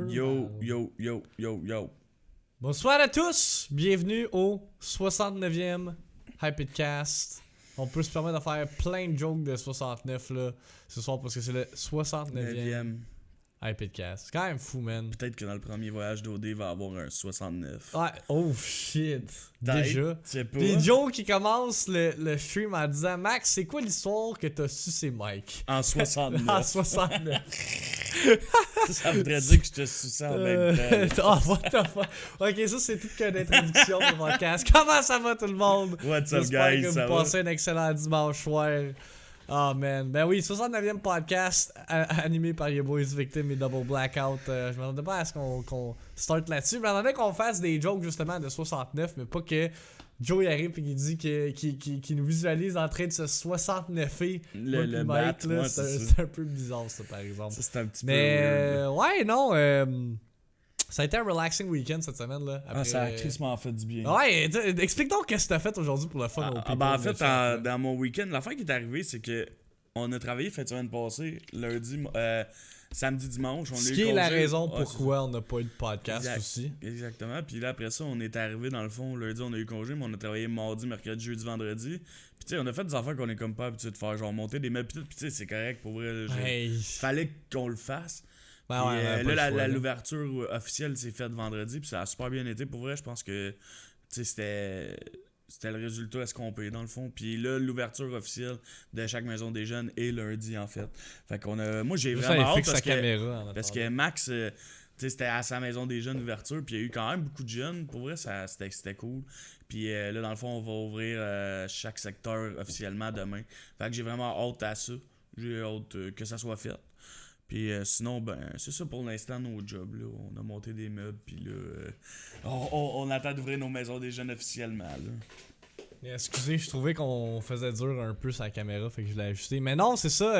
Yo. Bonsoir à tous, bienvenue au 69e Hypedcast. On peut se permettre de faire plein de jokes de 69 là, ce soir parce que c'est le 69e Hypedcast. C'est quand même fou, man. Peut-être que dans le premier voyage d'OD, il va avoir un 69. Ouais, oh shit. Déjà. Tu sais pas. Puis Joe qui commence le stream en disant Max, c'est quoi l'histoire que t'as su c'est Mike? En 69. En 69. Ça voudrait dire que je te suçais en même temps. Oh, what the fuck? Ok, ça c'est toute qu'une introduction de podcast. Comment ça va tout le monde? What's up, J'espère guys? que Ça vous va? passez un excellent dimanche soir. Oh man. Ben oui, 69e podcast animé par your boys Victim et Double Blackout. Je m'attendais pas à ce qu'on start là-dessus. Je m'attendais qu'on fasse des jokes justement de 69, mais pas que Joe y arrive et qu'il dit qu'il nous visualise en train de se 69er. Le Mike, là, ouais, c'est un peu bizarre ça par exemple. Ça, c'est un petit Mais peu weird. ouais, non. Ça a été un relaxing weekend cette semaine là. Après, Ça a crissement fait du bien. Ouais, explique donc qu'est-ce que t'as fait aujourd'hui pour le fun au Ben en fait, dans mon week-end, l'affaire qui est arrivée, c'est que on a travaillé fin de semaine passée, lundi, samedi, dimanche. Ce qui est la raison pourquoi on n'a pas eu de podcast aussi. Exactement. Puis là, après ça, on est arrivé dans le fond, lundi, on a eu congé, mais on a travaillé mardi, mercredi, jeudi, vendredi. Puis tu sais, on a fait des affaires qu'on est comme pas habitué de faire, genre monter des meubles, puis tu sais, c'est correct pour vrai. Hey. Fallait qu'on le fasse. Ben Puis, ouais, là, l'ouverture officielle s'est faite vendredi, puis ça a super bien été. Pour vrai, je pense que c'était le résultat escompté dans le fond. Puis là, l'ouverture officielle de chaque maison des jeunes est lundi en fait. Fait qu'on a. Moi j'ai vraiment hâte parce que Max, c'était à sa maison des jeunes ouverture, puis il y a eu quand même beaucoup de jeunes. Pour vrai, c'était cool. Puis là, dans le fond, on va ouvrir chaque secteur officiellement demain. Fait que j'ai vraiment hâte à ça. J'ai hâte que ça soit fait. Puis sinon, ben, c'est ça pour l'instant nos jobs. Là. On a monté des meubles, puis là, on attend d'ouvrir nos maisons des jeunes officiellement. Là. Excusez, je trouvais qu'on faisait dur un peu sa caméra, fait que je l'ai ajusté. Mais non, c'est ça.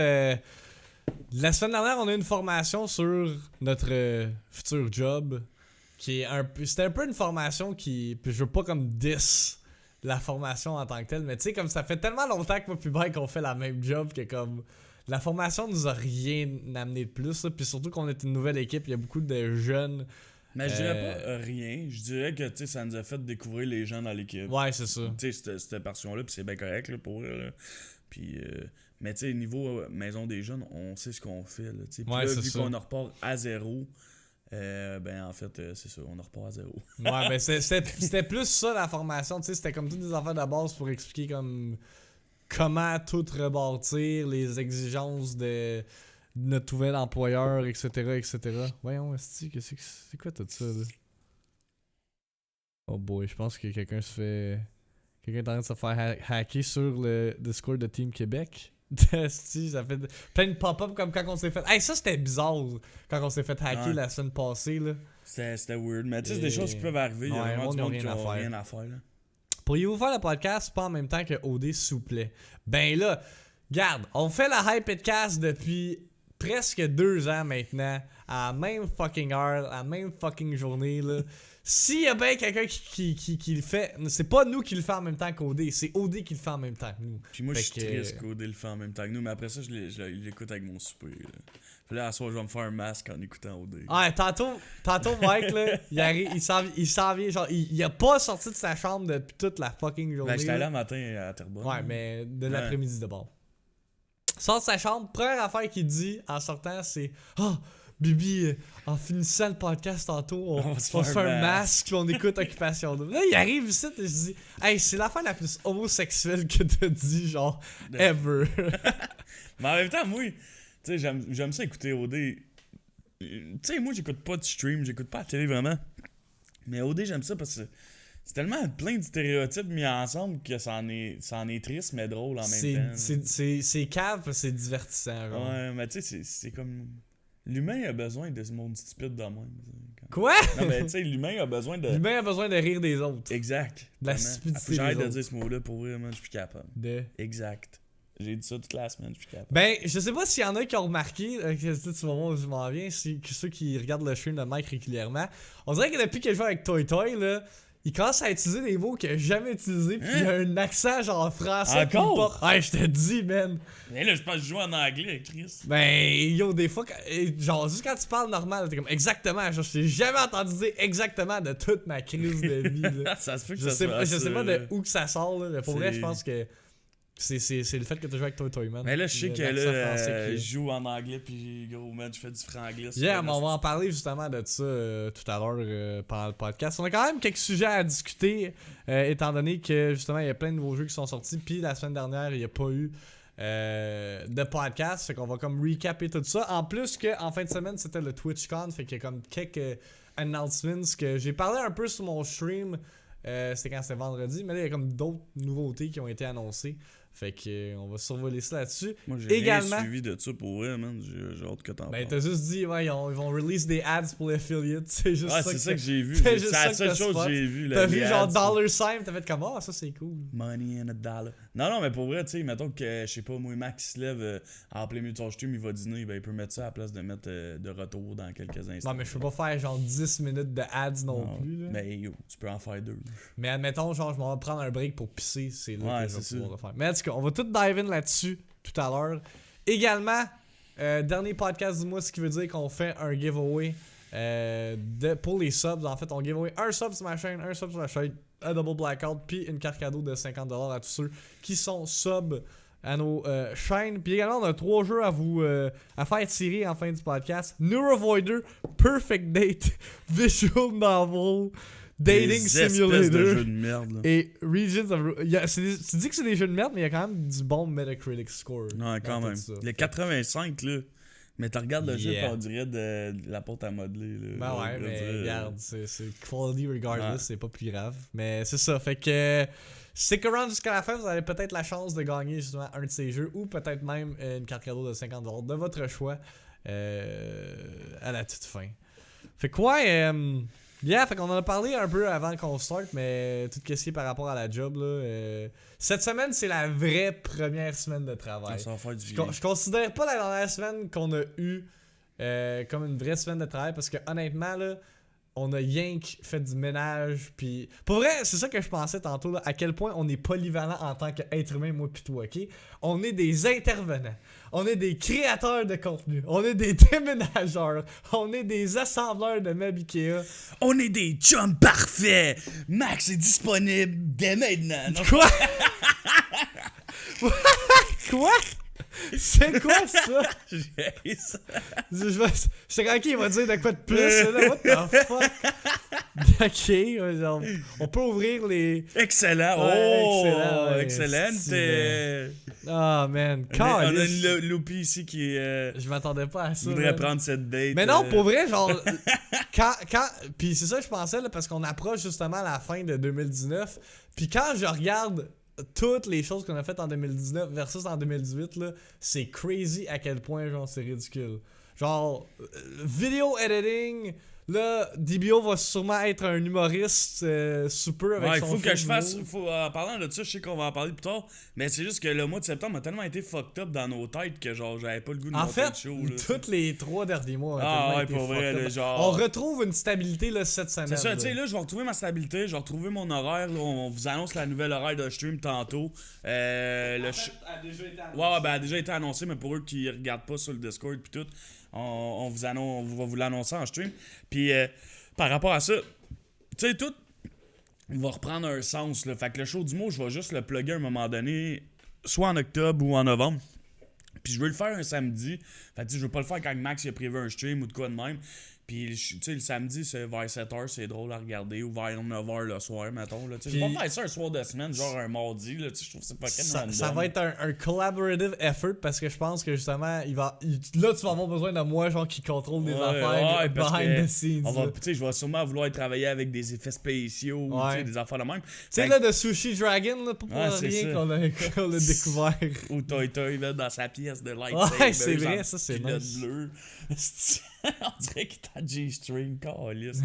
La semaine dernière, on a eu une formation sur notre futur job. C'était un peu une formation qui. Puis je veux pas comme 10 la formation en tant que telle, mais tu sais, comme ça fait tellement longtemps que moi et Mike on fait la même job que comme. La formation nous a rien amené de plus, là. Puis surtout qu'on est une nouvelle équipe, il y a beaucoup de jeunes. Mais je dirais pas rien, je dirais que ça nous a fait découvrir les gens dans l'équipe. Ouais, c'est ça. Tu sais, cette portion-là, puis c'est bien correct là, pour eux. Puis, mais tu sais, niveau maison des jeunes, on sait ce qu'on fait. Là, puis ouais, là, vu ça. qu'on repart à zéro, ben en fait, c'est ça, on repart à zéro. Ouais, ben c'était plus ça la formation, tu sais, c'était comme toutes des affaires de base pour expliquer comme. Comment tout rebâtir, les exigences de notre nouvel employeur, etc. Voyons, c'est quoi tout ça, là? Oh boy, je pense que quelqu'un est en train de se faire hacker sur le Discord de Team Québec. Ça fait plein de pop-up comme quand on s'est fait... Hey, ça c'était bizarre quand on s'est fait hacker la semaine passée, là. C'était weird, mais tu sais, c'est des choses qui peuvent arriver. Il y a vraiment du monde qui n'a rien à faire, là. Pourriez-vous faire le podcast pas en même temps que OD, s'il vous plaît? Ben là, regarde, on fait la Hypedcast depuis presque 2 ans maintenant, à la même fucking heure, à la même fucking journée, là. S'il y a bien quelqu'un qui le fait, c'est pas nous qui le fait en même temps qu'OD, c'est OD qui le fait en même temps que nous. Puis moi, je suis triste qu'OD le fait en même temps que nous, mais après ça, je l'écoute avec mon souper, là. Puis là, à soir, je vais me faire un masque en écoutant OD. Ouais, tantôt Mike, là, il arrive, il s'en vient, genre, il a pas sorti de sa chambre depuis toute la fucking journée. Ben, j'étais allé un matin à Terrebonne. Ouais, mais de l'après-midi d'abord. Sort de sa chambre, première affaire qu'il dit en sortant, c'est « Ah, Bibi, en finissant le podcast tantôt, on va se faire un masque puis on écoute Occupation Double. » Là, il arrive ici et je dis « Hey, c'est l'affaire la plus homosexuelle que t'as dit, genre, ever. » Mais en même temps, moi... Tu sais, j'aime ça écouter OD. Tu sais, moi, j'écoute pas de stream, j'écoute pas la télé vraiment. Mais OD, j'aime ça parce que c'est tellement plein de stéréotypes mis ensemble que ça en est triste, mais drôle en même temps. C'est cave, c'est divertissant. Genre. Ouais, mais tu sais, c'est comme... L'humain a besoin de ce monde stupide de même. Quoi? Non, mais tu sais, l'humain a besoin de... L'humain a besoin de rire des autres. Exact. De la stupidité des j'arrête autres. de dire ce mot-là, pour vrai, moi, je suis capable. Exact. J'ai dit ça toute la semaine, je suis capable. Ben, je sais pas s'il y en a qui ont remarqué, que tu vas voir où je m'en viens, ceux qui regardent le stream de Mike régulièrement. On dirait que depuis qu'il joue avec Toy Toy, là, il commence à utiliser des mots qu'il a jamais utilisés, puis il a un accent genre français. Encore? Ouais, je te dis, man. Mais là, je pense que je joue en anglais, Chris. Ben, yo, des fois, genre, juste quand tu parles normal, t'es comme exactement. Genre, je t'ai jamais entendu dire exactement de toute ma crise de vie. Là. Ça se fait que je ça sais, se fasse, je sais pas de où que ça sort, là. Mais pour vrai, C'est- je pense que c'est le fait que tu joues avec Toyman. Mais là, je sais que L'accent là, français je joue en anglais, puis gros, man, je fais du franglais. Yeah, mais on va en parler justement de ça tout à l'heure pendant le podcast. On a quand même quelques sujets à discuter, étant donné que justement, il y a plein de nouveaux jeux qui sont sortis, puis la semaine dernière, il n'y a pas eu de podcast. Fait qu'on va comme recaper tout ça. En plus qu'en fin de semaine, c'était le TwitchCon, fait qu'il y a comme quelques announcements que j'ai parlé un peu sur mon stream. C'était quand c'était vendredi, mais là, il y a comme d'autres nouveautés qui ont été annoncées. Fait que on va survoler ça là-dessus. Moi, j'ai Également, rien suivi de ça pour vrai, man. J'ai hâte que t'en ben parles. t'as juste dit, ouais, ils vont release des ads pour les affiliates. C'est juste Ah, ça. c'est ça que j'ai vu. c'est C'est juste la ça que seule t'as chose spot. que j'ai vu. T'as les vu genre ads. $sign, t'as fait comme, ah, ça c'est cool. Money and a dollar. Non, mais pour vrai, tu sais, mettons que, je sais pas, moi, Max il se lève en plein milieu de son stream, il va dîner, ben il peut mettre ça à la place de mettre de retour dans quelques instants. Non, mais je peux pas faire genre 10 minutes de ads non plus. Là. Mais yo, tu peux en faire 2. Mais admettons, genre, je m'en vais prendre un break pour pisser. C'est là Ouais, que je vais c'est pouvoir le faire. Mais en tout cas, on va tout dive in là-dessus tout à l'heure. Également, dernier podcast du mois, ce qui veut dire qu'on fait un giveaway pour les subs. En fait, on giveaway un sub sur ma chaîne, un sub sur la chaîne, un double blackout, puis une carte cadeau de $50 à tous ceux qui sont subs à nos chaînes. Puis également, on a 3 jeux à vous à faire tirer en fin du podcast. Neurovoider, Perfect Date, Visual Novel, Dating Simulator de jeux de merde, là. et Regions of... Tu dis que c'est des jeux de merde, mais il y a quand même du bon Metacritic score. Non, quand dans même. tout ça. Le 85, là. Mais tu regardes le jeu, Yeah. puis on dirait de la porte à modeler, là. Ben ouais, Je veux mais dire, regarde, c'est quality regardless, Ouais. c'est pas plus grave. Mais c'est ça, fait que stick around jusqu'à la fin, vous avez peut-être la chance de gagner justement un de ces jeux ou peut-être même une carte cadeau de $50 de votre choix à la toute fin. Fait quoi, yeah, fait qu'on en a parlé un peu avant qu'on start, mais tout ce qui est par rapport à la job, là, cette semaine, c'est la vraie première semaine de travail. Ça va faire du Je considère pas la dernière semaine qu'on a eu comme une vraie semaine de travail parce que honnêtement là, on a yank fait du ménage puis pour vrai, c'est ça que je pensais tantôt là, à quel point on est polyvalent en tant qu'être humain moi pis toi, OK? On est des intervenants, on est des créateurs de contenu, on est des déménageurs, on est des assembleurs de meubles Ikea. On est des chums parfaits! Max est disponible dès maintenant! Non? Quoi? Quoi? C'est quoi ça? J'ai ça. J'étais quand il va dire de quoi de plus, là. What the fuck? Ok, genre, on peut ouvrir les. Excellent! Ouais, Oh! excellent, ouais. Excellent! C'est- Ah, man. On a Calisse. une loupie ici qui Je m'attendais pas à ça. voudrait man. prendre cette date. Mais non, pour vrai, genre. quand... Puis c'est ça que je pensais, là, parce qu'on approche justement la fin de 2019. Puis quand je regarde toutes les choses qu'on a faites en 2019 versus en 2018, là, c'est crazy à quel point, genre, c'est ridicule. Genre, vidéo editing, là, DBO va sûrement être un humoriste sous peu avec Ouais, il son faut que je film fasse. d'humour. En parlant de ça, je sais qu'on va en parler plus tard. Mais c'est juste que le mois de septembre a tellement été fucked up dans nos têtes que genre j'avais pas le goût de En monter fait, le show. Là, tous les 3 derniers mois ont Ah tellement ouais, été pour vrai, fucked là, up. genre- On retrouve une stabilité là, cette semaine. c'est ça, là. tu sais, là, je vais retrouver ma stabilité, je vais retrouver mon horaire. Là, on vous annonce la nouvelle horaire de stream tantôt. Le a déjà été Ouais, ben, elle a déjà été annoncé, mais pour eux qui regardent pas sur le Discord puis tout, on va vous l'annoncer en stream. Puis par rapport à ça, tu sais, tout va reprendre un sens. Là. Fait que le show du mot, je vais juste le plugger à un moment donné, soit en octobre ou en novembre. Puis je veux le faire un samedi. Fait que je veux pas le faire quand Max il a prévu un stream ou de quoi de même. Puis tu sais, le samedi, c'est vers 7h, c'est drôle à regarder. Ou vers 9h le soir, mettons. Là, je vais Puis- pas faire ça un soir de semaine, genre un mardi. Là, je trouve que c'est pas Ça va être un collaborative effort parce que je pense que justement, là, tu vas avoir besoin de moi, genre, qui contrôle des affaires ouais, parce behind que the scenes. on va, là. tu sais, je vais sûrement vouloir travailler avec des effets spéciaux, ou, Ouais. tu sais, des affaires de même. Tu sais, Fait là, de Sushi Dragon, là, pas pour Ouais, c'est rien ça. qu'on l'a découvert. Ou Toy Toy là, dans sa pièce de lightsaber. Ouais, c'est vrai, en ça, c'est pilote nice. bleu. On dirait qu'il est en G-string, câlisse.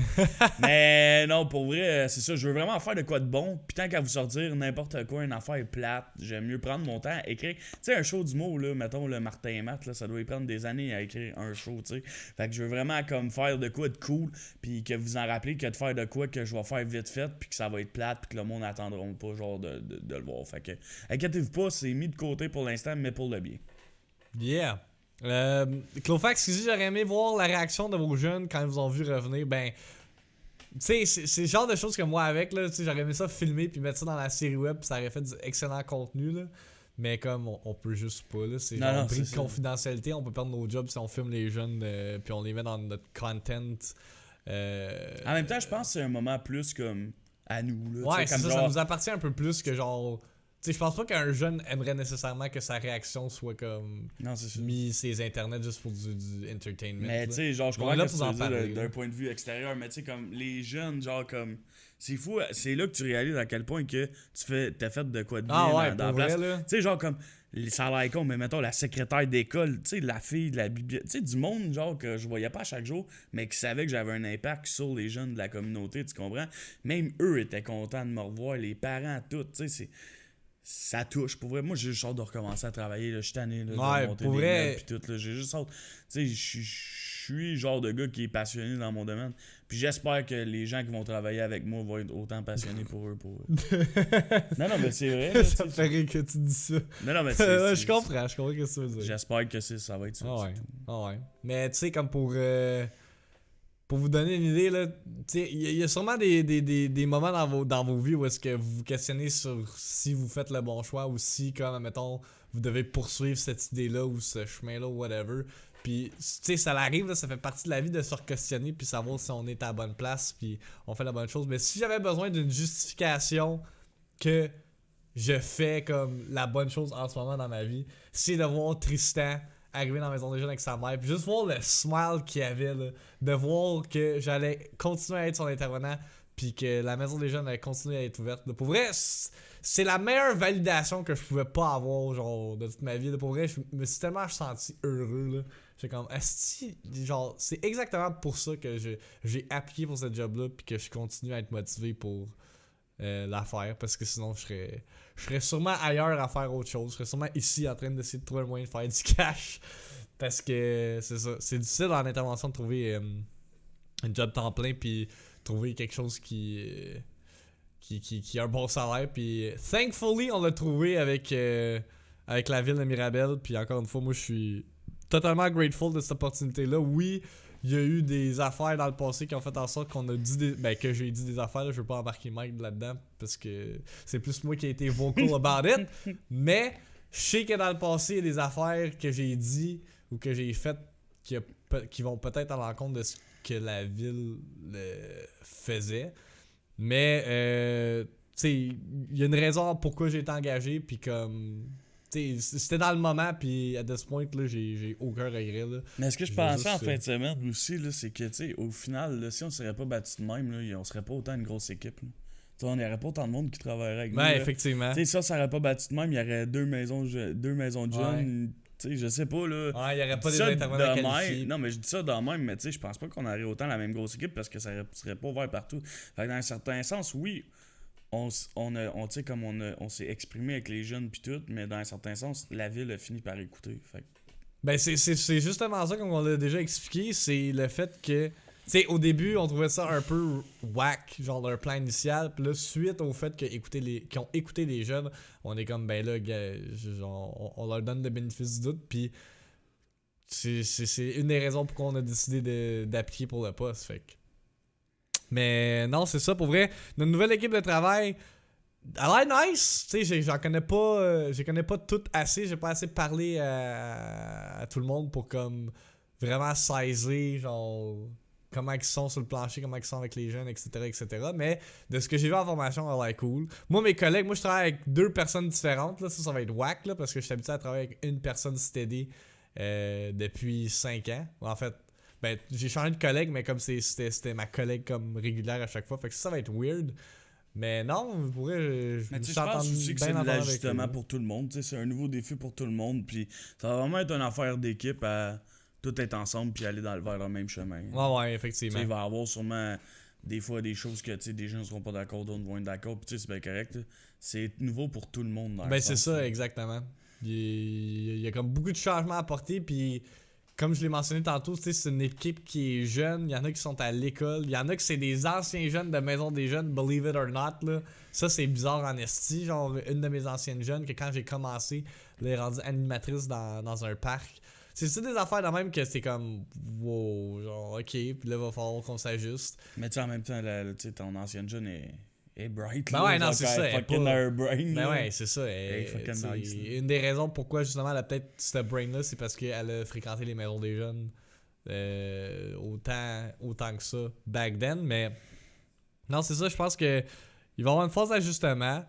Mais non, pour vrai, c'est ça. Je veux vraiment faire de quoi de bon. Puis tant qu'à vous sortir n'importe quoi, une affaire plate, j'aime mieux prendre mon temps, écrire. Tu sais, un show d'humour, là, mettons le Martin et Matt, là, ça doit y prendre des années à écrire un show, tu sais. Fait que je veux vraiment comme faire de quoi de cool, puis que vous en rappelez que de faire de quoi que je vais faire vite fait, puis que ça va être plate, puis que le monde n'attendra pas, genre, de le voir. Fait que, inquiétez-vous pas, c'est mis de côté pour l'instant, mais pour le bien. Yeah. Clofax, si j'aurais aimé voir la réaction de vos jeunes quand ils vous ont vu revenir, ben, tu sais, c'est le genre de choses que moi avec, là, tu sais, j'aurais aimé ça filmer puis mettre ça dans la série web, pis ça aurait fait du excellent contenu, là. Mais comme on peut juste pas, là, c'est genre bris de confidentialité, on peut perdre nos jobs si on filme les jeunes puis on les met dans notre content. En même temps, je pense que c'est un moment plus comme à nous, là. Ouais, c'est comme ça, genre... ça nous appartient un peu plus que genre... Tu sais, je pense pas qu'un jeune aimerait nécessairement que sa réaction soit comme Non, c'est ça. mis ses internets juste pour du entertainment. Mais tu sais, genre, je On comprends est là que pour en tu parler, veux dire d'un point de vue extérieur, mais tu sais, comme les jeunes, genre, comme. C'est fou, c'est là que tu réalises à quel point que t'as fait de quoi de bien Ah ouais, dans la pour place. vrai, là. Tu sais, genre, comme. Ça a l'air con, mais mettons la secrétaire d'école, tu sais, la fille de la bibliothèque, tu sais, du monde, genre, que je voyais pas à chaque jour, mais qui savait que j'avais un impact sur les jeunes de la communauté, tu comprends? Même eux étaient contents de me revoir, les parents, tout, tu sais, ça touche. Pour vrai, moi, j'ai juste hâte de recommencer à travailler. Là. Je suis tanné là, Ouais, de monter pour des vrai... notes pis tout. Là. J'ai juste hâte. Tu sais, je suis le genre de gars qui est passionné dans mon domaine. Puis j'espère que les gens qui vont travailler avec moi vont être autant passionnés pour eux. Non, mais c'est vrai. Là, ça me fait rire que tu dis ça. Non, mais je comprends ce que tu veux dire. J'espère que ça va être ça. Ah ouais. Ah ouais. Mais tu sais, comme pour vous donner une idée, là, il y a sûrement des moments dans vos vies où est-ce que vous vous questionnez sur si vous faites le bon choix ou si, comme, mettons, vous devez poursuivre cette idée-là ou ce chemin-là ou whatever. Puis, tu sais, ça l'arrive, là, ça fait partie de la vie de se re-questionner puis savoir si on est à la bonne place puis on fait la bonne chose. Mais si j'avais besoin d'une justification que je fais comme la bonne chose en ce moment dans ma vie, c'est de voir Tristan arriver dans la maison des jeunes avec sa mère, puis juste voir le smile qu'il avait, là, de voir que j'allais continuer à être son intervenant, puis que la maison des jeunes allait continuer à être ouverte. Là. Pour vrai, c'est la meilleure validation que je pouvais pas avoir, genre, de toute ma vie. Là. Pour vrai, je me suis tellement senti heureux, là. J'étais comme, esti, genre, c'est exactement pour ça que j'ai appliqué pour ce job-là, puis que je continue à être motivé pour la faire, parce que sinon, je serais sûrement ailleurs à faire autre chose. Je serais sûrement ici en train d'essayer de trouver un moyen de faire du cash. Parce que c'est ça. C'est difficile en intervention de trouver un job temps plein puis trouver quelque chose qui a un bon salaire. Puis thankfully, on l'a trouvé avec la ville de Mirabel. Puis encore une fois, moi je suis totalement grateful de cette opportunité-là. Oui, il y a eu des affaires dans le passé qui ont fait en sorte qu'on a dit que j'ai dit des affaires, là, je veux pas embarquer Mike là-dedans parce que c'est plus moi qui ai été vocal about it, mais je sais que dans le passé il y a des affaires que j'ai dit ou que j'ai faites qui vont peut-être à l'encontre de ce que la ville faisait, mais tu sais, il y a une raison pourquoi j'ai été engagé, puis comme t'sais, c'était dans le moment, puis à ce point là, j'ai aucun regret. Là. Mais ce que je pensais en fin de semaine aussi, là, c'est que au final, là, si on ne serait pas battu de même, là, on serait pas autant une grosse équipe. Là. On n'aurait pas autant de monde qui travaillerait avec nous. Ouais, effectivement. Ça n'aurait pas battu de même, il y aurait deux maisons de jeunes. Ouais. Je sais pas. Là, ouais, il n'y aurait pas des intervenants qualifiés. Non, mais je dis ça dans même, mais je pense pas qu'on aurait autant la même grosse équipe parce que ça serait pas ouvert partout. Fait que dans un certain sens, oui. On s'est exprimé avec les jeunes pis tout, mais dans un certain sens, la ville a fini par écouter. Fait. Ben c'est justement ça, comme on l'a déjà expliqué, c'est le fait que, tu sais, au début, on trouvait ça un peu whack, genre leur plan initial, pis là, suite au fait qu'ils ont écouté les jeunes, on est comme, ben là, genre, on leur donne le bénéfice du doute, pis c'est une des raisons pourquoi on a décidé d'appliquer pour le poste, fait que. Mais non, c'est ça, pour vrai. Notre nouvelle équipe de travail, elle a l'air nice. Tu sais, j'en connais pas, je connais pas toutes assez. J'ai pas assez parlé à tout le monde pour comme vraiment saisir, genre, comment ils sont sur le plancher, comment ils sont avec les jeunes, etc., etc. Mais de ce que j'ai vu en formation, elle a l'air cool. Moi, mes collègues, je travaille avec 2 personnes différentes. Là, ça va être whack, là, parce que je suis habitué à travailler avec une personne steady depuis 5 ans. En fait, ben, j'ai changé de collègue, mais comme c'était ma collègue comme régulière à chaque fois. Fait que ça va être weird. Mais non, pour vrai, je pense aussi que c'est de l'ajustement pour tout le monde. C'est un nouveau défi pour tout le monde. Puis ça va vraiment être une affaire d'équipe à tout être ensemble puis aller vers le même chemin. Ouais, Tu effectivement. sais, il va y avoir sûrement des fois des choses que des gens ne seront pas d'accord, d'autres vont être d'accord, puis c'est bien correct. Là. C'est nouveau pour tout le monde. Dans Ben le c'est sens, ça, là. exactement. Il y a comme beaucoup de changements à apporter, puis comme je l'ai mentionné tantôt, tu sais, c'est une équipe qui est jeune, il y en a qui sont à l'école, il y en a qui c'est des anciens jeunes de Maison des Jeunes, believe it or not, là. Ça c'est bizarre en esti, genre une de mes anciennes jeunes, que quand j'ai commencé, elle est rendue animatrice dans un parc. C'est des affaires de même que c'est comme, wow, genre ok, puis là va falloir qu'on s'ajuste. Mais tu sais, en même temps, tu sais, ton ancienne jeune est bright. Ben là, ouais, non, genre, c'est quand ça, elle elle est fucking pas- a un brain. Ben là. ouais, c'est ça. Hey, fucking C'est nice, là. une des raisons pourquoi justement elle a peut-être ce brain-là, c'est parce qu'elle a fréquenté les maisons des jeunes autant que ça back then. Mais non, c'est ça, je pense que il va y avoir une phase d'ajustement.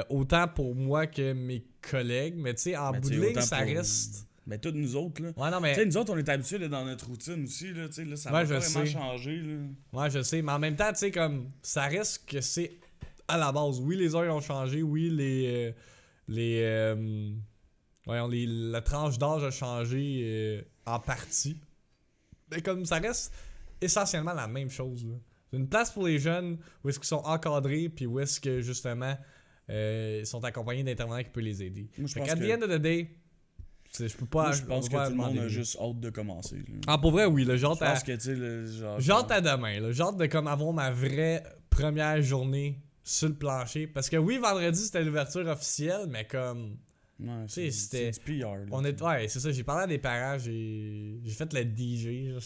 Autant pour moi que mes collègues. Mais tu sais, en Mais bout tu de sais, ligne, autant ça pour- reste. Mais tous nous autres, là. Ouais, non, Tu sais, mais. nous autres, on est habitués d'être dans notre routine aussi, là. Tu sais, là, ça Ouais, va je vraiment sais. changer, là. Ouais, je sais. Mais en même temps, tu sais, comme. Ça reste que c'est à la base. Oui, les heures ont changé. Oui, la tranche d'âge a changé en partie. Mais comme ça reste essentiellement la même chose. Là. C'est une place pour les jeunes où est-ce qu'ils sont encadrés puis où est-ce que justement ils sont accompagnés d'intervenants qui peuvent les aider. Moi, je Fait pense qu'à que, the end of the day, je peux pas. moi, je pense on que va tout le monde demander a mieux. juste hâte de commencer. Là. Ah, pour vrai, oui. Là, Je pense que, tu sais, j'ai hâte à demain. Là. J'ai hâte de comme avoir ma vraie première journée sur le plancher. Parce que oui, vendredi, c'était l'ouverture officielle, mais comme. Ouais, sais, c'est du PR. Là, On est, ouais, c'est ça, j'ai parlé à des parents, j'ai fait le DJ. Genre,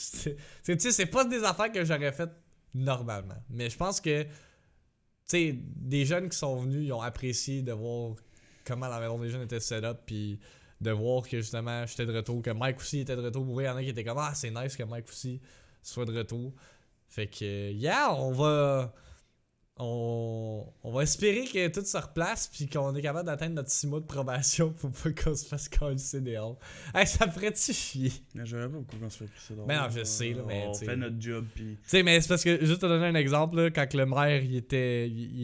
tu sais, c'est pas des affaires que j'aurais faites normalement. Mais je pense que, tu sais, des jeunes qui sont venus, ils ont apprécié de voir comment la maison des jeunes était set up, puis de voir que justement, j'étais de retour, que Mike aussi était de retour. Pour vrai, il y en a qui étaient comme, ah, c'est nice que Mike aussi soit de retour. Fait que, yeah, on va espérer que tout se replace puis qu'on est capable d'atteindre notre 6 mois de probation pour pas qu'on se fasse coller dehors. Hey, ça me ferait-tu chier? Mais je savais pas pourquoi on se fait pousser dehors. Mais non, je sais, là, mais on t'sais. fait notre job, puis... Tu sais, mais c'est parce que, juste te donner un exemple, là, quand le maire il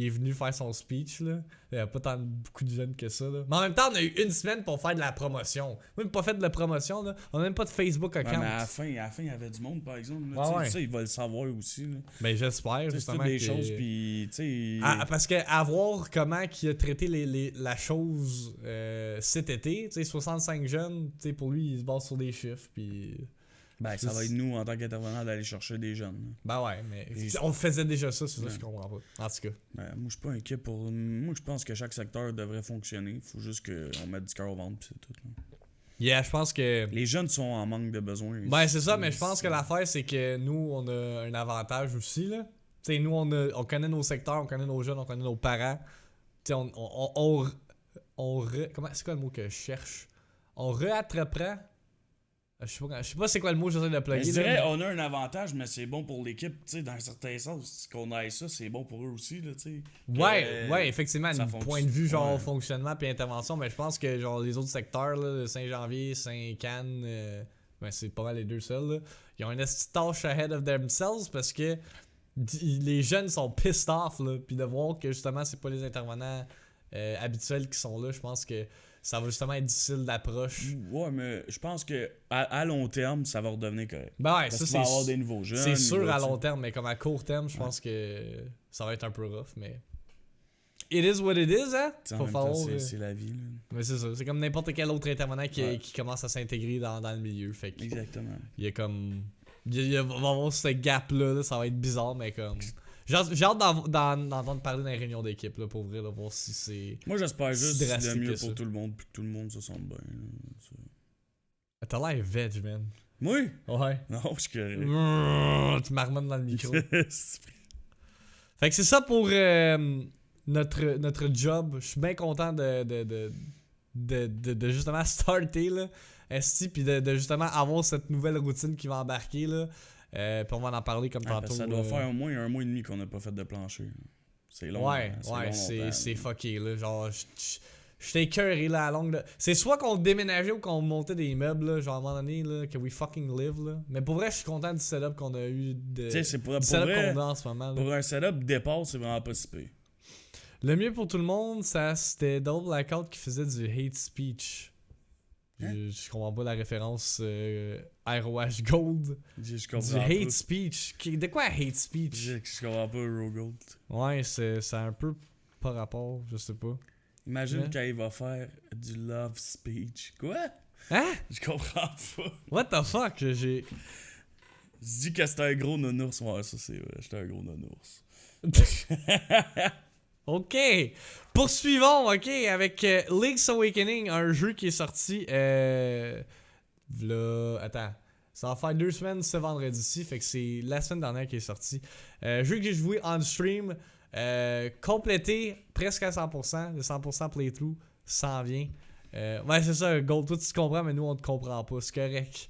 est venu faire son speech, là, il n'y a pas tant beaucoup de jeunes que ça. Là. Mais en même temps, on a eu une semaine pour faire de la promotion. Même pas fait de la promotion, là. On n'a même pas de Facebook Ouais, account. mais à la fin, il y avait du monde, par exemple. Là, Ouais, tu sais, ouais. ça, il va le savoir aussi. Là. Ben j'espère, Tu sais, c'est justement. toutes des que- choses, puis... tu sais... Parce que à voir comment il a traité la chose cet été, tu sais, 65 jeunes, tu sais, pour lui, il se base sur des chiffres, puis... Ben, ça va être nous, en tant qu'intervenants, d'aller chercher des jeunes. Là. Ben ouais, mais Et- on faisait déjà ça, c'est ça que Ouais. je comprends pas. En tout cas. Ben, moi, je suis pas inquiet pour... Moi, je pense que chaque secteur devrait fonctionner. Faut juste qu'on mette du cœur au ventre, puis c'est tout. Là. Yeah, je pense que... Les jeunes sont en manque de besoins. Ben c'est ça, mais je pense que l'affaire, c'est que nous, on a un avantage aussi, là. Tu sais, nous, on connaît nos secteurs, on connaît nos jeunes, on connaît nos parents. Tu sais, comment, c'est quoi le mot que je cherche? On réattrapera... Je sais pas c'est quoi le mot que j'essaie de Mais plugger. je dirais, là, mais- on a un avantage, mais c'est bon pour l'équipe, tu sais, dans un certain sens. Qu'on aille ça, c'est bon pour eux aussi, là, tu sais. Ouais, effectivement, ça un fonctionne. point de vue genre Ouais. fonctionnement puis intervention, mais je pense que genre les autres secteurs, là, Saint-Janvier, Saint-Cannes, ben c'est pas mal les deux seuls, là, ils ont une petite tâche ahead of themselves parce que les jeunes sont pissed off, là, puis de voir que justement c'est pas les intervenants habituels qui sont là, je pense que ça va justement être difficile d'approche. Ouais, mais je pense que à long terme, ça va redevenir correct. Ben ouais, Parce ça qu'il va y avoir c'est des nouveaux jeunes. c'est il sûr va, à tu sais. long terme, mais comme à court terme, je pense que ça va être un peu rough, mais it is what it is, hein? Tu sais, en Faut même temps, falloir, c'est la vie, là. mais c'est ça, c'est comme n'importe quel autre intervenant Ouais. qui commence à s'intégrer dans le milieu. Fait que Exactement. il y a comme. Il va y avoir ce gap-là, là, ça va être bizarre, mais comme. J'ai hâte d'entendre parler d'une réunion d'équipe, là, pour vrai, là, voir si c'est. Moi, j'espère Si juste drastique le mieux que ça. pour tout le monde, puis que tout le monde se sente bien. Là. T'as l'air veg, man. Moi? Ouais. Non, je suis correct. Tu marmonnes dans le micro. Fait que c'est ça pour notre job. Je suis bien content de justement starter, là. Esti, puis de justement avoir cette nouvelle routine qui va embarquer, là. Puis on va en parler comme Ouais, parce tantôt. que ça doit faire au moins 1 mois et demi qu'on n'a pas fait de plancher. Là. C'est long. Ouais, hein, ouais, long c'est longtemps, là. fucké, là. Genre, j'étais écœuré, là, à longue. C'est soit qu'on déménageait ou qu'on montait des meubles, là, genre à un moment donné, là, que we fucking live, là. Mais pour vrai, je suis content du setup qu'on a eu. Tu sais, c'est pour Du setup vrai, qu'on a en ce moment, là. pour un setup départ, c'est vraiment pas si pire. Le mieux pour tout le monde, ça c'était Double Blackout qui faisait du hate speech. Hein? Je comprends pas la référence ROH Gold. Je comprends Du pas. hate speech. De quoi hate speech? Je comprends pas Hero Gold. Ouais, c'est un peu par rapport, je sais pas. Imagine Ouais. quand il va faire du love speech. Quoi? Hein? Je comprends pas. What the fuck? J'ai. Je dis que c'était un gros nounours. Ouais, ça c'est vrai. J'étais un gros nounours. Ok. Poursuivons, ok, avec Link's Awakening, un jeu qui est sorti. Attends. Ça va faire 2 semaines ce vendredi-ci, fait que c'est la semaine dernière qui est sorti. Jeu que j'ai joué on stream, complété presque à 100%, le 100% playthrough s'en vient. Ouais, c'est ça, Gold, toi tu te comprends, mais nous on te comprend pas, c'est correct.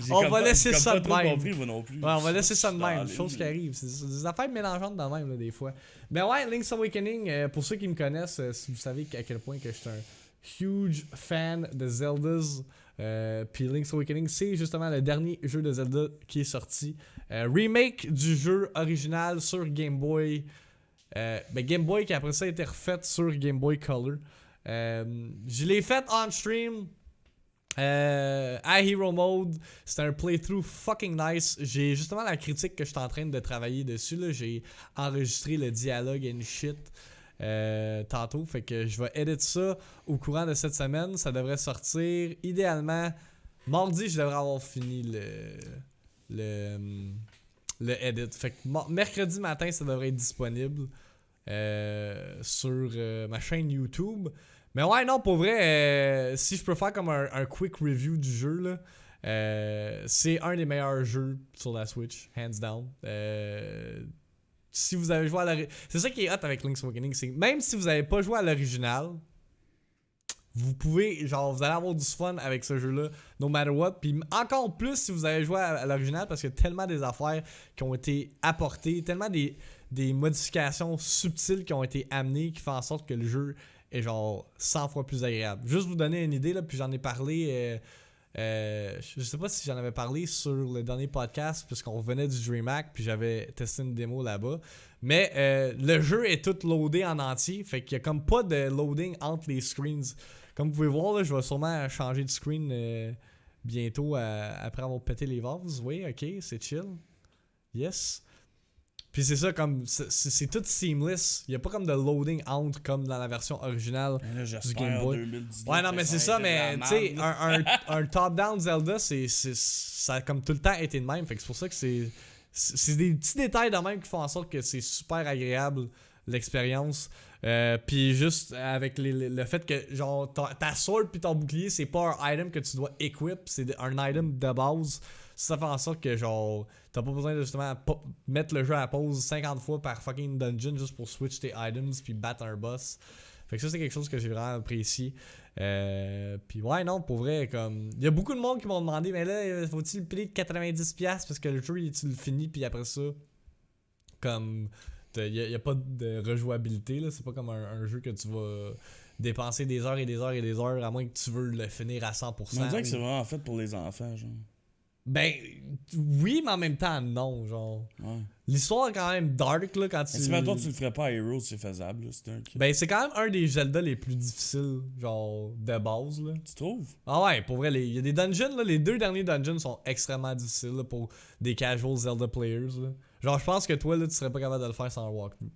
On va laisser ça de même. Compris, moi non plus. Ouais, on va laisser ça de même, Dans chose les- qui arrive. C'est des affaires mélangeantes de même, là, des fois. Ben ouais, Link's Awakening, pour ceux qui me connaissent, si vous savez à quel point que je suis un huge fan de Zeldas. Puis Link's Awakening, c'est justement le dernier jeu de Zelda qui est sorti. Remake du jeu original sur Game Boy. Game Boy qui après ça a été refait sur Game Boy Color. Je l'ai fait on stream. À Hero Mode, c'était un playthrough fucking nice. J'ai justement la critique que je suis en train de travailler dessus. Là. J'ai enregistré le dialogue and shit tantôt. Fait que je vais edit ça au courant de cette semaine. Ça devrait sortir idéalement mardi. Je devrais avoir fini le edit. Fait que mercredi matin, ça devrait être disponible sur ma chaîne YouTube. Mais ouais, non, pour vrai, si je peux faire comme un quick review du jeu, là, c'est un des meilleurs jeux sur la Switch, hands down. Si vous avez joué à c'est ça qui est hot avec Link's Awakening, c'est même si vous n'avez pas joué à l'original, vous pouvez, genre, vous allez avoir du fun avec ce jeu-là, no matter what. Puis encore plus si vous avez joué à l'original, parce qu'il y a tellement des affaires qui ont été apportées, tellement des modifications subtiles qui ont été amenées qui font en sorte que le jeu est genre 100 fois plus agréable. Juste vous donner une idée, là, puis j'en ai parlé, je sais pas si j'en avais parlé sur le dernier podcast, puisqu'on revenait du DreamHack, puis j'avais testé une démo là-bas. Mais le jeu est tout loadé en entier, fait qu'il y a comme pas de loading entre les screens. Comme vous pouvez voir, là, je vais sûrement changer de screen bientôt après avoir pété les vases. Oui, ok, c'est chill. Yes. Puis c'est ça, comme c'est tout seamless. Il n'y a pas comme de loading entre comme dans la version originale du Game Boy. 2019, Ouais, non, mais c'est ça, mais tu sais, un top-down Zelda, ça a comme tout le temps été de même. Fait que c'est pour ça que c'est des petits détails de même qui font en sorte que c'est super agréable l'expérience. Puis juste avec le fait que genre ta sword puis ton bouclier, c'est pas un item que tu dois equip, c'est un item de base. Ça fait en sorte que genre t'as pas besoin de justement mettre le jeu à pause 50 fois par fucking dungeon juste pour switch tes items puis battre un boss. Fait que ça c'est quelque chose que j'ai vraiment apprécié. Puis ouais, non, pour vrai, comme il y a beaucoup de monde qui m'ont demandé, mais là faut-il le payer de 90$ parce que le jeu tu le finis puis après ça comme il y a pas de rejouabilité là, c'est pas comme un jeu que tu vas dépenser des heures et des heures et des heures à moins que tu veux le finir à 100%. On dirait que c'est vraiment fait pour les enfants, genre. Ben, oui, mais en même temps, non, genre. Ouais. L'histoire est quand même dark, là, quand tu... Mais si maintenant tu le ferais pas à Heroes, c'est faisable, là. Ben, c'est quand même un des Zelda les plus difficiles, genre, de base, là. Tu trouves? Ah ouais, pour vrai, il y a des dungeons, là, les 2 derniers dungeons sont extrêmement difficiles, là, pour des casual Zelda players, là. Genre, je pense que toi, là, tu serais pas capable de le faire sans un walkthrough.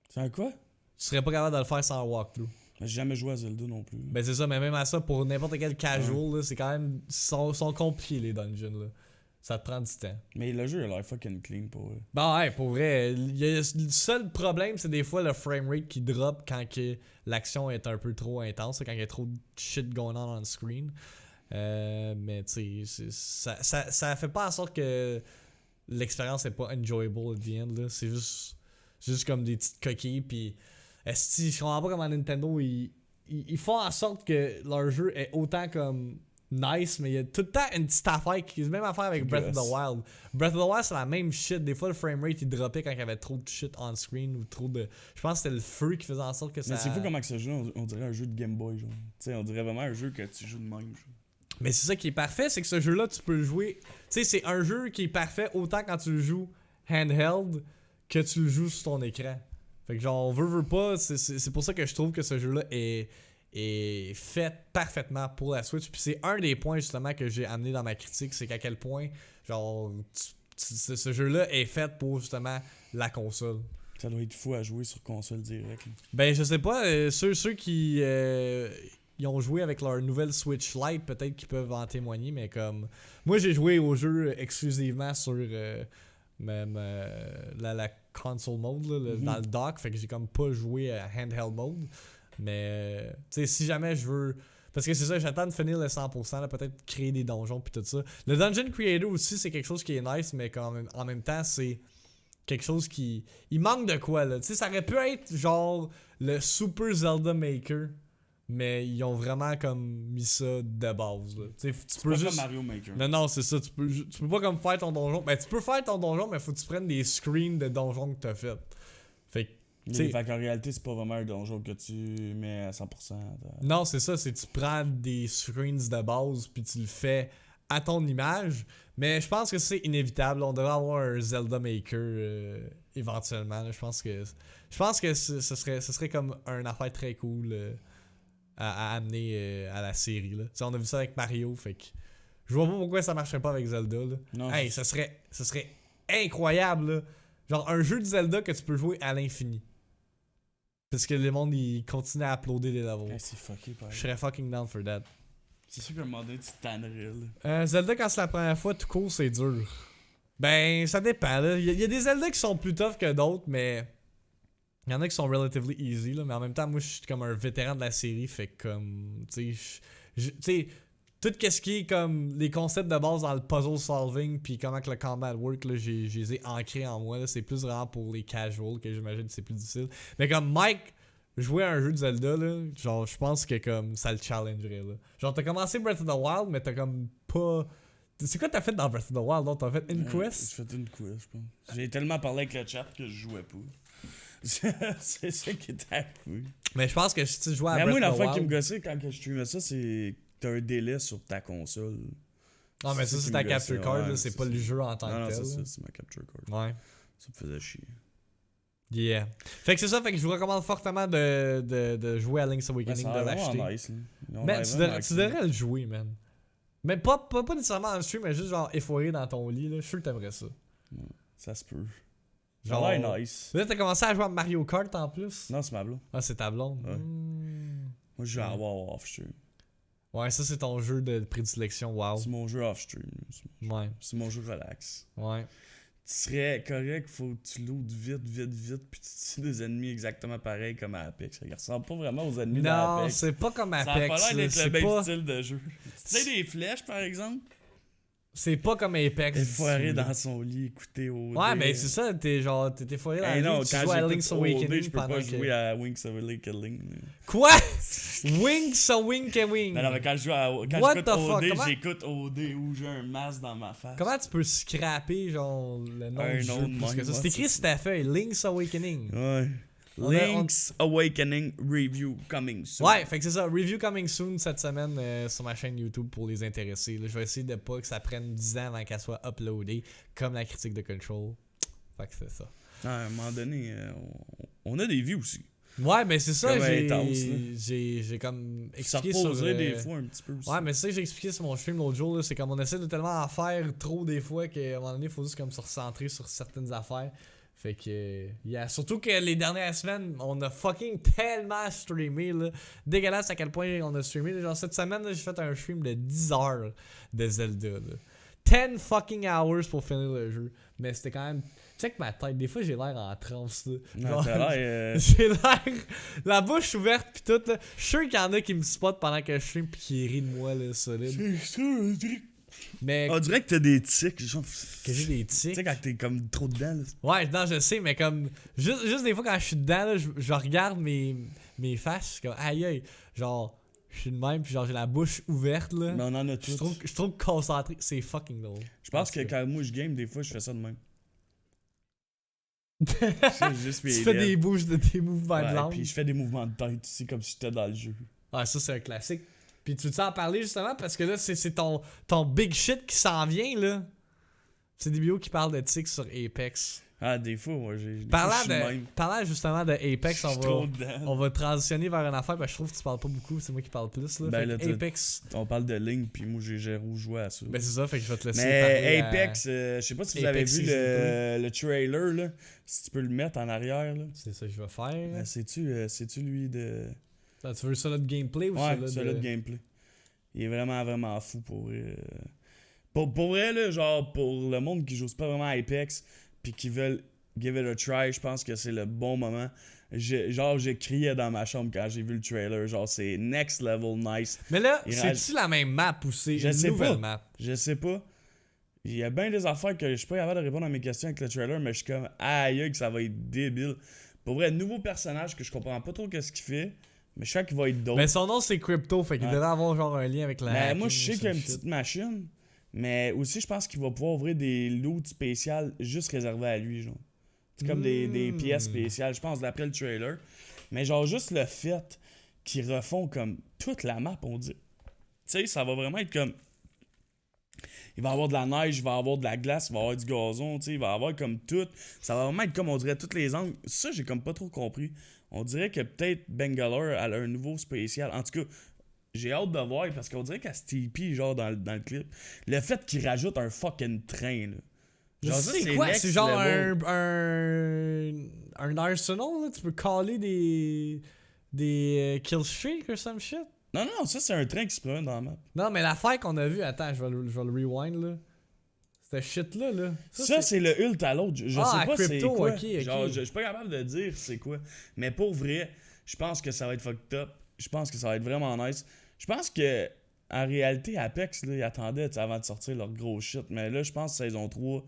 C'est un quoi? Tu serais pas capable de le faire sans un walkthrough. J'ai jamais joué à Zelda non plus. Ben, c'est ça, mais même à ça, pour n'importe quel casual, là, c'est quand même... sont compliqués, les dungeons, là. Ça te prend du temps. Mais le jeu a l'air fucking clean pour eux. Ben ouais, pour vrai. Le seul problème, c'est des fois le framerate qui drop quand que l'action est un peu trop intense, quand il y a trop de shit going on screen. Mais tu sais, ça fait pas en sorte que l'expérience est pas enjoyable at the end. Là. C'est juste comme des petites coquilles. Puis, je comprends pas comment Nintendo ils font en sorte que leur jeu est autant comme nice, mais il y a tout le temps une petite affaire qui est la même affaire avec Breath of the Wild. Breath of the Wild, c'est la même shit. Des fois, le framerate il droppait quand il y avait trop de shit on screen ou trop de. Je pense que c'était le feu qui faisait en sorte que ça. Mais c'est fou comment que ce jeu, on dirait un jeu de Game Boy, genre. Tu sais, on dirait vraiment un jeu que tu joues de même. Genre. Mais c'est ça qui est parfait, c'est que ce jeu-là, tu peux le jouer. Tu sais, c'est un jeu qui est parfait autant quand tu le joues handheld que tu le joues sur ton écran. Fait que genre, veut pas, c'est pour ça que je trouve que ce jeu-là est est faite parfaitement pour la Switch. Puis c'est un des points justement que j'ai amené dans ma critique, c'est qu'à quel point genre ce jeu-là est fait pour justement la console. Ça doit être fou à jouer sur console direct. Là. Ben je sais pas, ceux qui ils ont joué avec leur nouvelle Switch Lite, peut-être qu'ils peuvent en témoigner, mais comme moi j'ai joué au jeu exclusivement sur même la console mode là, dans le dock, fait que j'ai comme pas joué à handheld mode. Mais tu sais, si jamais je veux, parce que c'est ça, j'attends de finir le 100%, là, peut-être créer des donjons puis tout ça. Le Dungeon Creator aussi, c'est quelque chose qui est nice, mais en même temps, c'est quelque chose qui... Il manque de quoi, là. Tu sais, ça aurait pu être genre le Super Zelda Maker, mais ils ont vraiment comme mis ça de base, là. Tu sais, tu peux pas juste... comme Mario Maker. Non, c'est ça. Tu peux pas comme faire ton donjon. Ben, tu peux faire ton donjon, mais faut que tu prennes des screens de donjons que t'as fait. Fait que Fait qu'en réalité, c'est pas vraiment un donjon que tu mets à 100%. Non, c'est ça, c'est tu prends des screens de base puis tu le fais à ton image. Mais je pense que c'est inévitable. On devrait avoir un Zelda Maker éventuellement. Là. Je pense que ce serait comme une affaire très cool à amener à la série. Là. On a vu ça avec Mario, fait que je vois pas pourquoi ça marcherait pas avec Zelda. Là. Non, hey, ça serait incroyable. Là. Genre un jeu de Zelda que tu peux jouer à l'infini. Parce que le monde, il continue à uploader des levels. c'est fucké, par Je serais fucking down for that. C'est sûr qu'à un moment donné, tu te tannerais, là. Zelda, quand c'est la première fois, tout court, c'est dur. Ben, ça dépend, là. Il y a des Zelda qui sont plus tough que d'autres, mais... Il y en a qui sont relatively easy, là. Mais en même temps, moi, je suis comme un vétéran de la série, fait que comme... Tu sais, tout ce qui est comme les concepts de base dans le puzzle solving puis comment que le combat work, là, je les ai ancrés en moi, là. C'est plus vraiment pour les casuals que j'imagine que c'est plus difficile. Mais comme Mike jouer à un jeu de Zelda, là, genre, je pense que comme ça le challengerait, là. Genre, t'as commencé Breath of the Wild, mais t'as comme pas... C'est quoi t'as fait dans Breath of the Wild, donc? T'as fait une quest? J'ai fait une quest, je pense. J'ai tellement parlé avec le chat que je jouais pas. C'est ça qui était arrivé. Mais je pense que si tu jouais à mais Breath moi, of the l'affaire Wild... qui me gossait quand je streamais ça, c'est que t'as un délai sur ta console. Non, mais ça, c'est ta capture card, là, c'est pas le jeu en tant que tel. Non, c'est ça, c'est ma capture card. Ouais. Ça me faisait chier. Yeah. Fait que c'est ça, fait que je vous recommande fortement de jouer à Link's Awakening, de l'acheter. Nice, Mais tu devrais le jouer, man. Mais pas nécessairement en stream, mais juste genre efforé dans ton lit, là. Je suis sûr que t'aimerais ça. Ça se peut. Genre Genre nice. Là, t'as commencé à jouer à Mario Kart en plus? Non, c'est ma blonde. Ah, c'est ta blonde? Ouais. Moi, je joue à WoW off-stream. Ouais, ça, c'est ton jeu de prédilection, wow. C'est mon jeu off-stream. Ouais. C'est mon jeu relax. Ouais. Tu serais correct, faut que tu lootes vite, puis tu tues des ennemis exactement pareil comme à Apex. Ça ressemble pas vraiment aux ennemis d'Apex. Non, c'est pas comme Apex. Ça a pas l'air d'être le même pas... style de jeu. Tu sais, des flèches, par exemple? C'est pas comme Apex. T'es foiré dans son lit, écouter OD. Ouais, mais c'est ça, t'es foiré dans le non, lit, tu quand joues à Link's j'écoute OD, Awakening je peux pendant pas que... jouer à Link's Awakening. Quoi? Wings a Wink and Wing. Non, mais quand je joue à What j'écoute the fuck? OD, Comment... j'écoute OD où j'ai un masque dans ma face. Comment tu peux scraper genre le nom Un du nom jeu de plus que même, ça? C'est ouais, écrit sur ta feuille, Link's Awakening. Ouais. Link's Awakening Review coming soon. Ouais, fait que c'est ça. Review coming soon cette semaine sur ma chaîne YouTube pour les intéressés. Là, je vais essayer de pas que ça prenne 10 ans avant qu'elle soit uploadée, comme la critique de Control. Fait que c'est ça. À un moment donné, on a des vues aussi. Ouais, mais c'est ça, Comme j'ai comme expliqué ça sur... reposerait des fois un petit peu aussi. Ouais, mais c'est ça que j'ai expliqué sur mon stream l'autre jour, là, c'est comme on essaie de tellement en faire trop des fois qu'à un moment donné, il faut juste comme se recentrer sur certaines affaires. Fait que, surtout que les dernières semaines, on a fucking tellement streamé, là. Dégueulasse à quel point on a streamé. Là. Genre, cette semaine, là, j'ai fait un stream de 10 heures de Zelda, là. 10 fucking hours pour finir le jeu. Mais c'était quand même... Check ma tête, des fois j'ai l'air en transe, là. Non, t'as l'air... J'ai l'air... La bouche ouverte pis tout, là. Je suis sûr qu'il y en a qui me spotent pendant que je stream pis qui rient de moi, là, solide. C'est ça, on dirait... Mais... On dirait que t'as des tics, genre... Que j'ai des tics. Tu sais, quand t'es comme trop dedans, là. Ouais, non, je sais, mais comme... Juste des fois, quand je suis dedans, là, je regarde mes faces, je suis comme... Aïe, aïe. Genre, je suis de même, puis genre, j'ai la bouche ouverte, là. Mais on en a tous. Je suis trop concentré. C'est fucking drôle. Je pense que quand moi je game, des fois, je fais ça de même. Juste Tu fais des mouvements de langue. Puis je fais des mouvements de tête aussi, comme si j'étais dans le jeu. Ah, ça, c'est un classique. Puis tu veux en parler, justement, parce que là, c'est ton big shit qui s'en vient, là. C'est des vidéos qui parlent de tics sur Apex. Ah, des fois, moi, j'ai. Parlant justement de Apex, on on va transitionner vers une affaire, je trouve que tu parles pas beaucoup, c'est moi qui parle plus. Là. Ben, là, Apex. On parle de ligne, puis moi, j'ai zéro joué à ça. Ben, c'est ça, fait que je vais te laisser mais parler. Apex, je sais pas si vous Apex avez vu le trailer, là. Si tu peux le mettre en arrière, là. C'est ça que je vais faire. Ben, c'est-tu lui de. Ben, tu veux ça là de gameplay ou ça là de gameplay? Il est vraiment, vraiment fou pour. Pour vrai, là, genre, pour le monde qui joue pas vraiment à Apex, puis qui veulent give it a try, je pense que c'est le bon moment. J'ai crié dans ma chambre quand j'ai vu le trailer. Genre, c'est next level nice. Mais là, c'est-tu la même map ou c'est une nouvelle map? Je sais pas. Il y a bien des affaires que je suis pas capable de répondre à mes questions avec le trailer, mais je suis comme, aïe, que ça va être débile. Pour vrai, nouveau personnage que je comprends pas trop qu'est-ce qu'il fait, mais je sais qu'il va être d'autres. Mais son nom, c'est Crypto, fait qu'il devrait avoir genre un lien avec la. Mais moi, je sais qu'il y a une petite machine. Mais aussi, je pense qu'il va pouvoir ouvrir des loots spéciales juste réservés à lui, genre. C'est comme des pièces spéciales, je pense, d'après le trailer. Mais genre, juste le fait qu'ils refont comme toute la map, on dit. Tu sais, ça va vraiment être comme... Il va y avoir de la neige, il va y avoir de la glace, il va y avoir du gazon, tu sais, il va y avoir comme tout. Ça va vraiment être comme, on dirait, tous les angles. Ça, j'ai comme pas trop compris. On dirait que peut-être Bangalore a un nouveau spécial. En tout cas... J'ai hâte de voir parce qu'on dirait qu'à Steepy, genre dans le clip, le fait qu'il rajoute un fucking train, là. Genre, c'est quoi? C'est genre un arsenal, là? Tu peux caller des kill streak ou some shit? Non, ça c'est un train qui se promène dans la map. Non, mais l'affaire qu'on a vue, attends, je vais le rewind, là. Cette shit-là, là. Ça c'est le ult à l'autre. Je sais pas c'est quoi. Okay. Genre, je suis pas capable de dire c'est quoi. Mais pour vrai, je pense que ça va être fucked up. Je pense que ça va être vraiment nice. Je pense que en réalité, Apex, là, ils attendaient avant de sortir leur gros shit. Mais là, je pense que saison 3,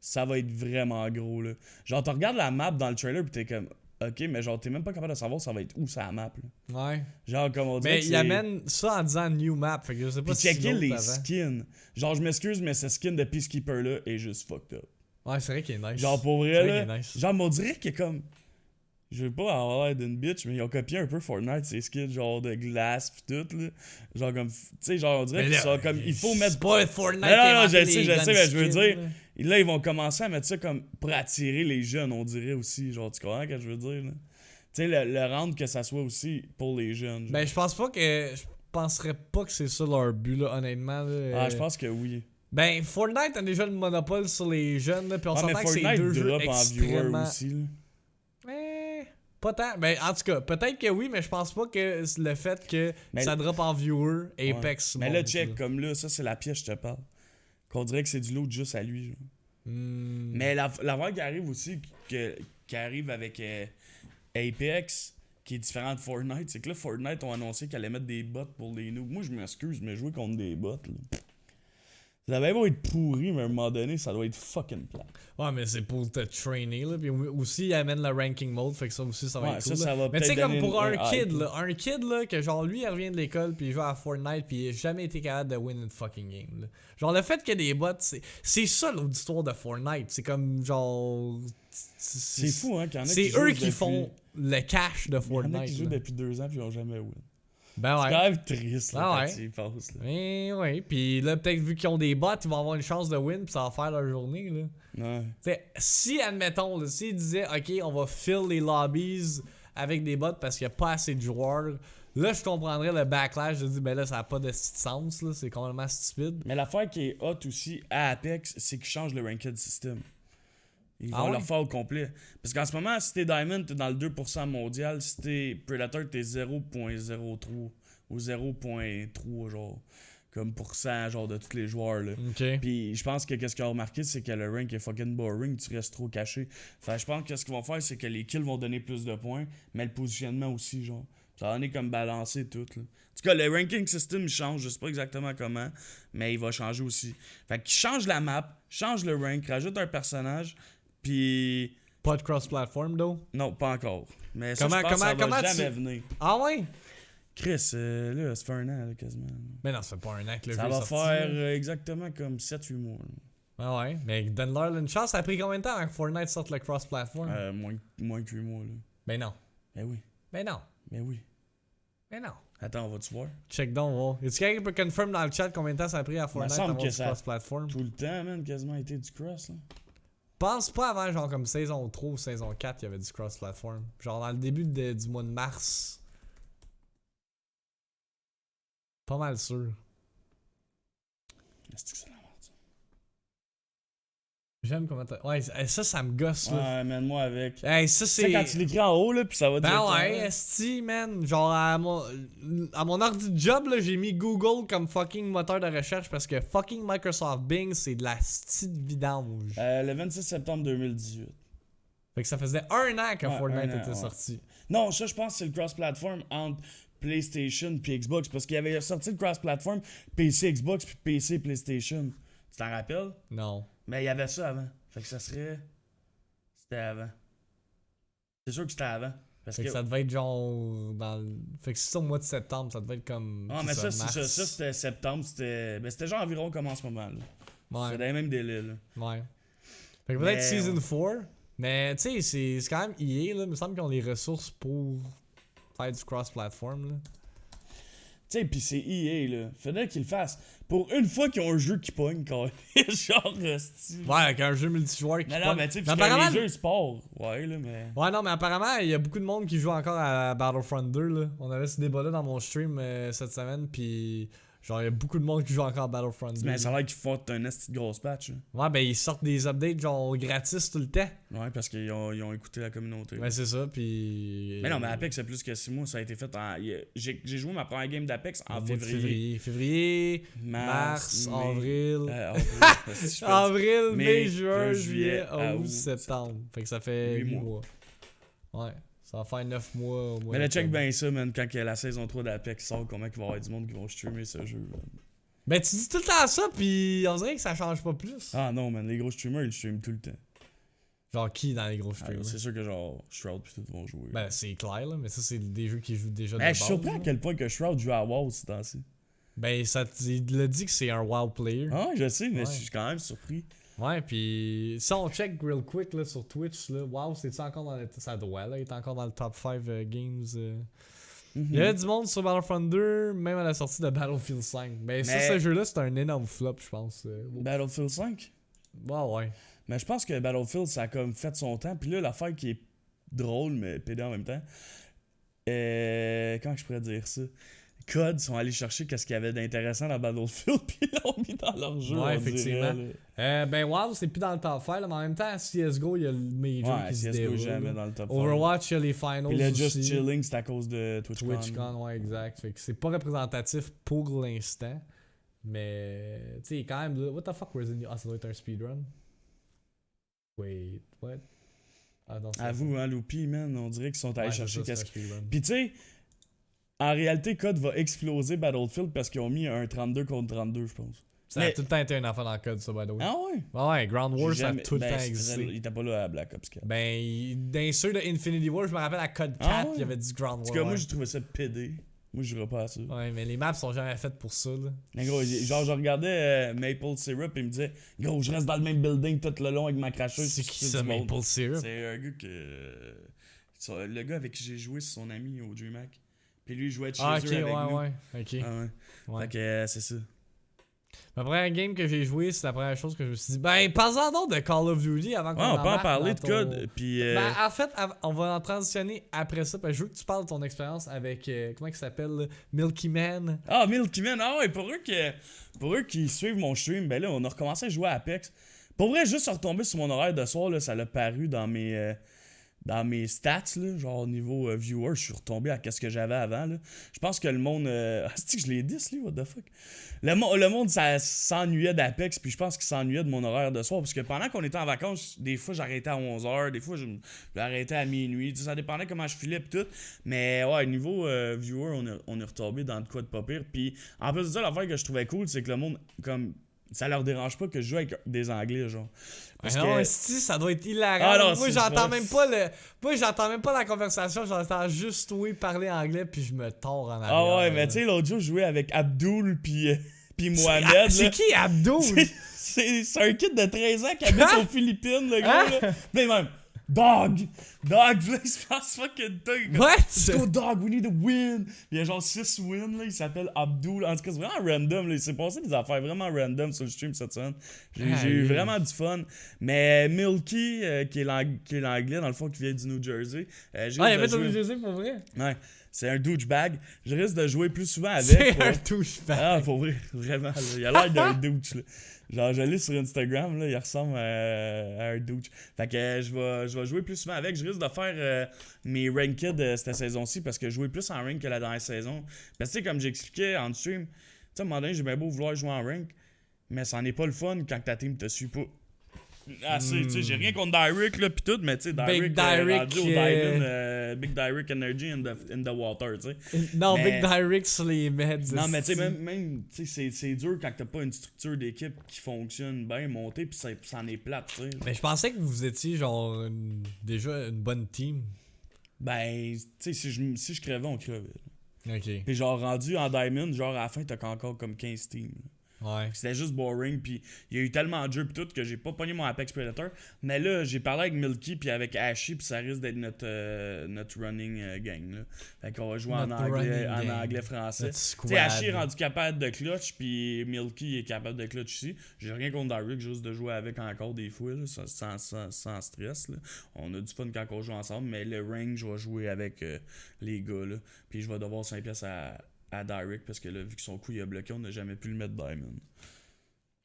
ça va être vraiment gros. Là. Genre, tu regardes la map dans le trailer pis t'es comme, ok, mais genre, t'es même pas capable de savoir ça va être où ça map. Là. Ouais. Genre, comme on dit. Mais il amène ça en disant new map. Fait que je sais pas pis si checker les skins. Genre, je m'excuse, mais ce skin de Peacekeeper là est juste fucked up. Ouais, c'est vrai qu'il est nice. Genre, pour vrai, là. Nice. Genre, on dirait que comme. Je veux pas avoir l'air d'une bitch, mais ils ont copié un peu Fortnite, ces skins genre de glace pis tout, là. Genre comme, tu sais, genre on dirait que comme, il faut mettre... C'est pas Fortnite. Non, je sais, mais je veux dire, là, ils vont commencer à mettre ça comme pour attirer les jeunes, on dirait aussi, genre, tu comprends ce que je veux dire, là? Tu sais, le rendre que ça soit aussi pour les jeunes. Genre. Ben, je penserais pas que c'est ça leur but, là, honnêtement, là. Ah, je pense que oui. Ben, Fortnite a déjà le monopole sur les jeunes, là, pis on s'entend que c'est deux jeux extrêmement... aussi, là. Pas tant. Ben, en tout cas, peut-être que oui, mais je pense pas que le fait que ça drop en viewer, Apex. Ouais. Mais là, check, comme là, ça c'est la pièce, je te parle. Qu'on dirait que c'est du loot juste à lui. Genre. Mais la voix qui arrive aussi, qui arrive avec Apex, qui est différent de Fortnite, c'est que là, Fortnite ont annoncé qu'ils allaient mettre des bots pour les noobs. Moi, je m'excuse, mais jouer contre des bots, là. Ça va être pourri, mais à un moment donné, ça doit être fucking plat. Ouais, mais c'est pour te trainer, là. Puis aussi, il amène le ranking mode, fait que ça aussi, ça va être cool. Ça va mais tu sais, comme pour un kid, là, que genre lui, il revient de l'école, puis il joue à Fortnite, puis il a jamais été capable de win une fucking game, là. Genre, le fait qu'il y ait des bots, c'est ça l'auditoire de Fortnite. C'est comme, genre. C'est fou, hein, qu'il y en a c'est eux qui font le cash de Fortnite. Il y en a qui jouent depuis 2 ans, puis ils n'ont jamais win. Ben ouais. C'est quand même triste, là, quand tu y passes, là. Ouais. Puis là, peut-être vu qu'ils ont des bots, ils vont avoir une chance de win, puis ça va faire leur journée, là. Ouais. T'sais, si, admettons, là, s'ils disaient, OK, on va fill les lobbies avec des bots parce qu'il n'y a pas assez de joueurs, là, je comprendrais le backlash de dire, ben là, ça n'a pas de sens, là, c'est complètement stupide. Mais l'affaire qui est hot aussi à Apex, c'est qu'ils changent le ranked system. Ils vont le faire au complet. Parce qu'en ce moment, si t'es Diamond, t'es dans le 2% mondial. Si t'es Predator, t'es 0.03 ou 0.3, genre, comme pourcent, genre, de tous les joueurs, là. Okay. Puis je pense que qu'est-ce qu'ils ont remarqué, c'est que le rank est fucking boring, tu restes trop caché. Fait je pense que ce qu'ils vont faire, c'est que les kills vont donner plus de points, mais le positionnement aussi, genre. Ça va donner comme balancer tout, là. En tout cas, le ranking system change, je sais pas exactement comment, mais il va changer aussi. Fait qu'ils changent la map, changent le rank, rajoutent un personnage. Puis. Pas de cross-platform, though? Non, pas encore. Mais ça, je pense que ça va jamais venir. Ah ouais? Chris, là, ça fait 1 an, là, quasiment. Mais non, ça fait pas 1 an que le jeu ça va sorti, faire exactement comme 7-8 mois. Là. Ah ouais? Mais donne-leur une chance. Ça a pris combien de temps avant que Fortnite sorte le cross-platform? Moins que 8 mois, là. Ben non. Ben oui. Ben non. Ben oui. Ben non. Attends, on va-tu voir? Check donc, wow. Est-ce que quelqu'un peut confirm dans le chat combien de temps ça a pris à Fortnite d'avoir du cross-platform? Tout le temps, man, quasiment été du cross, là. pense pas avant genre comme saison 3 ou saison 4 qu'il y avait du cross-platform. Genre dans le début du mois de mars. Pas mal sûr. Est-ce que c'est la merde, ça? J'aime comment t'as... Ouais, ça me gosse, là. Ouais, mène-moi avec. Hey, ça, Tu sais, c'est... quand tu l'écris en haut, là, pis ça va Ben directement. ouais, esti, man. Genre, à mon ordi de job, là, j'ai mis Google comme fucking moteur de recherche parce que fucking Microsoft Bing, c'est de la petite vidange. Le 26 septembre 2018. Fait que ça faisait 1 an que Ouais, Fortnite 1 an, était ouais. sorti. Non, ça, je pense que c'est le cross-platform entre PlayStation puis Xbox. Parce qu'il y avait sorti le cross-platform PC Xbox puis PC PlayStation. Tu t'en rappelles? Non. Mais il y avait ça avant. Fait que ça serait. C'était avant. C'est sûr que c'était avant. Parce Fait que ça devait être genre dans le... Fait que si c'est au mois de septembre, ça devait être comme... Ah, c'est mais ça, mars. ça c'était septembre. C'était. Ben, c'était genre environ comme en ce moment. Là. C'était Ouais, dans les mêmes délais. Là. ouais. Fait que peut-être Mais, Season 4. Mais tu sais, c'est quand même EA, là. Il me semble qu'ils ont les ressources pour faire du cross-platform, là. Tu sais, pis c'est EA, là. Faudrait qu'ils le fassent. Pour une fois qu'ils ont un jeu qui pogne, quand genre, style. Ouais, avec un jeu multijoueur qui Mais non, pogne. mais tu sais, Mais parce que apparemment... les jeux sport. Ouais, là, mais. Ouais, non, mais apparemment, il y a beaucoup de monde qui joue encore à Battlefront 2, là. On avait ce débat-là dans mon stream cette semaine, puis genre, il y a beaucoup de monde qui joue encore à Battlefront 2. Mais ça a l'air qu'ils font un esti de grosse patch. Là. Ouais, ben ils sortent des updates genre gratis tout le temps. Ouais, parce qu'ils ont écouté la communauté. Ouais, c'est ça, puis... Mais non, mais Apex, c'est plus que 6 mois. Ça a été fait en. J'ai joué ma première game d'Apex en février. Février, mars, mai, avril. Avril, Avril, mai, mai, juin, juin, juillet, juillet, août, août, septembre. Fait que ça fait 8 mois. Ouais, ça va faire 9 mois au mois. Mais là, check bien ça, man, quand la saison 3 d'Apex sort, comment il va y avoir du monde qui vont streamer ce jeu. Man. Ben tu dis tout le temps ça, pis on dirait que ça change pas plus. Ah non, man, les gros streamers, ils streament tout le temps. Genre qui dans les gros streamers? C'est sûr que genre Shroud pis tout vont jouer. Ben c'est clair là, mais ça c'est des jeux qui jouent déjà de Mais base. je suis surpris là. à quel point que Shroud joue à WoW ces temps-ci. Ben il l'a dit que c'est un WoW player. Ah, je sais, mais Ouais. je suis quand même surpris. Ouais, pis si on check real quick là, sur Twitch, là, WoW c'est-tu encore dans le... Ça doit là, il est encore dans le top 5 games. Il y avait du monde sur Battlefront 2, même à la sortie de Battlefield 5. Ben ça, ce jeu-là, c'est un énorme flop, je pense. Battlefield 5? Ouais. Mais je pense que Battlefield, ça a comme fait son temps. Puis là, l'affaire qui est drôle, mais pédé en même temps. Comment je pourrais dire ça? COD sont allés chercher qu'est-ce qu'il y avait d'intéressant dans Battlefield, puis ils l'ont mis dans leur jeu. Ouais, on effectivement. dirait, Ben WoW, c'est plus dans le top 5, là, mais en même temps, CSGO, il y a le Major ouais, qui se CSGO déroule. jamais dans le top 5. Overwatch, il y a les finals Puis là, aussi. Just Chilling, c'est à cause de TwitchCon. TwitchCon, ouais, exact. Fait que c'est pas représentatif pour l'instant. Mais, tu sais, quand même, là, what the fuck, Resident Evil? Ah, ça doit être un speedrun. Wait, what? Ah, non, À vous, hein, Loopy, man, on dirait qu'ils sont allés chercher qu'est-ce qu'est-ce que... Puis tu sais, en réalité, COD va exploser Battlefield parce qu'ils ont mis un 32 contre 32, je pense. Ça Mais- a tout le temps été un enfant dans le code, ça, by the way. Ah ouais? Ouais, Ground War, J'ai ça a jamais- tout le ben, temps il existé. était pas là à Black Ops 4. Ben, dans ceux de Infinity War, je me rappelle à Code 4, Ah ouais? il y avait du Ground En War. tout cas, moi, ouais. j'ai trouvé ça pédé. Moi, je jouerais pas à ça. Ouais, mais les maps sont jamais faites pour ça, là. Mais gros, genre, je regardais Maple Syrup et il me disait, gros, je reste dans le même building tout le long avec ma cracheuse. C'est puis qui je ça, tue du monde. Maple Syrup? C'est un gars que. Le gars avec qui j'ai joué, c'est son ami au DreamHack. Puis lui, il jouait de chez Ah, eux ok, avec ouais, nous. ouais. Ok. Ah ouais. Ouais. Fait que c'est ça. Ma première game que j'ai joué, c'est la première chose que je me suis dit. Ben, parlons donc de Call of Duty avant qu'on Ouais, on peut en embarque parler dans de code. Puis. Ben, en fait, on va en transitionner après ça. Parce que je veux que tu parles de ton expérience avec. Comment il s'appelle là? Milky Man. Ah, Milky Man, ah ouais, pour eux qui suivent mon stream, ben là, on a recommencé à jouer à Apex. Pour vrai, juste retomber sur mon horaire de soir, là, ça l'a paru dans mes stats, là, genre niveau viewer, je suis retombé à ce que j'avais avant. Là. Je pense que le monde. C'est que je l'ai dit, lui, what the fuck? Le monde, ça s'ennuyait d'Apex, puis je pense qu'il s'ennuyait de mon horaire de soir, parce que pendant qu'on était en vacances, des fois j'arrêtais à 11h, des fois j'arrêtais à minuit, tu sais, ça dépendait comment je filais, pis tout. Mais ouais, niveau viewer, on est retombé dans de quoi de pas pire. Puis en plus de ça, l'affaire que je trouvais cool, c'est que le monde, comme. Ça leur dérange pas que je joue avec des Anglais, genre. Parce non, que... esti, ça doit être hilarant. Ah non, moi, c'est j'entends pas- même pas le. Moi, j'entends même pas la conversation. J'entends juste oui parler anglais, puis je me tords en arrière. Ah ouais, mais là. tu sais, l'autre jour, je jouais avec Abdul puis Mohamed. Ah, là. c'est qui Abdul? C'est un kid de 13 ans qui habite aux Philippines, le gars. Hein? Là. Mais même, Dog! Dog! Puis là, il se passe fucking dog. What? Let's go, dog, we need to win! Puis il y a genre 6 wins, là. Il s'appelle Abdul. En tout cas, c'est vraiment random, là. Il s'est passé des affaires vraiment random sur le stream cette semaine. J'ai eu vraiment du fun. Mais Milky, qui est l'anglais, dans le fond, qui vient du New Jersey. Il avait ton New Jersey pour vrai? Ouais. C'est un douchebag. Je risque de jouer plus souvent avec. C'est un douchebag. Ah, pour vrai, vraiment. Là. Il a l'air d'un douche. Là. Genre, je l'ai sur Instagram, là, il ressemble à un douche. Fait que je vais jouer plus souvent avec. Je risque de faire mes ranked cette saison-ci parce que je jouais plus en rank que la dernière saison. Parce que, tu sais, comme j'expliquais en stream, tu sais, à un moment donné, j'ai bien beau vouloir jouer en rank, mais ça n'est pas le fun quand ta team te suit pas. Tu sais, j'ai rien contre Derrick là pis tout, mais tu sais, Derrick rendu au Diamond, Big Derrick Energy in the water, tu sais. Non, mais, Big Derrick sur les meds. Non, mais tu sais, même tu sais, c'est dur quand t'as pas une structure d'équipe qui fonctionne bien montée pis ça en est plate, tu sais. Mais je pensais que vous étiez genre déjà une bonne team. Ben, tu sais, si je crevais, on crevait. Ok. Pis genre rendu en Diamond, genre à la fin, t'as encore comme 15 teams. Ouais. C'était juste boring, puis il y a eu tellement de jeux pis tout que j'ai pas pogné mon Apex Predator. Mais là, j'ai parlé avec Milky puis avec Ashy, puis ça risque d'être notre running gang. Là. Fait qu'on va jouer en anglais-français. Tu sais, Ashy est rendu capable de clutch, puis Milky est capable de clutch aussi. J'ai rien contre Derrick, juste de jouer avec encore des fois, là, sans stress. Là. On a du fun quand on joue ensemble, mais le range, je vais jouer avec les gars. Là. Puis je vais devoir 5 pièces à Derrick parce que là, vu que son coup il a bloqué, on n'a jamais pu le mettre Diamond.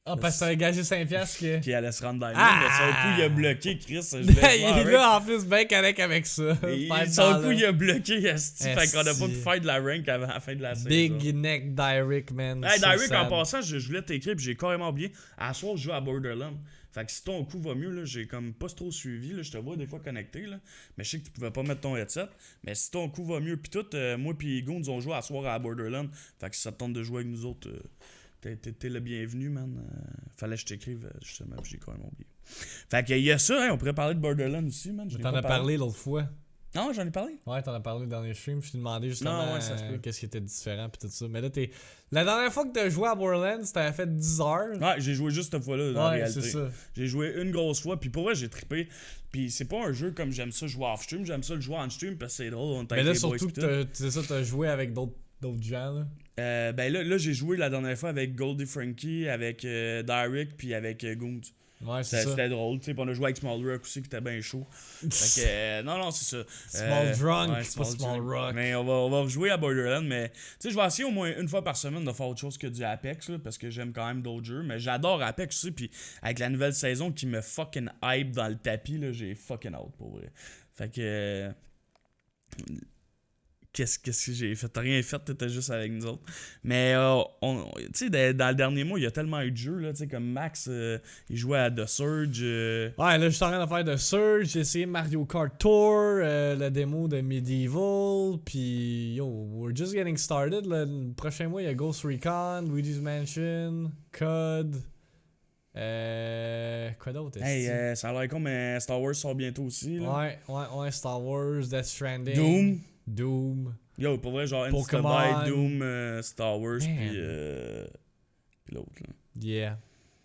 Ah, parce que t'as gagé 5$ qui allait se rendre Diamond, mais son coup il a bloqué, Chris. Il est là en plus bien correct avec ça. Son coup il a bloqué, esti. Fait qu'on a pas pu faire de la rank avant la fin de la saison. Big neck Derrick, man. Hey, Derrick, en passant, je voulais t'écrire puis j'ai carrément oublié. À soir, je joue à Borderlands. Fait que si ton coup va mieux, là, j'ai comme pas trop suivi, là, je te vois des fois connecté, là, mais je sais que tu pouvais pas mettre ton headset. Mais si ton coup va mieux, pis tout, moi pis Goons on joue à soir à Borderlands. Fait que si ça te tente de jouer avec nous autres, t'es le bienvenu, man. Fallait que je t'écrive, justement, pis j'ai quand même oublié. Fait que y a ça, hein, on pourrait parler de Borderlands aussi, man. T'en as parlé l'autre fois. Non, j'en ai parlé. Ouais, t'en as parlé dans les streams. Je t'ai demandé justement qu'est-ce qui était différent pis tout ça. Mais là, la dernière fois que t'as joué à Borderlands, t'avais fait 10 heures. Ouais, j'ai joué juste cette fois-là, en réalité. C'est ça. J'ai joué une grosse fois, puis pour vrai, j'ai trippé. Puis c'est pas un jeu comme j'aime ça jouer off-stream, j'aime ça le jouer on-stream parce que c'est drôle. Mais là, surtout que t'as joué avec d'autres gens, là. Ben là, j'ai joué la dernière fois avec Goldie Frankie, avec Derrick, puis avec Goons. Ouais, c'est ça. C'était drôle, tu sais. On a joué avec Small Rock aussi, qui était bien chaud. Fait que, non, c'est ça. Small Drunk, pas Small Rock. Mais on va jouer à Borderlands, mais tu sais, je vais essayer au moins une fois par semaine de faire autre chose que du Apex, là, parce que j'aime quand même d'autres jeux. Mais j'adore Apex aussi, puis avec la nouvelle saison qui me fucking hype dans le tapis, là, j'ai fucking out pour vrai. Fait que. Qu'est-ce que j'ai fait? T'as rien fait, t'étais juste avec nous autres. Mais, tu sais, dans le dernier mois, il y a tellement eu de jeux, là, tu sais, comme Max, il jouait à The Surge. Ouais, là, je suis en train de faire The Surge, j'ai essayé Mario Kart Tour, la démo de Medieval, puis, yo, we're just getting started, là. Le prochain mois, il y a Ghost Recon, Luigi's Mansion, COD, quoi d'autre? Hey, ça a l'air comme Star Wars sort bientôt aussi, là. Ouais, Star Wars, Death Stranding. Doom. Yo, pour vrai, genre Pokémon, Doom, Star Wars, puis l'autre, là. Yeah.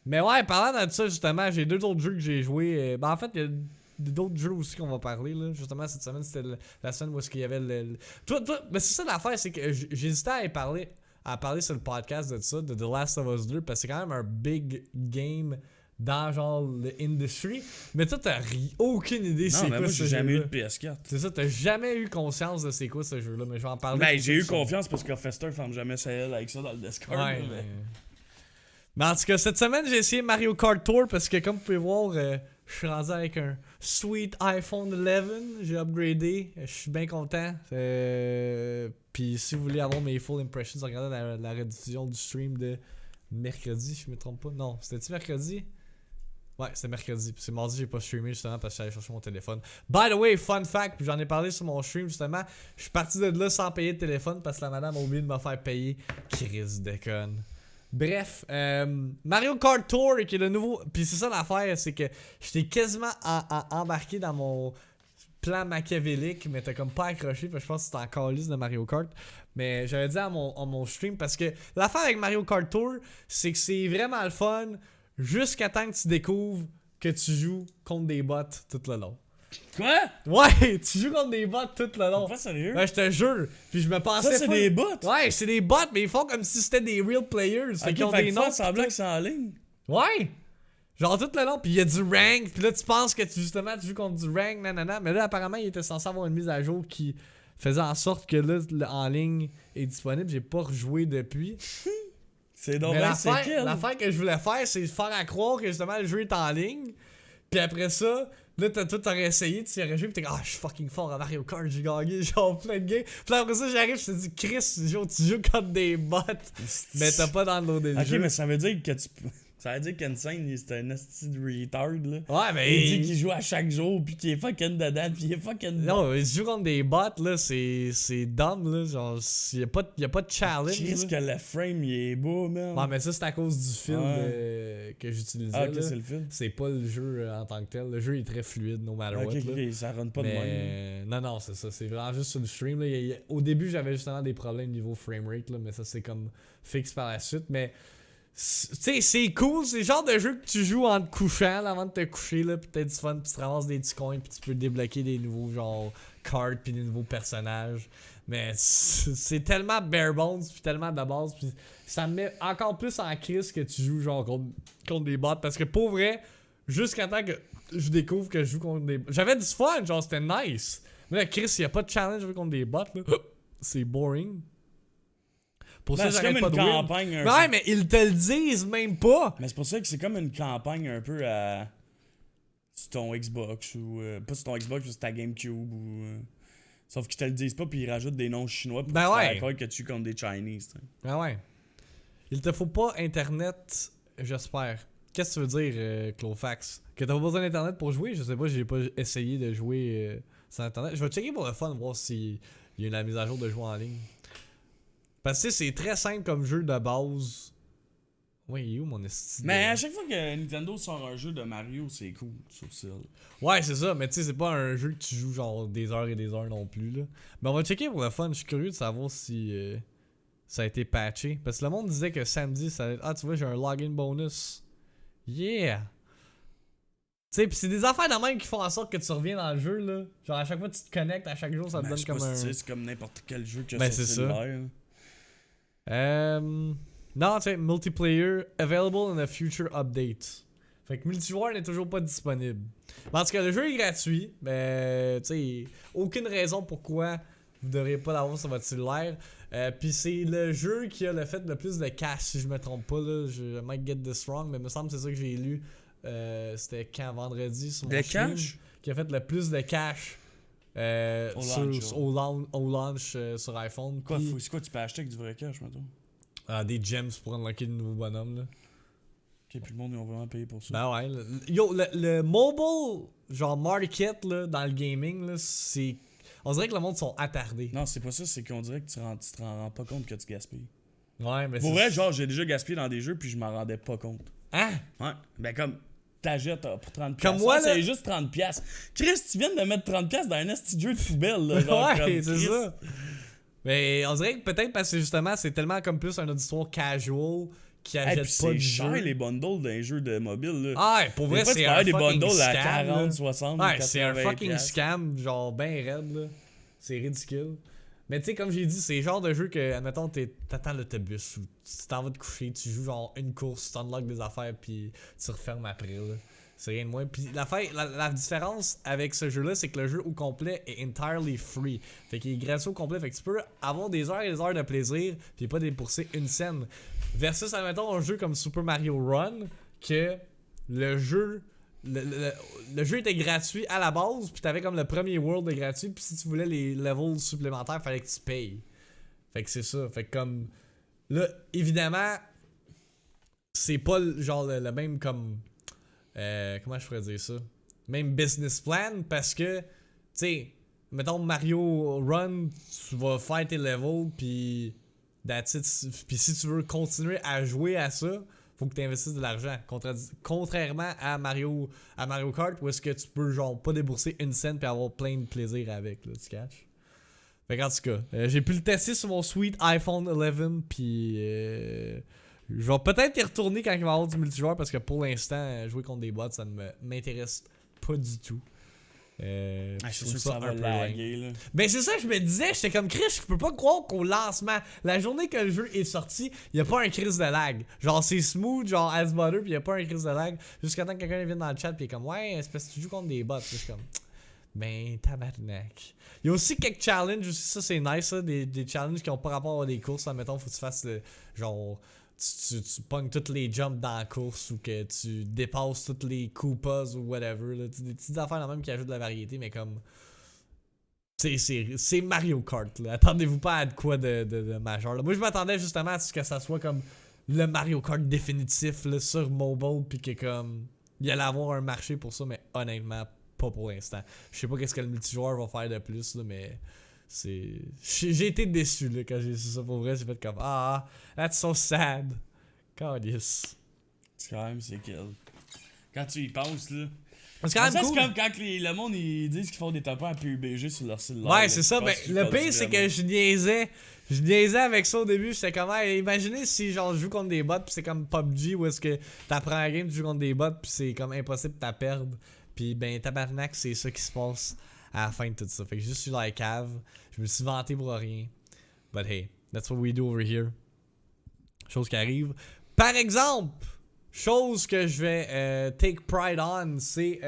Mais ouais, parlant de ça, justement, j'ai 2 autres jeux que j'ai joués. Ben, en fait, il y a d'autres jeux aussi qu'on va parler, là. Justement, cette semaine, c'était la semaine où il y avait Toi, mais c'est ça l'affaire, c'est que j'hésitais à parler sur le podcast de ça, de The Last of Us 2, parce que c'est quand même un big game dans genre le industry, mais toi t'as aucune idée c'est quoi moi, ce jeu-là. j'ai jamais eu de PS4. C'est ça, t'as jamais eu conscience de c'est quoi ce jeu-là, mais je vais en parler. Ben j'ai eu confiance parce que Fester ferme jamais sa aile avec ça dans le Discord. Ouais, mais en tout cas, cette semaine j'ai essayé Mario Kart Tour parce que comme vous pouvez voir, je suis rendu avec un sweet iPhone 11, j'ai upgradé, je suis bien content. Puis si vous voulez avoir mes full impressions, regardez la rediffusion du stream de mercredi, je me trompe pas. Non, c'était-tu mercredi? Ouais, c'était mercredi. Puis c'est mardi, j'ai pas streamé justement parce que j'allais chercher mon téléphone. By the way, fun fact, puis j'en ai parlé sur mon stream justement. Je suis parti de là sans payer de téléphone parce que la madame a oublié de me faire payer. Chris déconne. Bref, Mario Kart Tour qui est le nouveau. Puis c'est ça l'affaire, c'est que j'étais quasiment embarqué dans mon plan machiavélique, mais t'as comme pas accroché. Parce que je pense que c'était encore liste de Mario Kart. Mais j'avais dit à mon stream parce que l'affaire avec Mario Kart Tour, c'est que c'est vraiment le fun. Jusqu'à temps que tu découvres que tu joues contre des bots tout le long. Quoi? Ouais, tu joues contre des bots tout le long. Pas sérieux? Ouais, je te jure. Puis je me pensais. Ça, c'est des bots? Ouais, c'est des bots, mais ils font comme si c'était des real players. Fait Ok, qu'ils ont fait des que noms. faire semblant que c'est en ligne. Ouais! Genre tout le long, pis il y a du rank, pis là tu penses que tu joues contre du rank, nanana, mais là apparemment il était censé avoir une mise à jour qui faisait en sorte que là en ligne est disponible, j'ai pas rejoué depuis. C'est donc Mais bien c'est l'affaire que je voulais faire, c'est faire à croire que justement le jeu est en ligne, pis après ça, là t'aurais essayé, tu y aurais joué, pis t'es comme, ah, je suis fucking fort à Mario Kart, j'ai gagné, genre plein de games. Pis là après ça, j'arrive, je te dis, Chris, genre, tu joues contre des bots, mais t'as pas downloadé le jeu. Ok, mais ça veut dire que tu peux. Ça veut dire qu'Insane, c'est un asti de retard, là. Ouais, mais. Il dit qu'il joue à chaque jour, pis qu'il est fucking dedans, pis il est fucking. Non, il joue contre des bots, là, c'est dumb, là. Genre, y a pas de challenge. Qu'est-ce que le frame, il est beau, man. Ouais, mais ça, c'est à cause du fil que j'utilisais. Ah, ok, là. c'est le film. C'est pas le jeu en tant que tel. Le jeu est très fluide, no matter what. Ok, Là. ça run pas de Mais... même. Non, c'est ça. C'est vraiment juste sur le stream. Là. Au début, j'avais justement des problèmes niveau framerate, là, mais ça, c'est comme fixe par la suite. Mais. Tu sais, c'est cool, c'est le genre de jeu que tu joues en te couchant, là, avant de te coucher, là, pis t'as du fun, pis tu te ramasses des petits coins, pis tu peux débloquer des nouveaux, genre, cards, pis des nouveaux personnages. Mais c'est tellement bare bones, pis tellement de base, pis ça me met encore plus en crise que tu joues, genre, contre des bots, parce que pour vrai, jusqu'à temps que je découvre que je joue contre des bots, j'avais du fun, genre, c'était nice. Mais là, Chris, y a pas de challenge contre des bots, là. C'est boring. Pour ça, c'est j'arrête comme pas une de campagne un peu. Ouais, mais ils te le disent même pas. Mais c'est pour ça que c'est comme une campagne un peu à. Sur ton Xbox ou. Pas sur ton Xbox, mais sur ta GameCube ou. Sauf qu'ils te le disent pas, puis ils rajoutent des noms chinois pour Ben te ouais. faire croire que tu joues contre des Chinese. T'sais. Ah ouais. Il te faut pas internet, j'espère. Qu'est-ce que tu veux dire, Clofax? Que t'as pas besoin d'internet pour jouer? Je sais pas, j'ai pas essayé de jouer sans internet. Je vais checker pour le fun, voir s'il y a la mise à jour de jouer en ligne. Parce que c'est très simple comme jeu de base. Ouais, il est où mon esti? Mais à chaque fois que Nintendo sort un jeu de Mario, c'est cool sur ça. Ouais, c'est ça, mais tu sais, c'est pas un jeu que tu joues genre des heures et des heures non plus, là. Mais on va checker pour le fun, je suis curieux de savoir si ça a été patché. Parce que le monde disait que samedi, ça allait être... Ah, tu vois, j'ai un login bonus. Yeah! Tu sais, pis c'est des affaires de même qui font en sorte que tu reviens dans le jeu, là. Genre, à chaque fois que tu te connectes, à chaque jour, ça te donne comme un... C'est comme n'importe quel jeu que Ben, sur c'est ça. cellulaire. Non, tu sais, multiplayer available in a future update. Fait que multijoueur n'est toujours pas disponible. Parce que le jeu est gratuit, mais tu sais, aucune raison pourquoi vous devriez pas l'avoir sur votre cellulaire. Puis c'est le jeu qui a le fait le plus de cash, si je me trompe pas. Là, je might get this wrong, mais il me semble que c'est ça que j'ai lu. C'était quand vendredi sur mon stream, cash? qui a fait le plus de cash au launch sur iPhone. Quoi, Puis, c'est quoi, tu peux acheter avec du vrai cash, maintenant? des gems pour unlocker de nouveaux bonhommes. Là. Ok, puis le monde, ils ont vraiment payé pour ça. Ben ouais. Le mobile, genre market là, dans le gaming, là, c'est. On dirait que le monde sont attardés. Non, c'est pas ça, c'est qu'on dirait que tu te rends pas compte que tu gaspilles. Ouais, mais Pour vrai, genre, j'ai déjà gaspillé dans des jeux, puis je m'en rendais pas compte. Hein? Ouais, ben comme. T'achètes pour 30$. Comme moi, là. C'est juste 30$. Chris, tu viens de mettre 30$ dans un esti de jeu de poubelle, là. Genre, Ouais, comme, c'est Chris. ça. Mais on dirait que peut-être parce que justement, c'est tellement comme plus un auditoire casual qui Hey, achète puis pas c'est de cher jeu. les bundles d'un jeu de mobile, là. Ah, pour vrai, Des fois, tu c'est peux un avoir des fucking bundles à scam, 40, là. 60, Ouais, c'est un 80 fucking piastres. scam, genre ben raide, là. C'est ridicule. Mais tu sais, comme j'ai dit, c'est le genre de jeu que, admettons, t'attends l'autobus ou tu t'en vas te coucher, tu joues genre une course, tu unlocks des affaires, puis tu refermes après, là. C'est rien de moins. Puis la différence avec ce jeu-là, c'est que le jeu au complet est entirely free. Fait qu'il est gratuit au complet. Fait que tu peux avoir des heures et des heures de plaisir, puis pas débourser une scène. Versus, admettons, un jeu comme Super Mario Run, que le jeu. Le jeu était gratuit à la base, puis t'avais comme le premier world de gratuit, puis si tu voulais les levels supplémentaires, fallait que tu payes. Fait que c'est ça. Fait que comme. Là, évidemment, c'est pas genre le même comme. Comment je pourrais dire ça? Même business plan, parce que, tu sais, mettons Mario Run, tu vas faire tes levels, puis that's it. Puis si tu veux continuer à jouer à ça, faut que tu investisses de l'argent. Contrairement à Mario Kart, où est-ce que tu peux genre pas débourser une scène puis avoir plein de plaisir avec, là, tu catches? Fait qu'en tout cas, j'ai pu le tester sur mon sweet iPhone 11, puis je vais peut-être y retourner quand il va y avoir du multijoueur, parce que pour l'instant, jouer contre des bots, ça ne m'intéresse pas du tout. C'est Je sûr trouve que ça ça va un peu lame. laguer, là. Ben c'est ça, je me disais, j'étais comme Chris, je peux pas croire qu'au lancement, la journée que le jeu est sorti, y a pas un crise de lag. Genre c'est smooth, genre as butter, pis y a pas un crise de lag. Jusqu'à temps que quelqu'un vienne dans le chat pis il est comme ouais, c'est parce que tu joues contre des bots. Pis je suis comme ben tabarnak. Y a aussi quelques challenges aussi, ça c'est nice, ça, des challenges qui ont pas rapport à des courses. Admettons, faut que tu fasses genre tu pognes toutes les jumps dans la course ou que tu dépasses toutes les Koopas ou whatever. Là. Des petites affaires là même qui ajoutent de la variété, mais comme. C'est Mario Kart. Là. Attendez-vous pas à de quoi de majeur. Là. Moi je m'attendais justement à ce que ça soit comme le Mario Kart définitif là, sur mobile, puis que comme. Il allait avoir un marché pour ça, mais honnêtement, pas pour l'instant. Je sais pas qu'est-ce que le multijoueur va faire de plus, là, mais. J'ai été déçu là, quand j'ai su ça pour vrai. J'ai fait comme ah, that's so sad. God yes. C'est quand même, c'est quel. Quand tu y penses, là. C'est quand même ça, cool. c'est comme quand le monde ils disent qu'ils font des top 1 à PUBG sur leur site live. Ouais, c'est ça. Ben, le pire, c'est que je niaisais. Je niaisais avec ça au début. J'étais comme, hey, imaginez si genre je joue contre des bots, puis c'est comme PUBG où est-ce que t'apprends la game, tu joues contre des bots, puis c'est comme impossible de perdre. Puis ben, tabarnak, c'est ça qui se passe à la fin de tout ça. Fait que je suis dans la cave. Je me suis vanté pour rien. But hey, that's what we do over here. Chose qui arrive. Par exemple, chose que je vais take pride on, c'est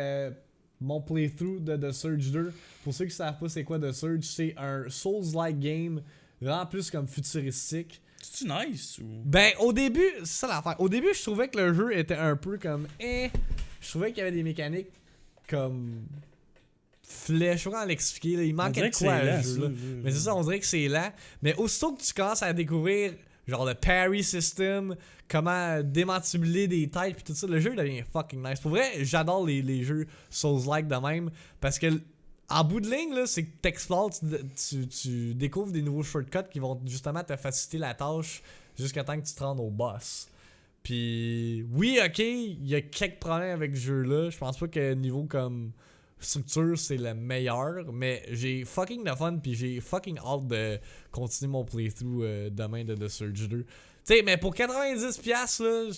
mon playthrough de The Surge 2. Pour ceux qui savent pas c'est quoi The Surge, c'est un Souls-like game, vraiment plus comme futuristique. C'est-tu nice ou. Ben, au début, c'est ça l'affaire. Au début, je trouvais que le jeu était un peu comme. Je trouvais qu'il y avait des mécaniques comme. Flèche, je sais pas comment l'expliquer, là. Il manquait de quoi à ce jeu-là. Mais c'est ça, on dirait que c'est lent. Mais aussitôt que tu commences à découvrir genre le parry system, comment démantibuler des têtes pis tout ça, le jeu devient fucking nice. Pour vrai, j'adore les jeux Souls-like de même, parce que en bout de ligne, là, c'est que t'explores, tu découvres des nouveaux shortcuts qui vont justement te faciliter la tâche jusqu'à temps que tu te rendes au boss. Puis oui, ok, il y a quelques problèmes avec ce jeu-là. Je pense pas que niveau comme structure c'est le meilleur, mais j'ai fucking de fun puis j'ai fucking hâte de continuer mon playthrough demain de The Surge 2. Tu sais, mais pour 90$ là,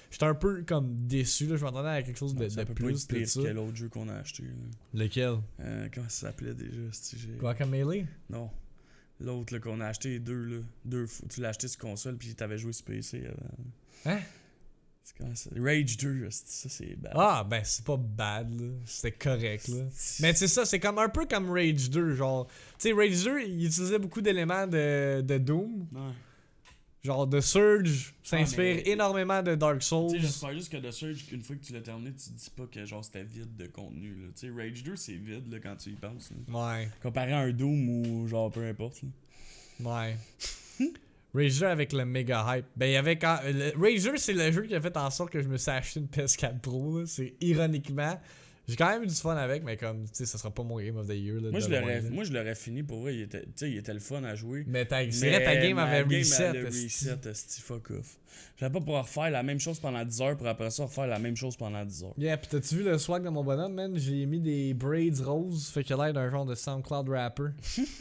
j'étais un peu comme déçu là, je m'attendais à quelque chose de plus pire de ça. que l'autre jeu qu'on a acheté. Là. Lequel? Comment ça s'appelait déjà? Guacamelee? Non. L'autre là, qu'on a acheté, deux fois. Tu l'as acheté sur console puis t'avais joué sur PC avant. Hein? C'est comment ça? Rage 2, ça c'est bad. Ah, ben c'est pas bad, là. C'était correct, là. Mais c'est ça, c'est comme un peu comme Rage 2, genre. Tu sais, Rage 2, il utilisait beaucoup d'éléments de Doom. Ouais. Genre, The Surge s'inspire énormément de Dark Souls. Tu sais, j'espère juste que The Surge, une fois que tu l'as terminé, tu te dis pas que genre c'était vide de contenu, là. Tu sais, Rage 2, c'est vide, là, quand tu y penses. Là. Ouais. Comparé à un Doom ou genre peu importe, là. Ouais. Rage 2 avec le méga hype. Ben, il y avait quand. Rage 2, c'est le jeu qui a fait en sorte que je me suis acheté une PS4 Pro, là. C'est ironiquement. J'ai quand même eu du fun avec, mais comme, tu sais, ça sera pas mon Game of the Year. Là, moi, je l'aurais fini pour vrai. Il était le fun à jouer. Mais c'est vrai, ta game avait reset. Le reset, fuck off. J'allais pas pouvoir refaire la même chose pendant 10 heures pour après ça refaire la même chose pendant 10 heures. Yeah, pis t'as-tu vu le swag de mon bonhomme, man? J'ai mis des braids roses, fait qu'il a l'air d'un genre de SoundCloud rapper.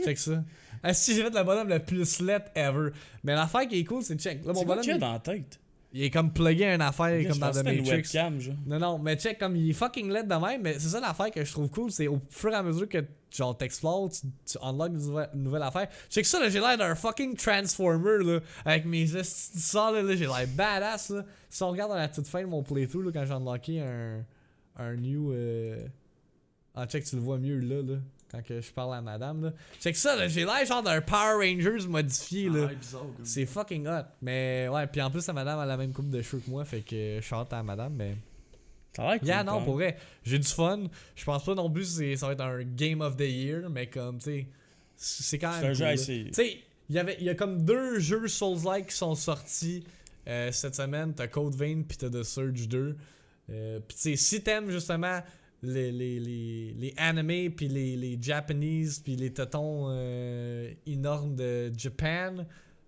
Check ça. Ah, si j'ai fait le bonhomme le plus let ever. Mais l'affaire qui est cool, c'est check. Là, mon bonhomme. Qu'il y a dans la tête? Il est comme plugué à une affaire comme dans The Matrix. Une webcam, genre. Non, mais check, comme il est fucking LED de même, mais c'est ça l'affaire que je trouve cool, c'est au fur et à mesure que genre t'explores, tu unlocks une nouvelle affaire. Check ça, là, j'ai l'air d'un fucking Transformer, là, avec mes sorts, là, j'ai l'air badass, là. Si on regarde à la toute fin de mon playthrough, là, quand j'ai unlocké un new... Ah, check, tu le vois mieux, là. Quand que je parle à madame, là. Check ça, là, j'ai l'air genre d'un Power Rangers modifié, là. C'est fucking hot. Mais ouais, puis en plus, la madame a la même coupe de cheveux que moi, fait que je chante à madame, mais. Ça a l'air cool. Yeah, non, pour vrai. J'ai du fun. Je pense pas non plus que ça va être un Game of the Year, mais comme, tu sais, c'est quand même. C'est un cool, jeu à essayer. Tu sais, il y a comme 2 jeux Souls-like qui sont sortis cette semaine. T'as Code Vein, puis t'as The Surge 2. Puis tu sais, si t'aimes justement les animés puis les Japanese puis les totons énormes de Japan,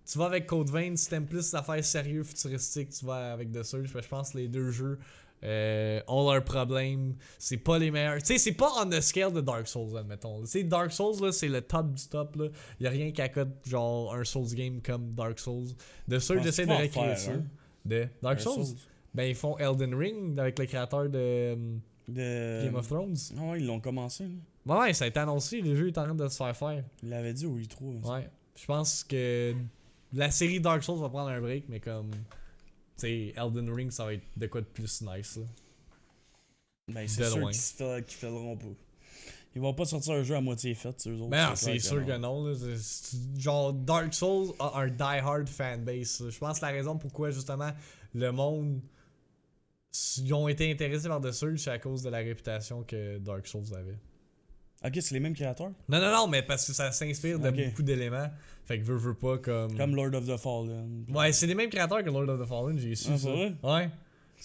tu vas avec Code Vein. Si t'aimes plus les affaires sérieuses futuristique, tu vas avec The Surge. Je pense que les 2 jeux ont leurs problèmes. C'est pas les meilleurs. Tu sais, c'est pas on the scale de Dark Souls, admettons. Tu sais, Dark Souls, là, c'est le top du top, là. Y'a rien qui accote genre un Souls game comme Dark Souls. The Surge essaie de recréer ça. De Dark Souls? Ben, ils font Elden Ring avec le créateur de De... Game of Thrones. Ah ouais, ils l'ont commencé. Là. Ouais, ça a été annoncé, le jeu est en train de se faire faire. Il l'avait dit au E3. Ouais. Je pense que la série Dark Souls va prendre un break, mais comme. Tu sais, Elden Ring, ça va être de quoi de plus nice, là. Ben, c'est sûr qu'ils feront pas. Ils vont pas sortir un jeu à moitié fait, eux autres. Ben non, c'est sûr que non. Là. Genre, Dark Souls a un die-hard fanbase. Je pense que la raison pourquoi, justement, le monde. Ils ont été intéressés par The Surge, c'est à cause de la réputation que Dark Souls avait. Ok, c'est les mêmes créateurs? Non, mais parce que ça s'inspire de beaucoup d'éléments. Fait que veut pas comme. Comme Lord of the Fallen. Ouais, c'est les mêmes créateurs que Lord of the Fallen, j'ai su ça. Vrai? Ouais.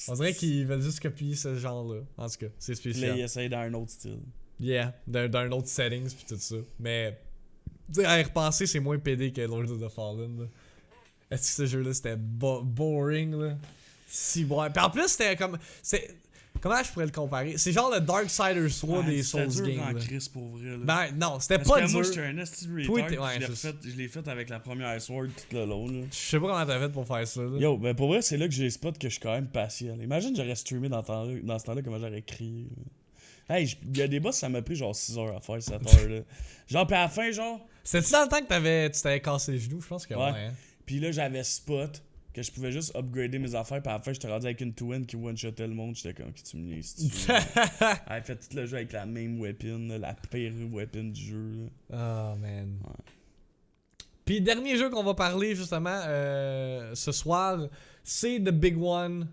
On dirait qu'ils veulent juste copier ce genre-là. En tout cas, c'est spécial. Là, ils essayent dans un autre style. Yeah, d'un autre settings pis tout ça. Mais, tu sais, à y repenser, c'est moins PD que Lord of the Fallen. Là. Est-ce que ce jeu-là, c'était boring, là? Si bon. Pis en plus, c'était comme. Comment je pourrais le comparer? C'est genre le Darksider Sword des Souls games. C'était dur en pour vrai. Là. Ben non, c'était pas dur. Parce que moi, j'étais un esti retard. Je l'ai fait avec la première Sword tout le long. Là. Je sais pas comment t'as fait pour faire ça. Là. Yo, ben pour vrai, c'est là que j'ai spot que je suis quand même patient. Imagine j'aurais streamé dans ce temps-là, comment j'aurais crié. Hey, il y a des boss, ça m'a pris genre 6 heures à faire, 7 heures. Là. Genre, pis à la fin, genre. C'était-tu dans le temps que tu t'avais cassé les genoux? Je pense que ouais. Hein. Pis là, j'avais spot. Que je pouvais juste upgrader mes affaires, puis à la fin, j'étais rendu avec une twin qui one-shotait le monde. J'étais comme, qui tu me niaises, elle fait tout le jeu avec la même weapon, là, la pire weapon du jeu. Là. Oh, man. Ouais. Puis, dernier jeu qu'on va parler, justement, ce soir, c'est The Big One,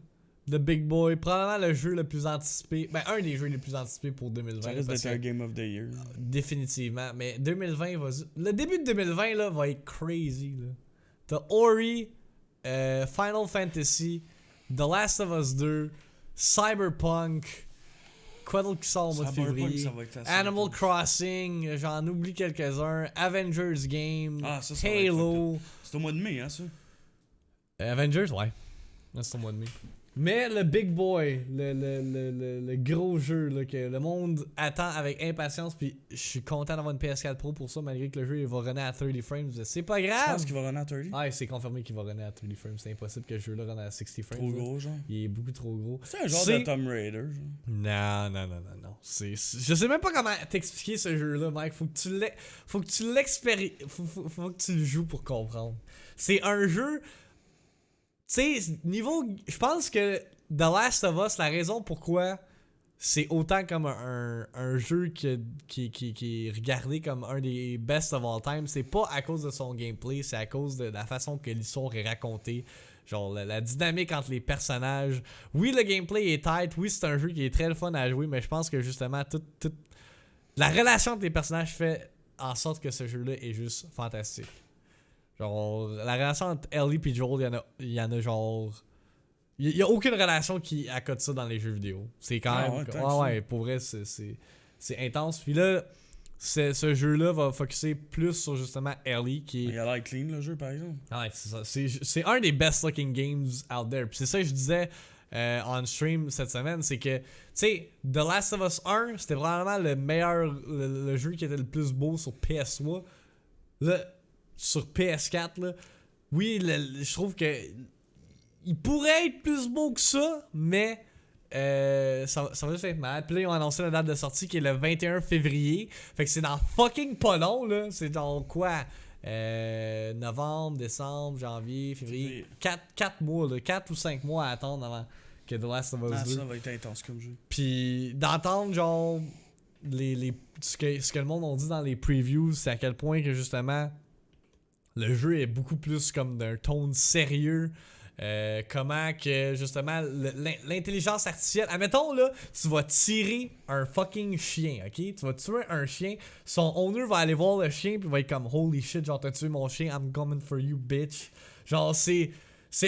The Big Boy. Probablement le jeu le plus anticipé. Ben, un des jeux les plus anticipés pour 2020. Ça risque d'être un Game of the Year. Définitivement. Mais 2020 va... Le début de 2020, là, va être crazy, là. T'as Ori... Final Fantasy, The Last of Us 2, Cyberpunk, quoi d'autre qui sort au mois de février, Animal Crossing, j'en oublie quelques-uns, Avengers Game, Halo. C'est au mois de mai, hein, ça? Avengers, ouais. C'est au mois de mai. Mais le Big Boy, le gros jeu là, que le monde attend avec impatience, puis je suis content d'avoir une PS4 Pro pour ça, malgré que le jeu il va runner à 30 frames. C'est pas grave! Tu penses qu'il va runner à 30? Ah, c'est confirmé qu'il va runner à 30 frames. C'est impossible que le jeu là run à 60 frames. Trop gros, genre? Il est beaucoup trop gros. C'est un genre de Tomb Raider, genre. Non. Je sais même pas comment t'expliquer ce jeu-là, Mike. Faut que tu l'expérimentes. Faut que tu le joues pour comprendre. C'est un jeu... Tu sais, niveau... Je pense que The Last of Us, la raison pourquoi c'est autant comme un jeu qui est regardé comme un des best of all time, c'est pas à cause de son gameplay, c'est à cause de la façon que l'histoire est racontée. Genre, la dynamique entre les personnages. Oui, le gameplay est tight. Oui, c'est un jeu qui est très le fun à jouer, mais je pense que justement, toute la relation entre les personnages fait en sorte que ce jeu-là est juste fantastique. Genre, la relation entre Ellie et Joel, il y en a genre... Il y a aucune relation qui accote ça dans les jeux vidéo. C'est quand même... Ouais, pour vrai, c'est intense. Puis là, ce jeu-là va focusser plus sur justement Ellie qui est... Il a l'air clean, le jeu, par exemple. Ouais, c'est ça. C'est un des best looking games out there. Puis c'est ça que je disais on stream cette semaine, c'est que, tu sais, The Last of Us 1, c'était probablement le meilleur... Le jeu qui était le plus beau sur PS3. Là... Sur PS4, là, oui, je trouve que il pourrait être plus beau que ça, mais ça va juste être mal. Puis là, ils ont annoncé la date de sortie qui est le 21 février. Fait que c'est dans fucking pas long, là. C'est dans quoi? Novembre, décembre, janvier, février. 4 mois, là. 4 ou 5 mois à attendre avant que The Last of Us 2. Ça va être intense comme jeu. Puis d'entendre, genre, ce que le monde a dit dans les previews, c'est à quel point que justement... Le jeu est beaucoup plus comme d'un tone sérieux. Comment que justement l'intelligence artificielle. Admettons là, tu vas tirer un fucking chien, ok? Tu vas tuer un chien. Son owner va aller voir le chien puis va être comme holy shit, genre t'as tué mon chien, I'm coming for you, bitch. Genre c'est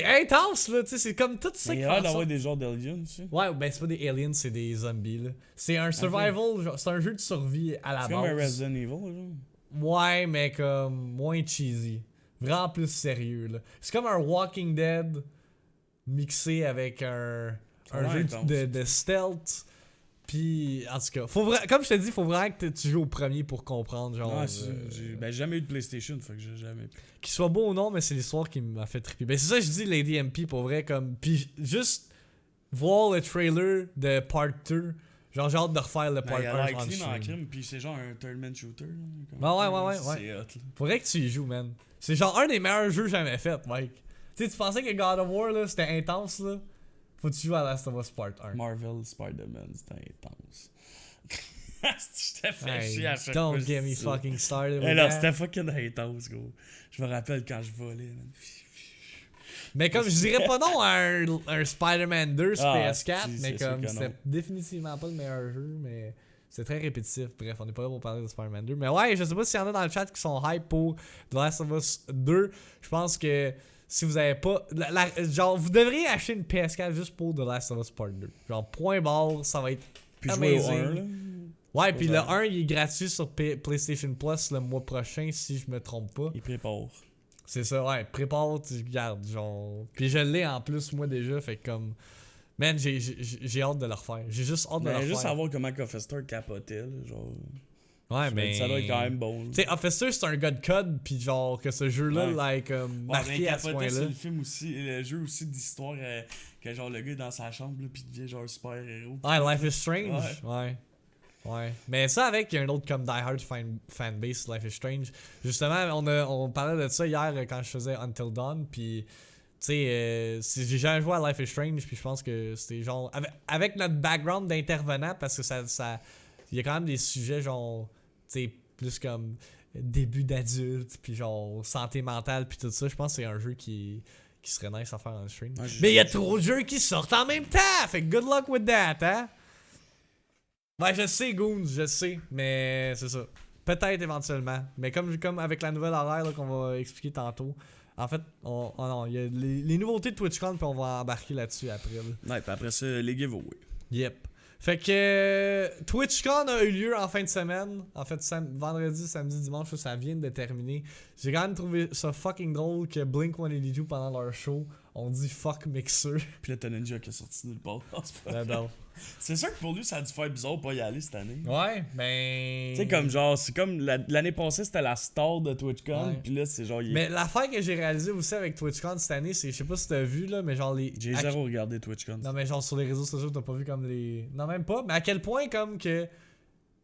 intense là, tu sais, c'est comme tout ça qui fait. Il y a d'avoir des genres d'aliens aussi. Ouais, ben c'est pas des aliens, c'est des zombies là. C'est un survival, genre, c'est un jeu de survie à la base. C'est comme un Resident Evil, genre. Ouais, mais comme moins cheesy. Vraiment plus sérieux, là. C'est comme un Walking Dead mixé avec un jeu de stealth. Puis, en tout cas, comme je te dis, faut vraiment que tu joues au premier pour comprendre. Genre, j'ai jamais eu de PlayStation, fait que j'ai jamais pu. Qu'il soit beau ou non, mais c'est l'histoire qui m'a fait triper. Ben, c'est ça que je dis, Lady MP, pour vrai. Comme, puis, juste voir le trailer de Part 2. Genre, j'ai hâte de refaire le Ben, part il 1 a l'air en clean en stream. crime, puis c'est genre un tournament shooter. Là, Ouais. C'est hot, là. Faudrait que tu y joues, man. C'est genre un des meilleurs jeux jamais fait, Mike. Tu sais, tu pensais que God of War, là, c'était intense, là. Faut que tu joues à Last of Us Part 1. Marvel Spider-Man, c'était intense. Je t'ai fait chier à chaque fois. Don't je get dis me ça. fucking started Hey, with non, that. c'était fucking intense, gros. Je me rappelle quand je volais, man. Mais comme je dirais pas non à un Spider-Man 2 sur Ah, PS4, c'est mais sûr comme que c'était non. définitivement pas le meilleur jeu, mais c'est très répétitif. Bref, on n'est pas là pour parler de Spider-Man 2. Mais ouais, je sais pas s'il y en a dans le chat qui sont hype pour The Last of Us 2. Je pense que si vous avez pas. Genre, vous devriez acheter une PS4 juste pour The Last of Us Part 2. Genre, point barre, ça va être Puis jouer au amazing. 1, là. Ouais, puis le genre. 1 il est gratuit sur PlayStation Plus le mois prochain, si je me trompe pas. Il prépare. C'est ça, ouais. Prépare, tu regardes, genre. Puis je l'ai en plus, moi déjà, fait que comme. Man, j'ai hâte de le refaire. J'ai juste hâte de le Mais refaire. juste savoir comment Cofester capotait, là, genre. Ouais, mais. Ça doit être quand même bon. là. Tu sais, Officer, c'est un gars de code, puis genre, que ce jeu-là, Ouais. like, Ouais, marqué mais à ce capotait sur point-là. le film aussi, le jeu aussi d'histoire, que genre le gars est dans sa chambre, là, pis il devient genre super héros. Ouais, Life is Strange. Ouais. Mais ça, avec, il y a un autre comme Die Hard fanbase, Life is Strange. Justement, on parlait de ça hier quand je faisais Until Dawn, puis. Tu sais, j'ai jamais joué à Life is Strange, puis je pense que c'était genre. Avec notre background d'intervenant, parce que ça. Il y a quand même des sujets, genre. Tu sais, plus comme début d'adulte, puis genre santé mentale, puis tout ça. Je pense que c'est un jeu qui serait nice à faire en stream. Ouais, Mais il y a trop de jeux qui sortent en même temps! Fait que good luck with that, hein? Ouais, je sais, Goons, je sais, mais c'est ça. Peut-être éventuellement. Mais comme avec la nouvelle horaire là, qu'on va expliquer tantôt, en fait, il y a les nouveautés de TwitchCon, puis on va embarquer là-dessus après. Là. Ouais, puis après ça, les giveaways. Yep. Fait que TwitchCon a eu lieu en fin de semaine. En fait, vendredi, samedi, dimanche, ça vient de terminer. J'ai quand même trouvé ça fucking drôle que Blink-182 pendant leur show, on dit fuck Mixer. Puis là, t'as Ninja qui est sorti nulle part. Non. C'est sûr que pour lui, ça a dû faire bizarre de pas y aller cette année. Ouais, ben. Tu sais, comme genre, c'est comme l'année passée, c'était la star de TwitchCon, Ouais. puis là, c'est genre. Mais l'affaire que j'ai réalisée aussi avec TwitchCon cette année, c'est, je sais pas si t'as vu là, mais genre les. J'ai zéro regardé TwitchCon. Non, mais genre sur les réseaux sociaux, t'as pas vu comme les. Non, même pas, mais à quel point comme que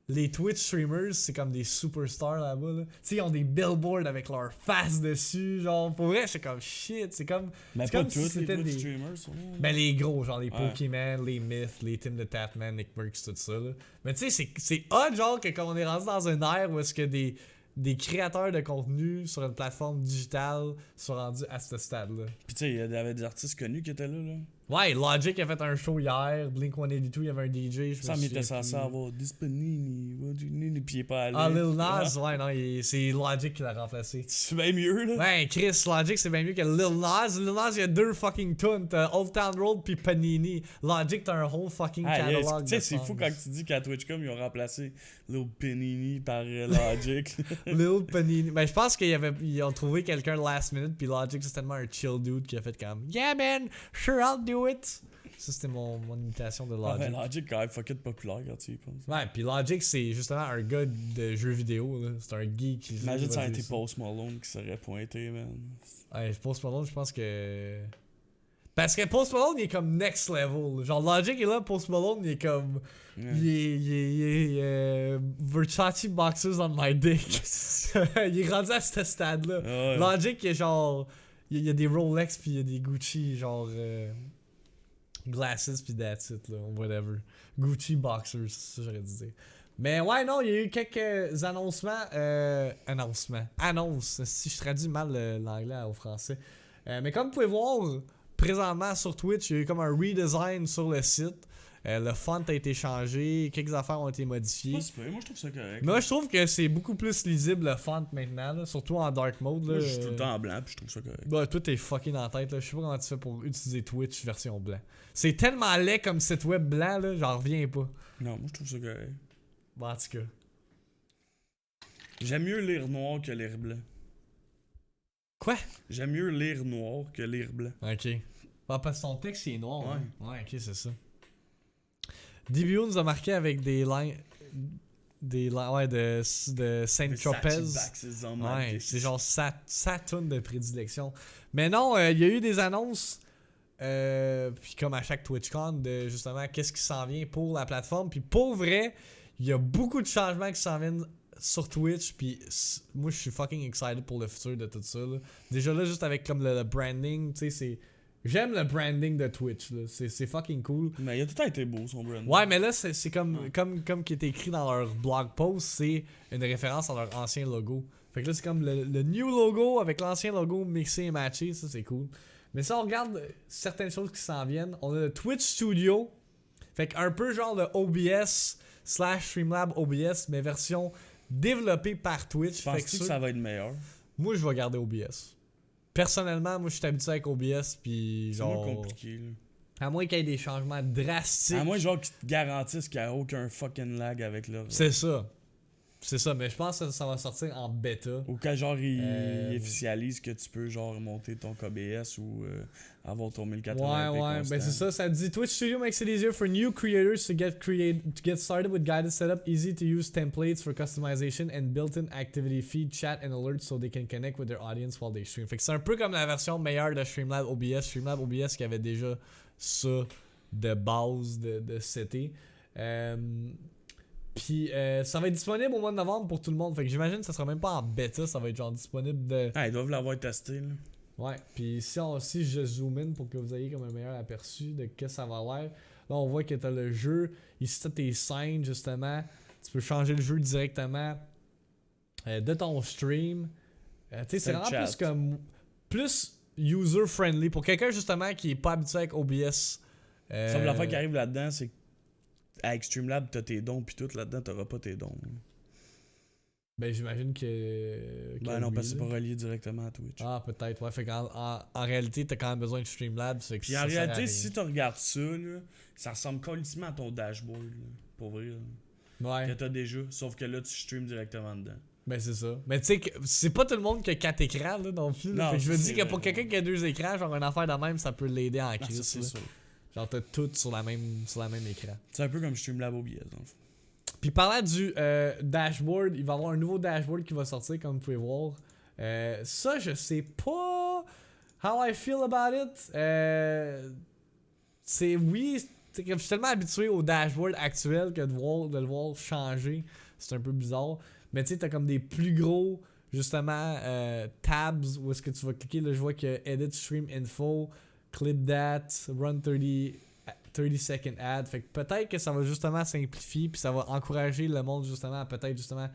les Twitch streamers, c'est comme des superstars là-bas. Là. Tu sais, ils ont des billboards avec leur face dessus. Genre, pour vrai, c'est comme shit. C'est comme. Mais c'est pas comme si tous les c'était Twitch des. streamers, sont là. Ben, les gros, genre les Ouais. Pokémon, les Myth, les Tim the Tatman, Nick Merckx, tout ça. Là. Mais tu sais, c'est odd, genre, que quand on est rendu dans une ère où est-ce que des créateurs de contenu sur une plateforme digitale sont rendus à ce stade-là. Puis tu sais, il y avait des artistes connus qui étaient là. Ouais, Logic a fait un show hier, Blink-182, il y avait un DJ, je Ça me m'était souviens censé plus. avoir Dispanini, puis il est pas allé. Ah, Lil Nas, ouais, non, c'est Logic qui l'a remplacé. C'est bien mieux, là. Ouais, Chris, Logic, c'est bien mieux que Lil Nas. Lil Nas, il y a deux fucking tunes. T'as Old Town Road puis Panini. Logic, t'as un whole fucking Ah, yes. catalogue. Tu sais, de c'est songs. fou quand tu dis qu'à TwitchCom, ils ont remplacé Lil Panini par Logic. Lil Panini. Ben, je pense qu'ils ont trouvé quelqu'un last minute, puis Logic, c'est tellement un chill dude qui a fait comme Yeah, man, sure, I'll do it. Ça, c'était mon imitation de Ah, Logic. ben, Logic, quand même, fucking populaire quand tu y penses. Ouais, puis Logic, c'est justement un gars de jeux vidéo. Là. C'est un geek qui joue. Imagine qui ça va a été dire ça. Post Malone qui serait pointé, man. Ouais, Post Malone, je pense que. Parce que Post Malone, il est comme next level. Genre, Logic est là, Post Malone, il est comme. Ouais. Il est Versace boxers on my dick. Il est rendu à ce stade-là. Ouais. Logic, il est genre. Il y a des Rolex, puis il y a des Gucci, genre. Glasses, puis that's it, là. Whatever. Gucci boxers, c'est ça que j'aurais dû dire. Mais ouais, non, il y a eu quelques annoncements. Annonces, si je traduis mal l'anglais au français. Mais comme vous pouvez voir, présentement sur Twitch, il y a eu comme un redesign sur le site. Le font a été changé, quelques affaires ont été modifiées. Pas super, moi je trouve ça correct. Moi, je trouve que c'est beaucoup plus lisible le font maintenant, là, surtout en dark mode. Là, Moi, je suis tout le temps en blanc, puis je trouve ça correct. Bah, toi, t'es fucking en tête, là. Je sais pas comment tu fais pour utiliser Twitch version blanc. C'est tellement laid comme site web blanc, là, j'en reviens pas. Non, moi je trouve ça correct. Bon, en tout cas. J'aime mieux lire noir que lire blanc. Quoi? J'aime mieux lire noir que lire blanc. Ok. Bah, parce que son texte, il est noir. Ouais. Hein? Ouais, ok, c'est ça. DBO nous a marqué avec des lines. Ouais, de Saint-Tropez. Ouais, c'est genre sa tune de prédilection. Mais non, il y a eu des annonces puis comme à chaque TwitchCon, de justement qu'est-ce qui s'en vient pour la plateforme. Puis pour vrai, il y a beaucoup de changements qui s'en viennent sur Twitch, puis moi je suis fucking excited pour le futur de tout ça. Là. Déjà là, juste avec comme le branding, tu sais, c'est... J'aime le branding de Twitch, là. C'est fucking cool. Mais il a tout le temps été beau son branding. Ouais, mais là, c'est comme qui est écrit dans leur blog post, c'est une référence à leur ancien logo. Fait que là, c'est comme le new logo avec l'ancien logo mixé et matché, ça c'est cool. Mais si on regarde certaines choses qui s'en viennent, on a le Twitch Studio, fait qu'un peu genre le OBS / Streamlab OBS, mais version développée par Twitch. Penses-tu que ça va être meilleur? Moi, je vais garder OBS. Personnellement, moi, je suis habitué avec OBS, puis genre... C'est moins compliqué, là. À moins qu'il y ait des changements drastiques. À moins, genre, qu'ils te garantissent qu'il n'y a aucun fucking lag avec leur... C'est ça. C'est ça, mais je pense que ça va sortir en bêta. Ou quand, genre, ils officialisent que tu peux, genre, monter ton KBS ou avoir ton 1080p Ouais, ben c'est ça dit Twitch Studio makes it easier for new creators to get started with guided setup, easy to use templates for customization and built-in activity feed, chat and alerts so they can connect with their audience while they stream. Fait que c'est un peu comme la version meilleure de Streamlab OBS qui avait déjà ça de base de setter. Puis ça va être disponible au mois de novembre pour tout le monde. Fait que j'imagine que ça sera même pas en bêta, ça va être genre disponible de... Ah, ils doivent l'avoir testé, là. Ouais, puis si je zoom in pour que vous ayez comme un meilleur aperçu de que ça va l'air. Là, on voit que t'as le jeu. Ici, t'as tes scènes, justement. Tu peux changer le jeu directement de ton stream. Tu sais, c'est vraiment plus comme... Plus user-friendly. Pour quelqu'un, justement, qui est pas habitué avec OBS. Sauf l'affaire qui arrive là-dedans, c'est que avec Streamlab, t'as tes dons, puis tout là-dedans, t'auras pas tes dons. Ben, j'imagine que Ben non, parce que c'est pas relié directement à Twitch. Ah, peut-être, ouais. Fait qu'en en réalité, t'as quand même besoin de Streamlabs. Puis en réalité, si tu regardes ça, là, ça ressemble complètement à ton dashboard, là, pour vrai. Là, ouais. que t'as déjà, sauf que là, tu streams directement dedans. Ben, c'est ça. Mais tu sais, c'est pas tout le monde qui a 4 écrans, là, non plus. Là. Non, je veux dire que vrai, pour quelqu'un qui a 2 écrans, genre une affaire de même, ça peut l'aider en crise. C'est sûr. Genre, t'as tout sur la même écran. C'est un peu comme Streamlab OBS, dans le fond. Puis parlant du dashboard, il va y avoir un nouveau dashboard qui va sortir, comme vous pouvez voir. Ça, je sais pas how I feel about it. C'est oui, je suis tellement habitué au dashboard actuel que de le voir changer, c'est un peu bizarre. Mais tu sais, t'as comme des plus gros, justement, tabs où est-ce que tu vas cliquer. Là, je vois que Edit Stream Info, Clip That, Run 30 second ad. Fait que peut-être que ça va justement simplifier puis ça va encourager le monde justement à peut-être justement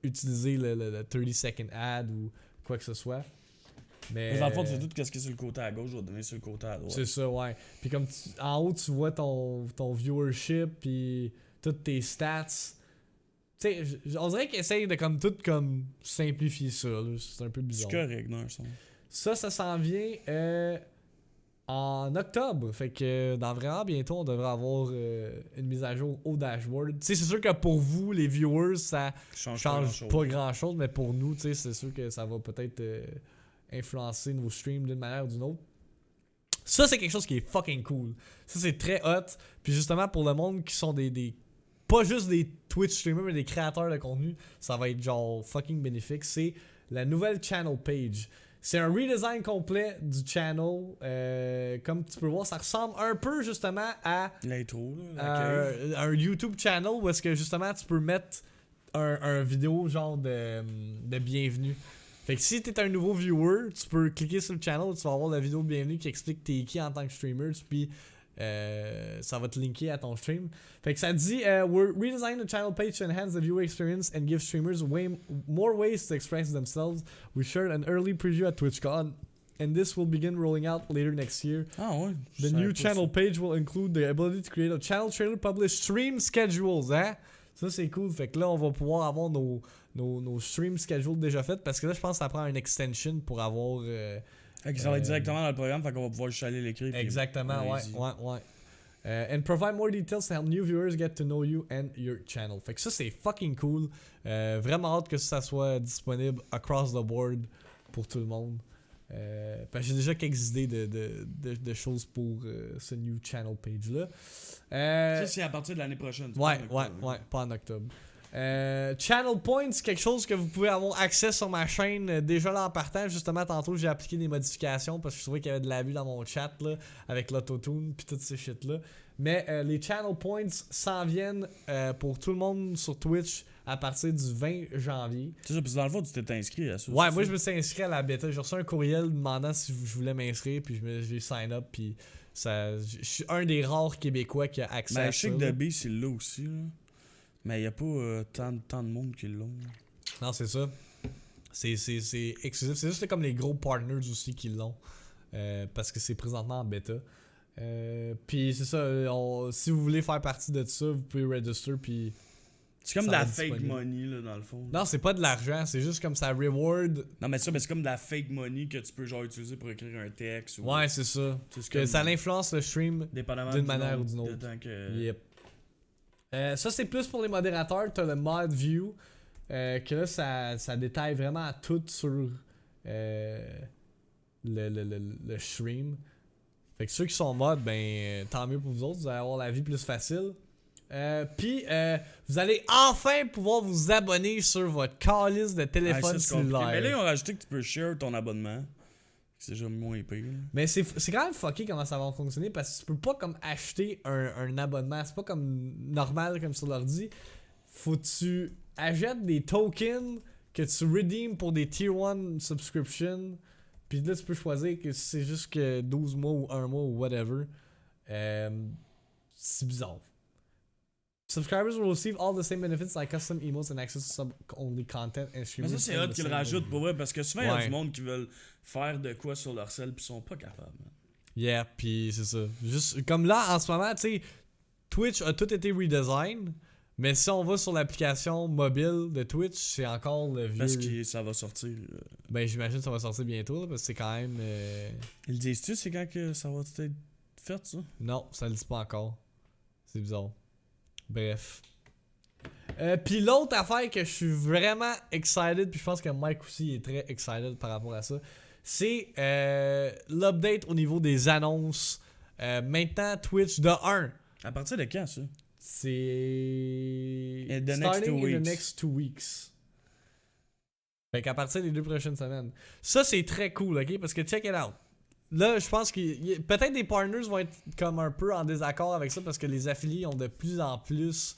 utiliser le 30 second ad ou quoi que ce soit. Mais dans le fond, tu sais tout ce qui est sur le côté à gauche, je vais donner sur le côté à droite. C'est ça, ouais. Puis comme en haut, tu vois ton viewership puis toutes tes stats. Tu sais, on dirait qu'ils essayent de comme tout comme simplifier ça. Là. C'est un peu bizarre. C'est correct, non, ça s'en vient en octobre. Fait que dans vraiment bientôt, on devrait avoir une mise à jour au dashboard. Tu sais, c'est sûr que pour vous, les viewers, ça change pas grand chose, mais pour nous, tu sais, c'est sûr que ça va peut-être influencer nos streams d'une manière ou d'une autre. Ça, c'est quelque chose qui est fucking cool. Ça, c'est très hot. Puis justement, pour le monde qui sont des pas juste des Twitch streamers, mais des créateurs de contenu, ça va être genre fucking bénéfique. C'est la nouvelle channel page. C'est un redesign complet du channel. Comme tu peux voir, ça ressemble un peu justement à l'intro, un YouTube channel où est-ce que justement tu peux mettre un vidéo genre de bienvenue. Fait que si t'es un nouveau viewer, tu peux cliquer sur le channel, tu vas avoir la vidéo de bienvenue qui explique t'es qui en tant que streamer, puis ça va te linker à ton stream. Fait que ça dit we're redesigning the channel page to enhance the viewer experience and give streamers more ways to express themselves. We shared an early preview at TwitchCon and this will begin rolling out later next year. Ah ouais. The new channel page will include the ability to create a channel trailer, publish stream schedules, hein? Ça c'est cool. Fait que là on va pouvoir avoir nos stream schedules déjà faites parce que là je pense que ça prend une extension pour avoir ça va être directement dans le programme, fait qu'on va pouvoir juste aller l'écrire. Exactement, ouais. And provide more details to help new viewers get to know you and your channel. Fait que ça, c'est fucking cool. Vraiment hâte que ça soit disponible across the board pour tout le monde. J'ai déjà quelques idées de choses pour ce new channel page-là. Ça, c'est à partir de l'année prochaine. Ouais, pas en octobre. Channel Points, quelque chose que vous pouvez avoir accès sur ma chaîne déjà là en partant. Justement, tantôt j'ai appliqué des modifications parce que je trouvais qu'il y avait de l'abus dans mon chat là, avec l'autotune puis toutes ces shit là. Mais les Channel Points s'en viennent pour tout le monde sur Twitch à partir du 20 janvier. C'est ça, parce que dans le fond, tu t'es inscrit à ça. Ouais, moi je me suis inscrit à la bêta. J'ai reçu un courriel demandant si je voulais m'inscrire, puis j'ai sign up, puis je suis un des rares Québécois qui a accès à je sais ça. que The Beast, il l'a aussi, là. Mais il n'y a pas tant de monde qui l'ont. Non, c'est ça. C'est exclusif. C'est juste comme les gros partners aussi qui l'ont. Parce que c'est présentement en bêta. Puis c'est ça. Si vous voulez faire partie de ça, vous pouvez register. Puis c'est comme de la fake money, là, dans le fond. Non, c'est pas de l'argent. C'est juste comme ça reward. Non, mais c'est comme de la fake money que tu peux genre utiliser pour écrire un texte. Ouais, c'est ça. C'est que ça influence le stream d'une manière ou d'une autre. Yep. Ça, c'est plus pour les modérateurs. T'as le mod view. Que là, ça détaille vraiment tout sur le stream. Fait que ceux qui sont mod, ben tant mieux pour vous autres. Vous allez avoir la vie plus facile. Puis, vous allez enfin pouvoir vous abonner sur votre calice de téléphone cellulaire. Mais là, ils ont rajouté que tu peux share ton abonnement. C'est déjà moins pire. Mais c'est quand même fucké comment ça va fonctionner parce que tu peux pas comme acheter un abonnement. C'est pas comme normal comme sur l'ordi. Faut que tu achètes des tokens que tu redeem pour des tier 1 subscriptions. Puis là, tu peux choisir que c'est juste que 12 mois ou 1 mois ou whatever. C'est bizarre. Subscribers will receive all the same benefits like custom emotes and access to sub-only content and streaming. Mais ça, c'est hot qu'ils le rajoutent pour vrai parce que souvent, il y a du monde qui veulent faire de quoi sur leur cell pis sont pas capables. Man. Yeah, pis c'est ça. Juste comme là, en ce moment, tu sais, Twitch a tout été redesign. Mais si on va sur l'application mobile de Twitch, c'est encore le vieux. Parce que ça va sortir. Ben, j'imagine que ça va sortir bientôt, là, parce que c'est quand même. Ils disent-tu, c'est quand que ça va être fait, ça? Non, ça le dit pas encore. C'est bizarre. Bref. Puis l'autre affaire que je suis vraiment excited, puis je pense que Mike aussi est très excited par rapport à ça, c'est l'update au niveau des annonces. Maintenant, Twitch de 1. À partir de quand, ça? C'est starting in the next 2 weeks. Fait qu'à partir des 2 prochaines semaines. Ça, c'est très cool, ok? Parce que check it out. Là, je pense que peut-être des partners vont être comme un peu en désaccord avec ça parce que les affiliés ont de plus en plus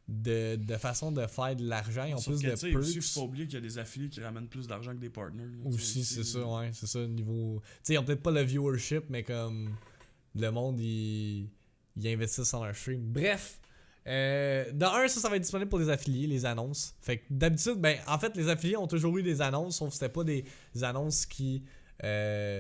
de façons de faire de l'argent. Ils ont plus de perks. Aussi, faut pas oublier qu'il y a des affiliés qui ramènent plus d'argent que des partners. Là, aussi, c'est ça, ouais. C'est ça, niveau... Tu sais, ils ont peut-être pas le viewership, mais comme le monde, ils investissent dans leur stream. Bref. De un, ça va être disponible pour les affiliés, les annonces. Fait que d'habitude, ben, en fait, les affiliés ont toujours eu des annonces, sauf que c'était pas des annonces qui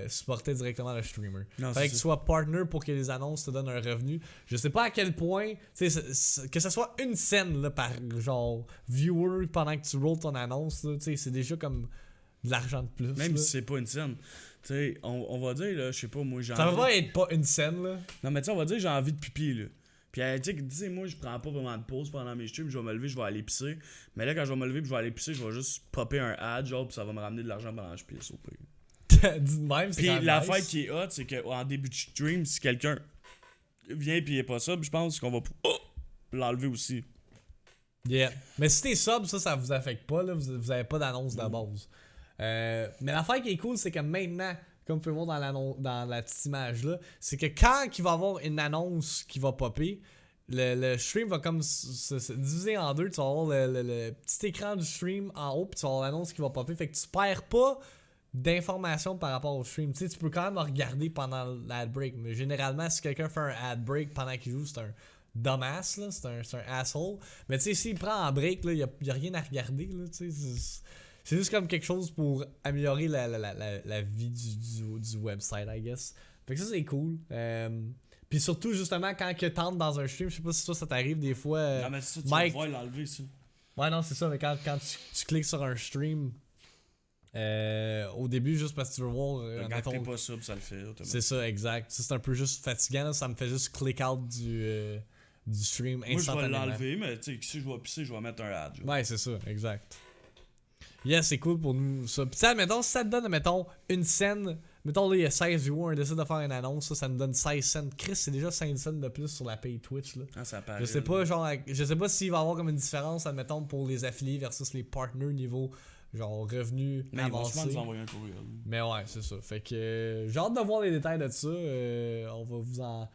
supportaient directement le streamer. Non, fait que tu sois partner pour que les annonces te donnent un revenu. Je sais pas à quel point, que ce soit une scène là, par genre viewer pendant que tu rolls ton annonce, c'est déjà comme de l'argent de plus. Même là. si c'est pas une scène. Tu sais, on va dire, là, je sais pas, moi j'ai Ça envie... va être pas une scène, là. Non, mais tu sais, on va dire, j'ai envie de pipi, là. Puis, tu sais, moi, je prends pas vraiment de pause pendant mes streams, je vais me lever, je vais aller pisser. Mais là, quand je vais me lever, je vais aller pisser, je vais juste popper un ad, genre, puis ça va me ramener de l'argent pendant que je pisse, au pire. Même, puis l'affaire qui est hot, c'est qu'en début de stream, si quelqu'un vient pis il est pas sub, je pense qu'on va l'enlever aussi. Yeah. Mais si t'es sub, ça vous affecte pas, là. Vous avez pas d'annonce de base. Mais l'affaire qui est cool, c'est que maintenant, comme vous pouvez voir dans la petite image là, c'est que quand il va y avoir une annonce qui va popper, le stream va comme se diviser en deux. Tu vas avoir le petit écran du stream en haut, puis tu vas avoir l'annonce qui va popper. Fait que tu perds pas d'informations par rapport au stream. Tu sais, tu peux quand même regarder pendant l'ad break, mais généralement, si quelqu'un fait un ad break pendant qu'il joue, c'est un dumbass, là, c'est un asshole. Mais tu sais, s'il prend un break, il y a rien à regarder, là, tu sais. C'est juste comme quelque chose pour améliorer la vie du website, I guess. Fait que ça, c'est cool. Puis surtout, justement, quand tu entres dans un stream, je sais pas si ça t'arrive des fois. Non, mais ça, tu Mike... vas l'enlever, ça. Ouais, non, c'est ça, mais quand tu cliques sur un stream, au début, juste parce que tu veux voir. Quand t'es pas sub, ça le fait. C'est ça, exact. Ça, c'est un peu juste fatigant, là, ça me fait juste click out du stream instantanément. Moi, je vais l'enlever, mais tu sais, si je vais pisser, je vais mettre un ad. Genre. Ouais, c'est ça, exact. Yeah, c'est cool pour nous ça. Pis admettons, si ça te donne, mettons, une scène mettons là, il y a 16 viewers, on décide de faire une annonce, ça nous donne 16 cents. Chris, c'est déjà 5 cents de plus sur la page Twitch, là. Ah, ça paraît. Je sais pas, genre, je sais pas s'il va y avoir comme une différence, admettons, pour les affiliés versus les partners niveau, genre, revenus Mais ils vont souvent avancés. nous envoyer un courriel. Mais ouais, c'est ça. Fait que j'ai hâte de voir les détails de ça. On va vous en.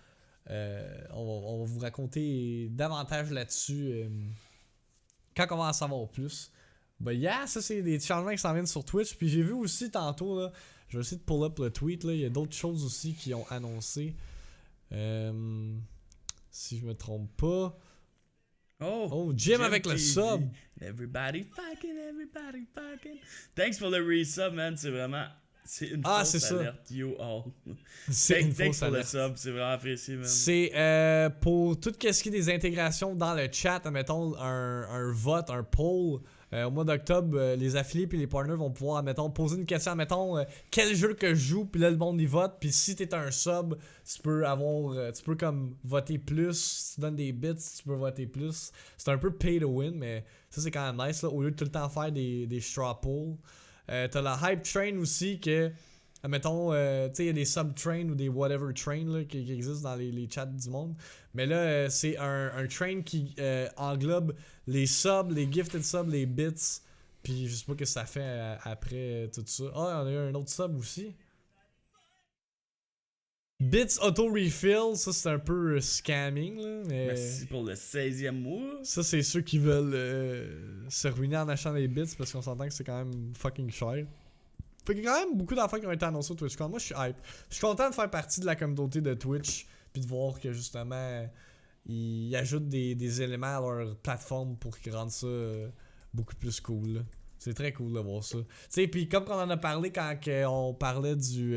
On va vous raconter davantage là-dessus quand on va en savoir plus. Ben yeah, ça c'est des changements qui s'en viennent sur Twitch. Puis j'ai vu aussi tantôt, là, je vais essayer de pull up le tweet, là, il y a d'autres choses aussi qui ont annoncé. Si je me trompe pas. Oh, Jim avec le TV. sub. Everybody fucking. Thanks for the resub, man. C'est vraiment. C'est une Ah, fausse c'est ça. alerte, you all. C'est une Thanks fausse for the alerte. sub, c'est vraiment apprécié, man. C'est pour tout ce qui est des intégrations dans le chat, mettons un vote, un poll. Au mois d'octobre, les affiliés et les partners vont pouvoir, mettons, poser une question, mettons, quel jeu que je joue, puis là le monde y vote. Puis si t'es un sub, tu peux avoir, tu peux comme voter plus. Si tu donnes des bits, tu peux voter plus. C'est un peu pay to win, mais ça c'est quand même nice là, au lieu de tout le temps faire des straw polls. T'as la hype train aussi que, mettons, tu sais, il y a des sub-trains ou des whatever trains là, qui existent dans les chats du monde. Mais là, c'est un train qui englobe les subs, les gifted subs, les bits. Puis je sais pas ce que ça fait après tout ça. Ah, on a eu un autre sub aussi. Bits auto-refill, ça c'est un peu scamming là. Mais Merci pour le 16e mois. ça c'est ceux qui veulent se ruiner en achetant des bits parce qu'on s'entend que c'est quand même fucking cher. Fait qu'il y a quand même beaucoup d'affaires qui ont été annoncées sur TwitchCon. Moi je suis hype. Je suis content de faire partie de la communauté de Twitch. Puis de voir que justement ils ajoutent des éléments à leur plateforme pour qu'ils rendent ça beaucoup plus cool. Là. C'est très cool de voir ça. Tu sais, puis comme on en a parlé quand on parlait du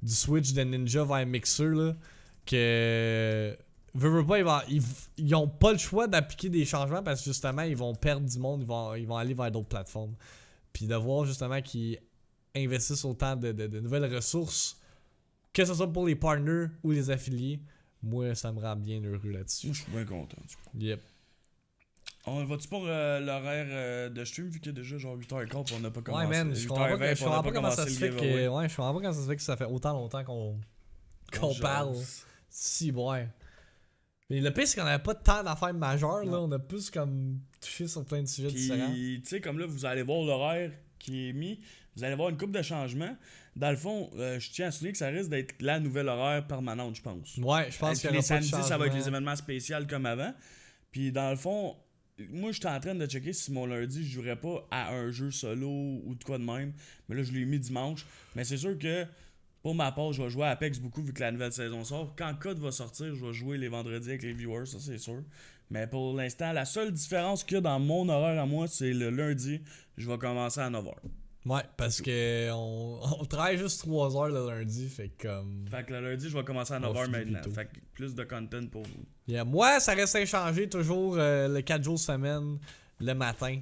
Switch de Ninja vers Mixer, là, que veux pas, ils ont pas le choix d'appliquer des changements parce que justement ils vont perdre du monde, ils vont aller vers d'autres plateformes. Puis de voir justement qu'ils investissent autant de nouvelles ressources, que ce soit pour les partners ou les affiliés, moi ça me rend bien heureux là-dessus. Moi, je suis bien content. Yep. On va-tu pour l'horaire de stream vu qu'il y a déjà genre 8h15 et on n'a pas commencé. Ouais, man, je comprends pas, je comprends pas comment ça se fait le que. Ouais, je comprends pas comment ça se fait que ça fait autant longtemps qu'on parle. Si, ouais. Mais le pire, c'est qu'on avait pas tant d'affaires majeures, là. On a plus comme touché sur plein de sujets différents. Puis, tu sais, comme là, vous allez voir l'horaire qui est mis. Vous allez voir une couple de changements. Dans le fond, je tiens à souligner que ça risque d'être la nouvelle horaire permanente, je pense. Ouais, je pense qu'il y les aura pas de samedis, ça va être changement. les événements spéciaux comme avant. Puis, dans le fond, moi, j'étais en train de checker si mon lundi, je jouerais pas à un jeu solo ou de quoi de même. Mais là, je l'ai mis dimanche. Mais c'est sûr que, pour ma part, je vais jouer à Apex beaucoup vu que la nouvelle saison sort. Quand Code va sortir, je vais jouer les vendredis avec les viewers, ça c'est sûr. Mais pour l'instant, la seule différence qu'il y a dans mon horaire à moi, c'est le lundi, je vais commencer à 9h. Ouais, parce que on travaille juste 3 heures le lundi, fait que comme. Fait que le lundi, je vais commencer à On va 9h finir maintenant. plus tôt. Fait que plus de content pour vous. Yeah. Moi, ça reste inchangé, toujours le 4 jours semaine, le matin,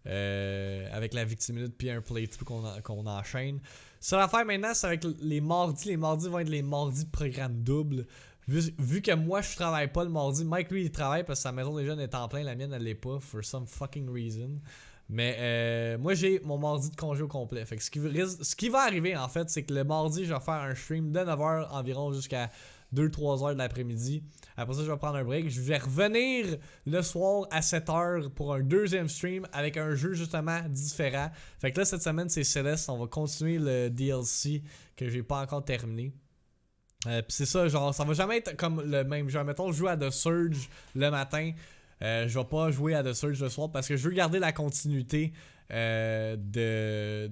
avec la victime minute puis un playthrough qu'on enchaîne. Ça va faire maintenant, c'est avec les mardis. Les mardis vont être les mardis de programme double. Vu que moi, je travaille pas le mardi, Mike, lui, il travaille parce que sa maison des jeunes est en plein, la mienne, elle l'est pas, for some fucking reason. Mais moi, j'ai mon mardi de congé au complet. Fait que ce qui va arriver, en fait, c'est que le mardi, je vais faire un stream de 9h environ jusqu'à 2-3 heures de l'après-midi. Après ça, je vais prendre un break. Je vais revenir le soir à 7h pour un deuxième stream avec un jeu justement différent. Fait que là, cette semaine, c'est Céleste. On va continuer le DLC que j'ai pas encore terminé. Pis c'est ça, genre, ça va jamais être comme le même jeu. Mettons, je joue à The Surge le matin. Je vais pas jouer à The Surge le soir parce que je veux garder la continuité des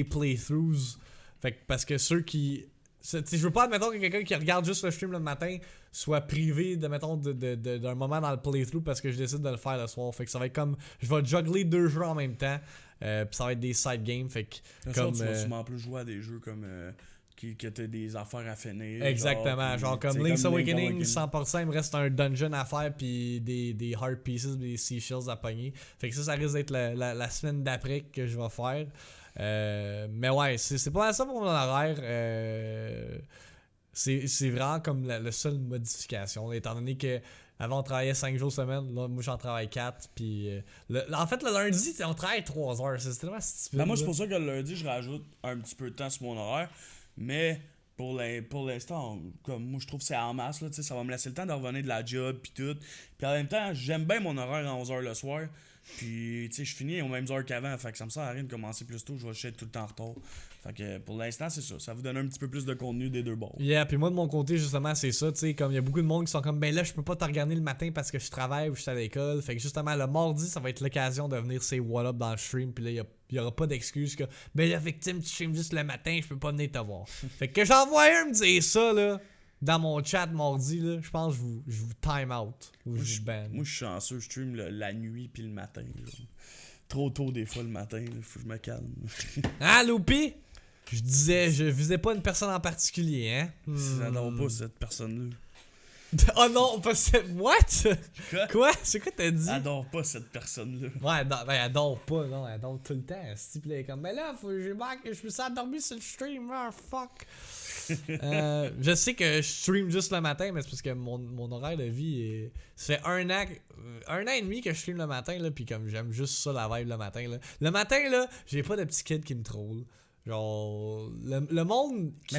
playthroughs. Fait que parce que ceux qui. Je veux pas, admettons, que quelqu'un qui regarde juste le stream le matin soit privé de, mettons, d'un moment dans le playthrough parce que je décide de le faire le soir. Fait que ça va être comme. Je vais juggler 2 jeux en même temps. Pis ça va être des side games. Fait que. Le soir, tu vas souvent plus jouer à des jeux comme. Que t'as des affaires à finir. Exactement, genre comme Link's Awakening, 100%, il me reste un dungeon à faire puis des hard pieces, des seashells à pogner. Fait que ça risque d'être la semaine d'après que je vais faire. Mais ouais, c'est pas mal ça pour mon horaire. C'est vraiment comme la seule modification, étant donné que Avant, on travaillait 5 jours semaine. Là, moi, j'en travaille 4. Puis, en fait, le lundi, on travaille 3 heures. C'est tellement stupide. Ben moi, c'est pour ça que le lundi, je rajoute un petit peu de temps sur mon horaire. Mais pour l'instant, comme moi, je trouve que c'est en masse. Là, ça va me laisser le temps de revenir de la job. Puis tout. Puis en même temps, j'aime bien mon horaire à 11h le soir. Puis, je finis aux mêmes heures qu'avant. Fait que ça me sert à rien de commencer plus tôt. Je vais juste être tout le temps en retard. Fait que pour l'instant, c'est ça. Ça vous donne un petit peu plus de contenu des deux bords. Yeah, puis moi, de mon côté, justement, c'est ça. Tu sais, comme il y a beaucoup de monde qui sont comme, ben là, je peux pas te regarder le matin parce que je travaille ou je suis à l'école. Fait que justement, le mardi, ça va être l'occasion de venir say what up dans le stream. Puis là, il y aura pas d'excuse que, ben la victime, tu stream juste le matin, je peux pas venir te voir. Fait que j'envoie un me dire ça, là. Dans mon chat mardi, là, je pense que je vous time out. Ou je vous ban. Moi, je suis chanceux. Je stream la nuit puis le matin. Là. Trop tôt, des fois, le matin. Là, faut que je me calme. Ah, Loupi? Je disais, je visais pas une personne en particulier, hein? J'adore pas cette personne-là. Oh non, parce que. What? Quoi? C'est quoi t'as dit? J'adore pas cette personne-là. Ouais, non, ben, elle adore pas, non, elle adore tout le temps. Ce type-là est comme, ben là, j'ai marqué, je me suis endormi sur le stream, oh fuck. Je sais que je stream juste le matin, mais c'est parce que mon horaire de vie est. Ça fait un an et demi que je stream le matin, là, pis comme j'aime juste ça, la vibe le matin, là. Le matin, là, j'ai pas de petits kids qui me trollent. Genre, le monde qui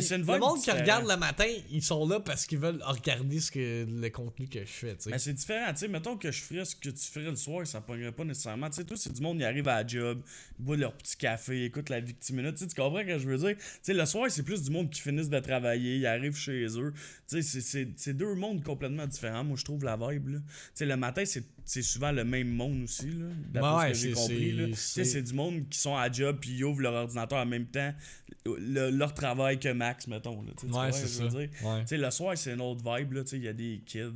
regarde le matin, ils sont là parce qu'ils veulent regarder le contenu que je fais, tu sais. Mais c'est différent, tu sais, mettons que je ferais ce que tu ferais le soir, ça pognerait pas nécessairement. Tu sais, toi, c'est du monde, ils arrivent à la job, ils boivent leur petit café, écoutent la victime minute, tu sais, tu comprends ce que je veux dire? Tu sais, le soir, c'est plus du monde qui finissent de travailler, ils arrivent chez eux. Tu sais, c'est deux mondes complètement différents, moi, je trouve, la vibe, là. Tu sais, le matin, c'est souvent le même monde aussi, là, d'après ce que j'ai compris, là. Tu sais, c'est du monde qui sont à la job, puis ils ouvrent leur ordinateur en même temps, leur travail que Max, mettons, là. Tu c'est ça. Ouais. Tu sais, le soir, c'est une autre vibe, là. Tu sais, il y a des kids,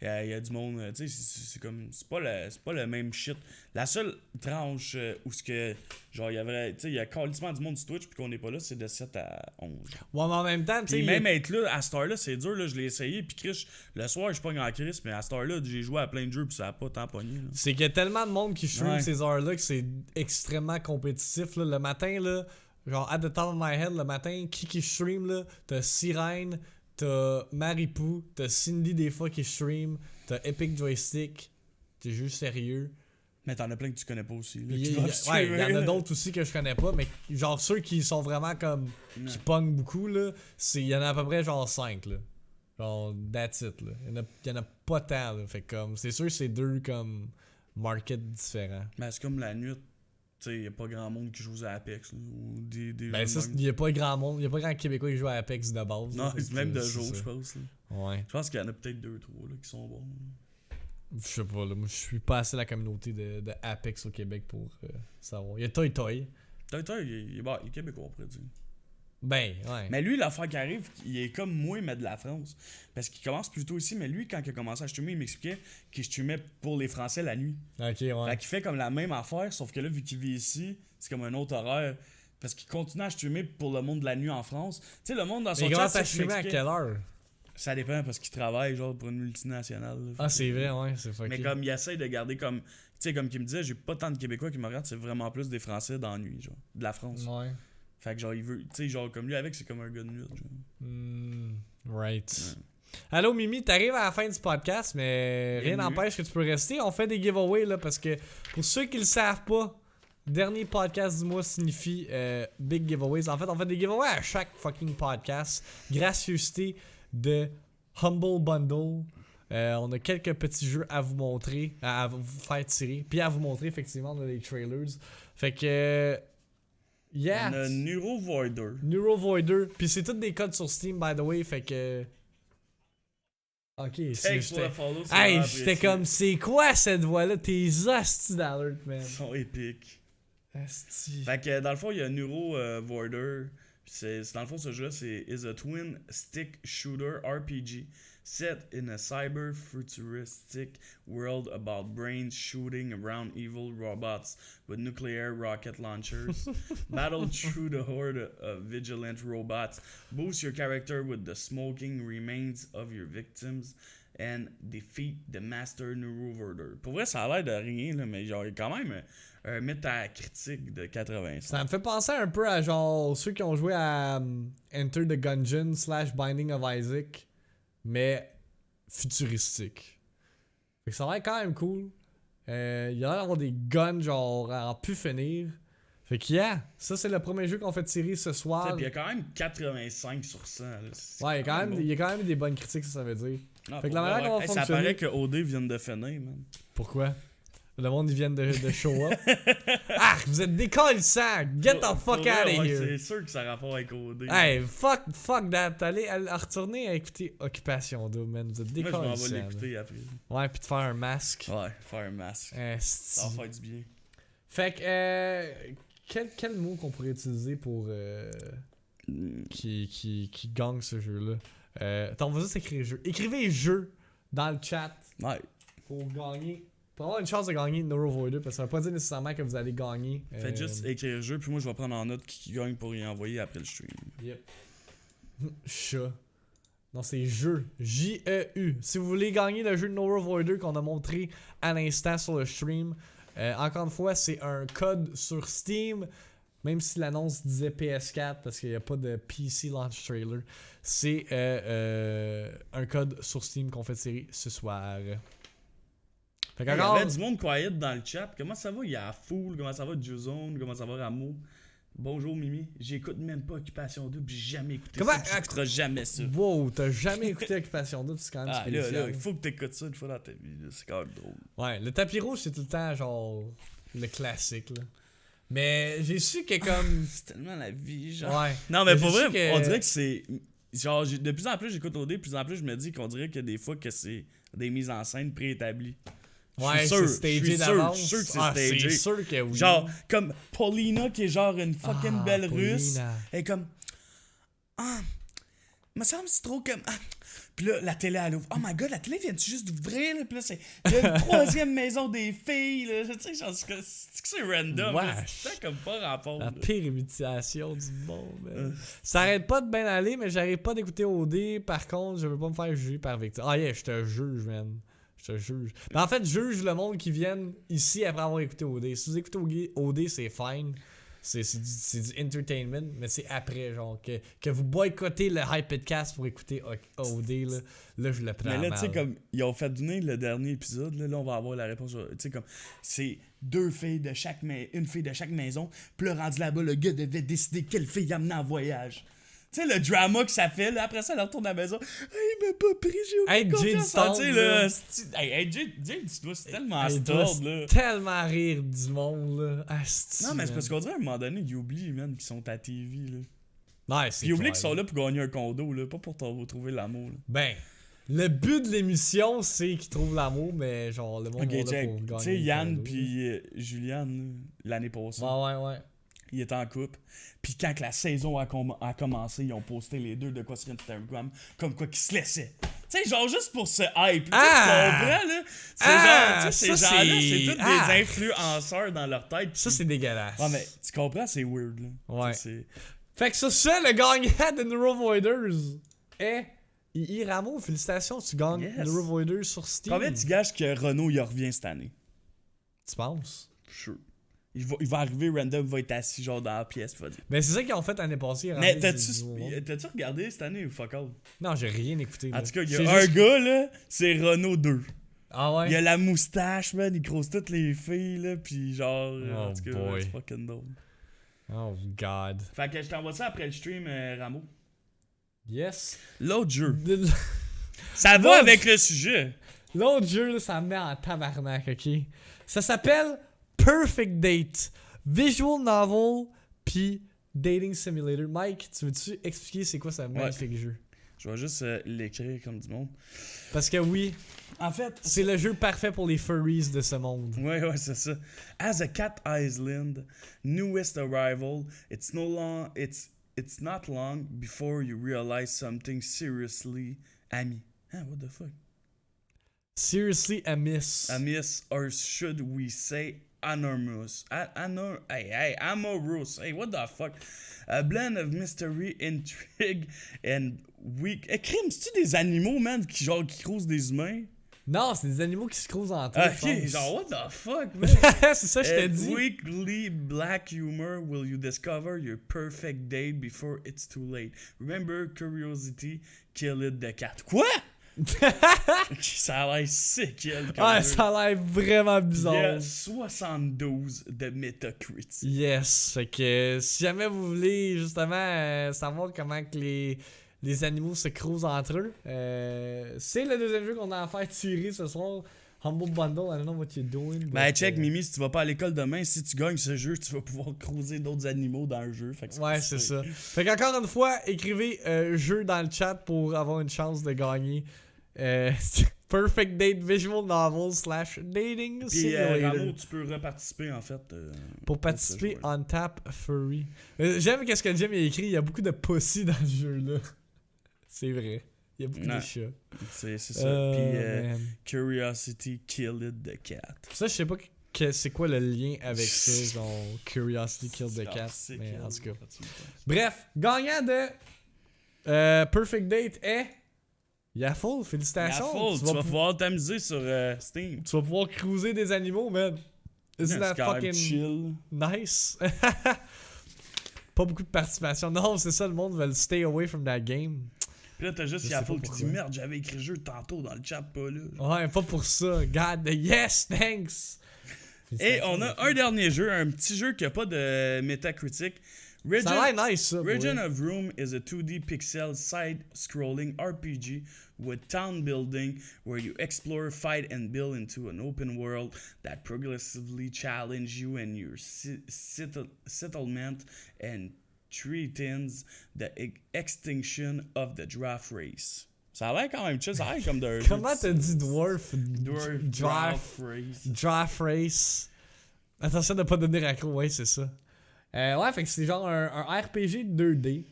il y a du monde, tu sais, c'est comme, c'est pas le même shit. La seule tranche où ce que, genre, il y avait, tu sais, il y a carrément du monde sur Twitch, puis qu'on n'est pas là, c'est de 7 à 11. Ouais, mais en même temps, tu sais. Même être là, à cette heure-là, c'est dur, là, je l'ai essayé, puis Chris, le soir, je pogne en Chris, mais à cette heure-là, j'ai joué à plein de jeux, puis ça a pas tant pogné, là. C'est qu'il y a tellement de monde qui stream ces heures-là que c'est extrêmement compétitif, là. Le matin, là, genre, at the top of my head, le matin, qui stream, là, t'as Sirène, t'as Maripou, t'as Cindy des fois qui stream, t'as Epic Joystick, t'es juste sérieux. Mais t'en as plein que tu connais pas aussi. Là, il y en a d'autres aussi que je connais pas, mais genre ceux qui sont vraiment comme. Qui pognent beaucoup, là, il y en a à peu près genre 5, là. Genre, that's it, là. Il y en a pas tant, là. Fait comme. C'est sûr que c'est deux comme. Markets différents. Mais c'est comme la nuit. Tu sais, il a pas grand monde qui joue à Apex. Là, ou ben, ça, il y a pas grand monde. Il y a pas grand Québécois qui joue à Apex de base. Non, c'est même de jour, je pense. Là. Ouais. Je pense qu'il y en a peut-être 2-3 qui sont bons. Je sais pas, là. Moi, je suis pas assez la communauté de Apex au Québec pour savoir. Il y a Toy Toy. Toy Toy, il est québécois, on pourrait dire. Ben, ouais. Mais lui, l'affaire qui arrive, il est comme moi, mais de la France. Parce qu'il commence plutôt ici, mais lui, quand il a commencé à streamer, il m'expliquait qu'il streamait pour les Français la nuit. Ok, ouais. Fait qu'il fait comme la même affaire, sauf que là, vu qu'il vit ici, c'est comme un autre horaire. Parce qu'il continue à streamer pour le monde de la nuit en France. Tu sais, le monde dans son chat. Mais comment t'as streamé à quelle heure? Ça dépend parce qu'il travaille genre pour une multinationale. Là. Ah, c'est vrai, ouais, c'est fucké. Mais comme il essaye de garder comme. Tu sais, comme qu'il me disait, j'ai pas tant de Québécois qui me regardent, c'est vraiment plus des Français dans la nuit, genre. De la France. Ouais. Fait que genre, il veut. Tu sais, genre, comme lui avec, c'est comme un gars de nuit, genre. Right. Ouais. Allô, Mimi, t'arrives à la fin du podcast, mais rien n'empêche que tu peux rester. On fait des giveaways, là, parce que pour ceux qui le savent pas, dernier podcast du mois signifie big giveaways. En fait, on fait des giveaways à chaque fucking podcast. Gracieuseté de Humble Bundle. On a quelques petits jeux à vous montrer, à vous faire tirer, puis à vous montrer, effectivement, on a les trailers. Fait que. Yeah! On a Neuro Voider. Puis c'est tous des codes sur Steam, by the way, fait que. Ok, j'étais comme, c'est quoi cette voix-là? Tes hosties d'alert, man. Ils sont épiques. Asti. Fait que dans le fond, il y a Neuro Voider. Dans le fond, ce jeu-là, c'est is a twin stick shooter RPG set in a cyber futuristic world about brains shooting around evil robots with nuclear rocket launchers. Battle through the horde of vigilant robots. Boost your character with the smoking remains of your victims and defeat the master Neurovoider. Pour vrai, ça a l'air de rien, là, mais genre, il y a quand même un métacritique de 80. Ça me fait penser un peu à genre ceux qui ont joué à Enter the Gungeon / Binding of Isaac, mais futuristique. Fait que ça va être quand même cool. Il y a l'air d'avoir des guns genre à en pu finir. Fait que ça c'est le premier jeu qu'on fait tirer ce soir. Puis il y a quand même 85 sur 100. Là. Ouais, il y a quand même des bonnes critiques, ça veut dire. Ah, fait que la manière qu'on va ça fonctionner... paraît que OD viennent de finir, man. Pourquoi? Le monde, ils viennent de show up. Ah, vous êtes décollissants! Get the fuck out of here! C'est sûr que ça a rapport avec OD. Hey, fuck that! Allez retourner à écouter Occupation Double, man. Vous êtes décollissants. Moi, je m'en vais l'écouter après. Ouais, pis de faire un masque. Ouais, faire un masque. Ça va faire du bien. Fait que, quel mot qu'on pourrait utiliser pour qui gagne ce jeu-là? Attends, on va juste écrire jeu. Écrivez jeu dans le chat Ouais. pour gagner. Pour avoir une chance de gagner Neurovoider, parce que ça veut pas dire nécessairement que vous allez gagner. Faites juste écrire jeu, puis moi je vais prendre en note qui gagne pour y envoyer après le stream. Yep. Chat. Non, c'est jeu. J-E-U. Si vous voulez gagner le jeu de Neurovoider qu'on a montré à l'instant sur le stream, encore une fois, c'est un code sur Steam. Même si l'annonce disait PS4 parce qu'il n'y a pas de PC launch trailer, c'est un code sur Steam qu'on fait tirer ce soir. Fait Il y avait du monde quiet dans le chat. Comment ça va? Il y a Fool, comment ça va Juzone, comment ça va Ramo? Bonjour Mimi, j'écoute même pas Occupation Double, j'ai jamais écouté ça, tu écouteras jamais ça. Wow, t'as jamais écouté Occupation Double, c'est quand même spécial. Là, il faut que t'écoutes ça une fois dans ta vie, là. C'est quand même drôle. Ouais, le tapis rouge c'est tout le temps genre le classique là. Mais j'ai su que comme... C'est tellement la vie, genre. Ouais. Non, mais pour vrai, on dirait que c'est... Genre, de plus en plus j'écoute OD, de plus en plus je me dis qu'on dirait que des fois que c'est des mises en scène préétablies. Ouais, c'est stagé d'avance. Je suis sûr que c'est stagé. C'est sûr que oui. Genre, comme Paulina qui est genre une fucking belle Paulina. russe. Elle est comme... me semble que c'est trop comme... Puis là, la télé, elle ouvre. Oh my god, la télé vient juste d'ouvrir, là. Puis là, il y a une troisième maison des filles, là. Tu sais, genre, c'est random. Là. C'est comme pas rapport. La là. pire imitation du monde, man. Ça arrête pas de bien aller, mais j'arrête pas d'écouter OD. Par contre, je veux pas me faire juger par Victor. Ah yeah, je te juge, man. Je te juge. Mais en fait, je juge le monde qui viennent ici après avoir écouté OD. Si vous écoutez OD, c'est fine. C'est du entertainment, mais c'est après, genre, que vous boycottez le Hypedcast pour écouter OD, là je le prends. Mais là, tu sais, comme, ils ont fait donner le dernier épisode, là on va avoir la réponse. Tu sais, comme, c'est une fille de chaque maison, puis là, rendu là-bas, le gars devait décider quelle fille il amenait en voyage. Tu sais, le drama que ça fait, là, après ça, elle retourne à la maison. Hey, il m'a pas pris, j'ai aucune confiance en tu sais, là. Hey, Jay, tu dois tellement stord, là. Tellement rire du monde, là. Non, mais c'est parce qu'on dirait à un moment donné, ils oublient, man, qu'ils sont à TV, là. Ouais, c'est Ils oublient qu'ils sont là pour gagner un condo, là, pas pour trouver l'amour, là. Ben, le but de l'émission, c'est qu'ils trouvent l'amour, mais genre, le monde va là pour gagner. Tu sais, Yann pis Juliane, l'année passée. Ouais. Ils étaient en couple. Puis quand la saison a commencé, ils ont posté les deux de quoi sur Instagram, comme quoi qu'ils se laissaient. Tu sais, genre juste pour ce hype. Tu comprends, là? Ces gens-là, c'est tous des influenceurs dans leur tête. Ça, c'est dégueulasse. Ouais, mais tu comprends, c'est weird, là. Ouais. Fait que sur ça, le gagnant de Neurovoiders est I.I. Rameau. Félicitations, tu gagnes Neurovoiders sur Steam. Combien tu gages que Renault y revient cette année? Tu penses? Sure. Il va arriver random, il va être assis genre dans la pièce. Ben c'est ça qu'ils ont fait l'année passée. Mais t'as-tu regardé cette année ou fuck all? Non, j'ai rien écouté. Là. En tout cas, il y a un gars là, c'est Renault 2. Ah ouais? Il a la moustache, man, il croise toutes les filles là, pis genre, en tout cas, boy. c'est fucking drôle. Oh god. Fait que je t'envoie ça après le stream, Ramo. Yes. L'autre jeu. Ça va avec le sujet. L'autre jeu, là, ça me met en tabarnak, ok? Ça s'appelle Perfect Date, Visual Novel, puis Dating Simulator. Mike, tu veux-tu expliquer c'est quoi ce magnifique jeu? Je vais juste l'écrire comme du monde. Parce que oui, en fait, c'est le jeu parfait pour les furries de ce monde. Ouais, c'est ça. As a Cat Island, newest arrival, it's not long before you realize something seriously ami. Huh, what the fuck? Seriously amiss. Amiss, or should we say amorous? Amorous. Hey, what the fuck? A blend of mystery, intrigue, and weak. Crime, c'est-tu des animaux, man, qui crousent des humains? Non, c'est des animaux qui se crousent entre eux. Ok, genre, what the fuck, man? C'est ça que je t'ai dit. Weekly black humor will you discover your perfect date before it's too late. Remember, curiosity, kill it the cat. Quoi? Ça a l'air sick, elle. comme Ouais, jeu. ça a l'air vraiment Il y bizarre. a 72 de Metacritic. Yes, fait que si jamais vous voulez justement savoir comment que les animaux se croisent entre eux, c'est le deuxième jeu qu'on a à faire tirer ce soir. Humble Bundle, I don't know what you're doing. Ben, check, Mimi, si tu vas pas à l'école demain, si tu gagnes ce jeu, tu vas pouvoir croiser d'autres animaux dans le jeu. Fait que Ouais, c'est ça. Fait qu'encore une fois, écrivez jeu dans le chat pour avoir une chance de gagner. Perfect Date Visual Novel / Dating Puis, Simulator. Ramo, tu peux reparticiper en fait. Pour participer on Tap Furry. J'aime qu'est-ce que Jim a écrit. Il y a beaucoup de pussy dans le jeu là. C'est vrai. Il y a beaucoup de chats. C'est ça. Puis Man. Curiosity Killed the Cat. Ça, je sais pas c'est quoi le lien avec ça, genre Curiosity Killed the Cat. C'est Mais en tout cas. kill. Bref, gagnant de Perfect Date est Yaffle. Félicitations. Tu vas pouvoir t'amuser sur Steam. Tu vas pouvoir cruiser des animaux, man. Isn't that C'est quand même fucking chill. nice? Pas beaucoup de participation. Non, c'est ça, le monde veut stay away from that game. Puis là, t'as juste Je sais Yaffle pas qui dit pourquoi. merde, j'avais écrit le jeu tantôt dans le chat, pas là. Ouais, pas pour ça. God, yes, thanks. Et on a un dernier jeu, un petit jeu qui a pas de Metacritic. Ça a l'air nice, ça. Region ouais. of Room is a 2D pixel side-scrolling RPG with town building where you explore, fight, and build into an open world that progressively challenge you and your settlement and threatens the extinction of the draft race. Ça a l'air quand même chill, ça a l'air comme d'un jeu. Comment t'as dit dwarf? Draft race. Draft race. Attention de pas donner raccro, ouais, c'est ça. Ouais, fait que c'est genre un RPG 2D.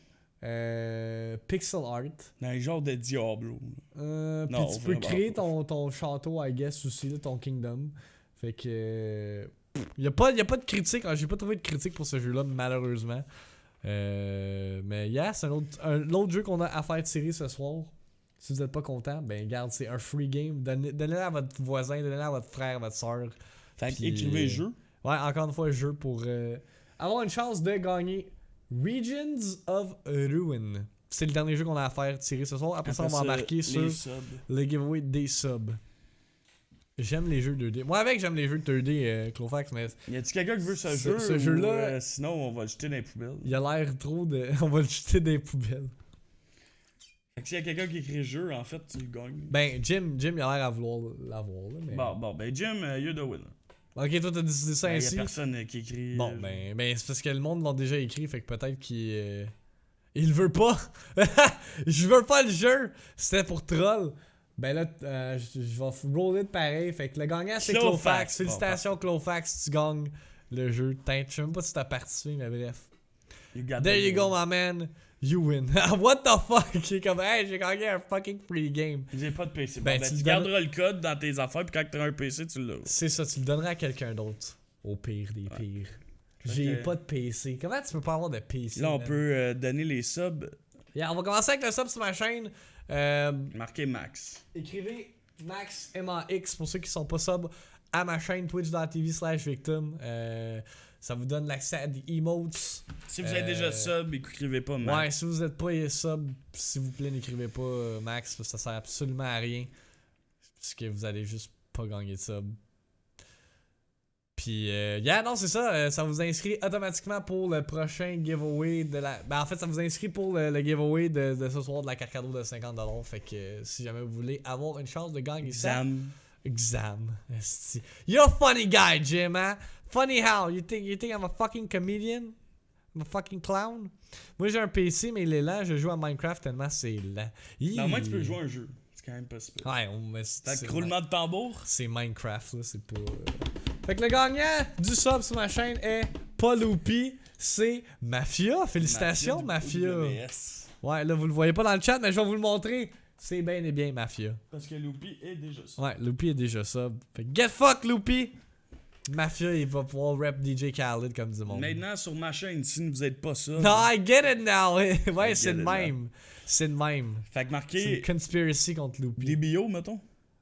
Pixel art. Dans les genres de Diablo. Puis Non, tu peux vraiment créer pas. ton château, I guess, aussi, là, ton kingdom. Fait que. Y a pas de critique. J'ai pas trouvé de critique pour ce jeu-là, malheureusement. Mais yeah, c'est un autre jeu qu'on a à faire tirer ce soir. Si vous êtes pas content, ben garde, c'est un free game. Donnez-le à votre voisin, donnez-le à votre frère, à votre soeur. Fait que Puis, écrivez jeu. Ouais, encore une fois, jeu pour avoir une chance de gagner Regions of Ruin. C'est le dernier jeu qu'on a à faire tirer ce soir. Après ça, on va embarquer sur les subs. le giveaway des subs. J'aime les jeux 2D. Moi, avec, j'aime les jeux 2D, Clofax, mais Y a-tu quelqu'un qui veut ce Ce jeu? jeu-là- Sinon, on va le jeter dans les poubelles. il a l'air trop de. On va le jeter des poubelles. Fait que s'il y a quelqu'un qui écrit jeu, en fait, tu le gagnes. Ben, Jim, il a l'air à vouloir l'avoir. Là, mais... Bon, ben Jim, you're the winner. Ok, toi, t'as décidé ça Ben, y a ainsi. personne qui écrit. Bon, ben, c'est parce que le monde l'a déjà écrit, fait que peut-être qu'il. Il le veut pas. Je veux pas le jeu. C'était pour troll. Ben là, je vais roller de pareil. Fait que le gagnant, c'est Clofax. Clofax. Félicitations, Clofax. Tu gagnes le jeu. Je sais même pas si t'as participé, mais bref. You got There the you go, winner. my man. You win. What the fuck? Il est comme, hey, j'ai gagné un fucking free game. J'ai pas de PC. Ben, Ben, tu tu le garderas le code dans tes affaires, puis quand t'auras un PC, tu l'as. C'est ça, tu le donneras à quelqu'un d'autre. Au pire des pires. J'ai Ok. pas de PC. Comment tu peux pas avoir de PC? Là, on man? peut donner les subs. Yeah, on va commencer avec le sub sur ma chaîne. Marqué Max. Écrivez Max MAX pour ceux qui sont pas sub à ma chaîne twitch.tv/victim. Ça vous donne l'accès à des emotes. Si vous êtes déjà sub, écrivez pas Ouais, Max. si vous êtes pas sub, s'il vous plaît, n'écrivez pas Max, parce que ça sert absolument à rien. Parce que vous allez juste pas gagner de sub. Puis, yeah, non, c'est ça. Ça vous inscrit automatiquement pour le prochain giveaway de la. Ben, en fait, ça vous inscrit pour le giveaway de ce soir de la carte cadeau de 50$. Fait que si jamais vous voulez avoir une chance de gagner ça. Exam. Esti. You're a funny guy, Jim, hein? Funny how? You think I'm a fucking comedian? I'm a fucking clown? Moi, j'ai un PC, mais il est lent. Je joue à Minecraft tellement c'est lent. Non, moi, tu peux jouer à un jeu. C'est quand même pas super. Ouais, mais Fait que roulement de tambour. c'est Minecraft, là, c'est pas. Fait que le gagnant du sub sur ma chaîne est Paul Loupy. C'est Mafia. Félicitations, Mafia. WS. Ouais, là, vous le voyez pas dans le chat, mais je vais vous le montrer. C'est bien et bien Mafia. Parce que Loopy est déjà ça. Ouais, Loopy est déjà sub. Fait que get fuck, Loopy! Mafia, il va pouvoir rap DJ Khaled comme du monde. Maintenant, sur ma chaîne, si vous êtes pas ça. Non, I get it now! Ouais, I c'est get le it même. C'est le même. Fait que C'est marqué une conspiracy contre Loopy. des bio, mettons.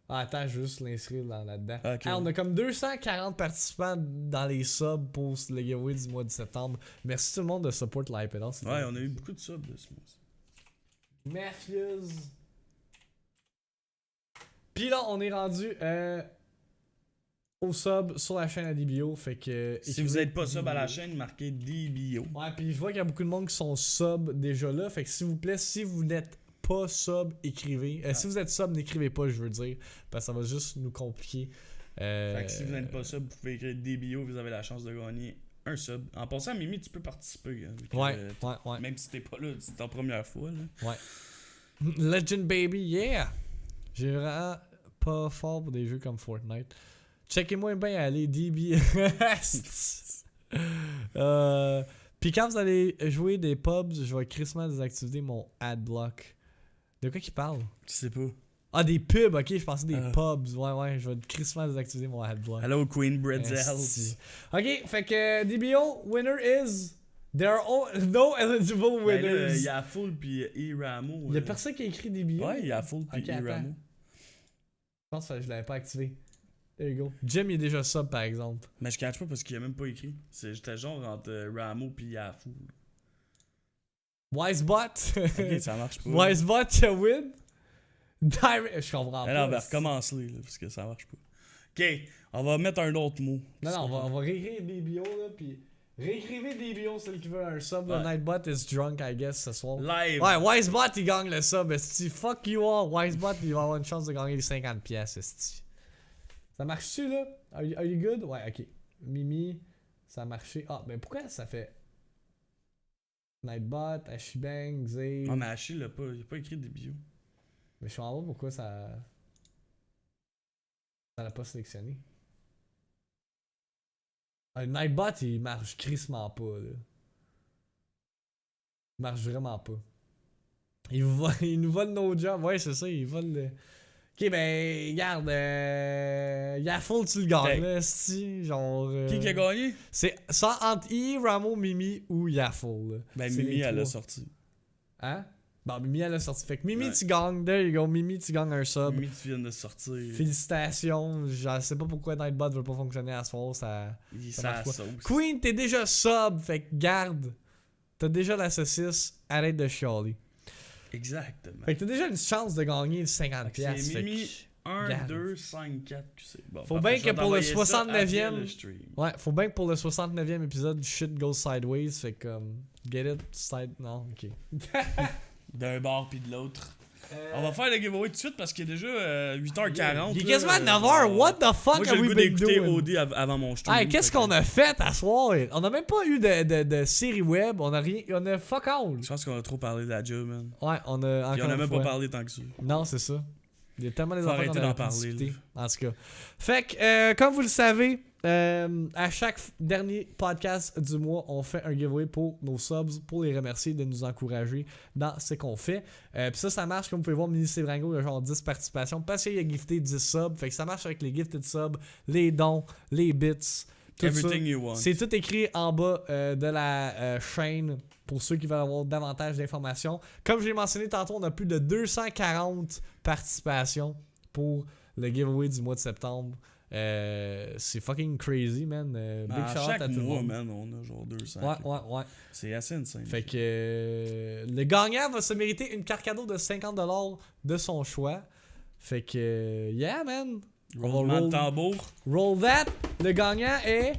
Ah, attends, je vais juste l'inscrire là-dedans. Ok. Hey, on a comme 240 participants dans les subs pour le giveaway du mois de septembre. Merci tout le monde de support l'iPad. Ouais, on a eu beaucoup de subs de ce mois. Mafias. Puis là, on est rendu au sub sur la chaîne à DBO. Fait que. Si vous n'êtes pas sub à la chaîne, marquez DBO. Ouais, puis je vois qu'il y a beaucoup de monde qui sont sub déjà là. Fait que s'il vous plaît, si vous n'êtes pas sub, écrivez. Si vous êtes sub, n'écrivez pas, je veux dire. Parce que ça va juste nous compliquer. Fait que si vous n'êtes pas sub, vous pouvez écrire DBO, vous avez la chance de gagner un sub. En passant, Mimi, tu peux participer. Hein, ouais. Même si t'es pas là, c'est ta première fois. Là. Ouais. Legend Baby, yeah! J'ai vraiment pas fort pour des jeux comme Fortnite. Checkez-moi bien aller, DB. Puis quand vous allez jouer des pubs, je vais crissement désactiver mon adblock. De quoi qu'il parle? Je sais pas. Ah, des pubs, ok, je pensais des pubs. Ouais, je vais crissement désactiver mon adblock. Hello, Queen Bretzel. Ok, fait que DBO, winner is. There are no eligible winners. Il y a Full pis E-Ramo. Il y a personne qui a écrit DBO. Ouais, il y a Full pis E-Ramo. Je pense que je l'avais pas activé. There you go. Jim il est déjà sub par exemple. Mais je catch pas parce qu'il a même pas écrit. J'étais genre entre Ramo pis Yafou. Wisebot. Ok, ça marche pas. Wisebot, tu win. Je comprends pas. Non, on va recommencer là, parce que ça marche pas. Ok, on va mettre un autre mot. Non, on va réécrire DBO là, pis réécrivez DBO, celle qui veut un sub. Le Nightbot is drunk, I guess, ce soir. Live. Ouais, Wisebot il gagne le sub, esti. Fuck you all. Wisebot il va avoir une chance de gagner les 50 pièces, esti. Ça marche-tu là? Are you good? Ouais, ok. Mimi, ça a marché. Ah, ben pourquoi ça fait Nightbot, Ashibang, Zay. Ah, mais Achille, il a pas écrit des bios. Mais je suis en bas pourquoi ça. Ça l'a pas sélectionné. Ah, le Nightbot il marche crissement pas là. Il marche vraiment pas. Il nous vole nos jobs. Ouais, c'est ça, il vole le. Ok, ben, regarde, Yaffle, tu le gagnes, là, c'ti, genre... Qui a gagné? C'est ça entre Ramo, Mimi ou Yaffle, là. Ben, Mimi, elle a sorti. Hein? Bon, Mimi, elle a sorti. Fait que Mimi, ouais. Tu gagnes, there you go, Mimi, tu gagnes un sub. Mimi, tu viens de sortir. Félicitations, je sais pas pourquoi Nightbot veut pas fonctionner à ce soir, ça marche pas. Sauce. Queen, t'es déjà sub, fait que garde. T'as déjà la saucisse, arrête de chialer. Exactement. Fait que t'as déjà une chance de gagner 50$. C'est Mimi 1, 2, 5, 4 QC. Bon, faut bien que pour le 69e. Ouais, faut bien que pour le 69e épisode, shit goes sideways. Fait comme. Get it? Side. Non, ok. D'un bord pis de l'autre. On va faire le giveaway tout de suite parce qu'il est déjà 8h40. Il est quasiment 9h. What the fuck moi, have we been doing? Moi, j'ai OD avant mon stream. Hey, qu'est-ce qu'on a fait à soir? On a même pas eu de série web. On a rien. On a fuck all. Je pense qu'on a trop parlé de la job, man. Ouais, on a. Puis on a même pas parlé tant que ça. Non, c'est ça. Il y a tellement des Faut affaires arrêter qu'on a d'en parler. En tout cas. Fait que, comme vous le savez, à chaque dernier podcast du mois, on fait un giveaway pour nos subs, pour les remercier de nous encourager dans ce qu'on fait. Puis ça marche, comme vous pouvez voir, Mini Sebrango, il y a genre 10 participations parce qu'il a gifté 10 subs. Fait que ça marche avec les gifted subs, les dons, les bits. Everything you want. C'est tout écrit en bas de la chaîne pour ceux qui veulent avoir davantage d'informations. Comme je l'ai mentionné tantôt, on a plus de 240 participations pour le giveaway du mois de septembre. C'est fucking crazy, man. Big shout out à tout le monde. Man, on a genre 200. Ouais. C'est assez insane. Fait que le gagnant va se mériter une carte cadeau de 50$ de son choix. Fait que, yeah, man. Roulement de tambour. Roll that. Le gagnant est.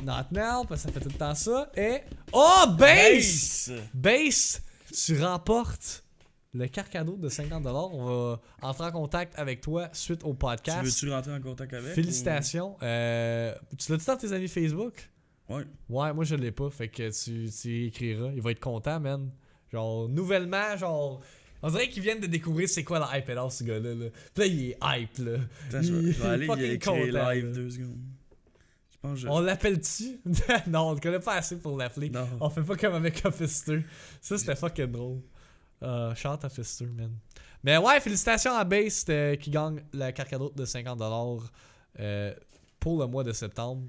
Not now, parce que ça fait tout le temps ça. Et. Oh, Base! Base, tu remportes le carte cadeau de 50$. On va entrer en contact avec toi suite au podcast. Tu veux-tu rentrer en contact avec? Félicitations. Tu l'as-tu dans tes amis Facebook? Ouais. Ouais, moi je l'ai pas. Fait que tu écriras. Il va être content, man. Genre, nouvellement, genre. On dirait qu'ils viennent de découvrir c'est quoi la hype alors ce gars-là. Là. Puis là, il est hype, là. Attends, je vais aller écrire live 2 secondes. Je pense que on l'appelle-tu? Non, on le connaît pas assez pour l'appeler. Non. On fait pas comme avec Offister. Ça, c'était fucking drôle. Shout Offister, man. Mais ouais, félicitations à Base qui gagne la carte cadeau de 50$ pour le mois de septembre.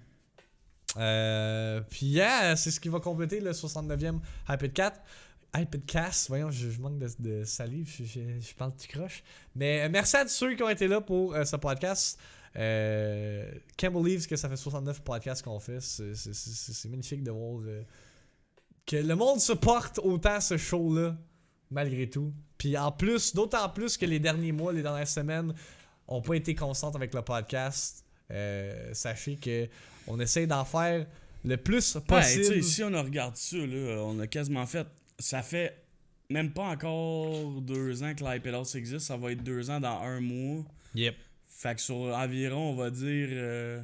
Puis yeah, c'est ce qui va compléter le 69e Hypedcast. Voyons, je manque de salive, je parle du croche. Mais merci à tous ceux qui ont été là pour ce podcast. Can't believe que ça fait 69 podcasts qu'on fait. C'est magnifique de voir que le monde supporte autant ce show-là, malgré tout. Puis en plus, d'autant plus que les derniers mois, les dernières semaines, n'ont pas été constantes avec le podcast, sachez que on essaie d'en faire le plus possible. Ouais, si on regarde ça, là, on a quasiment fait. Ça fait même pas encore 2 ans que l'iPad House existe. Ça va être 2 ans dans 1 mois. Yep. Fait que sur environ, on va dire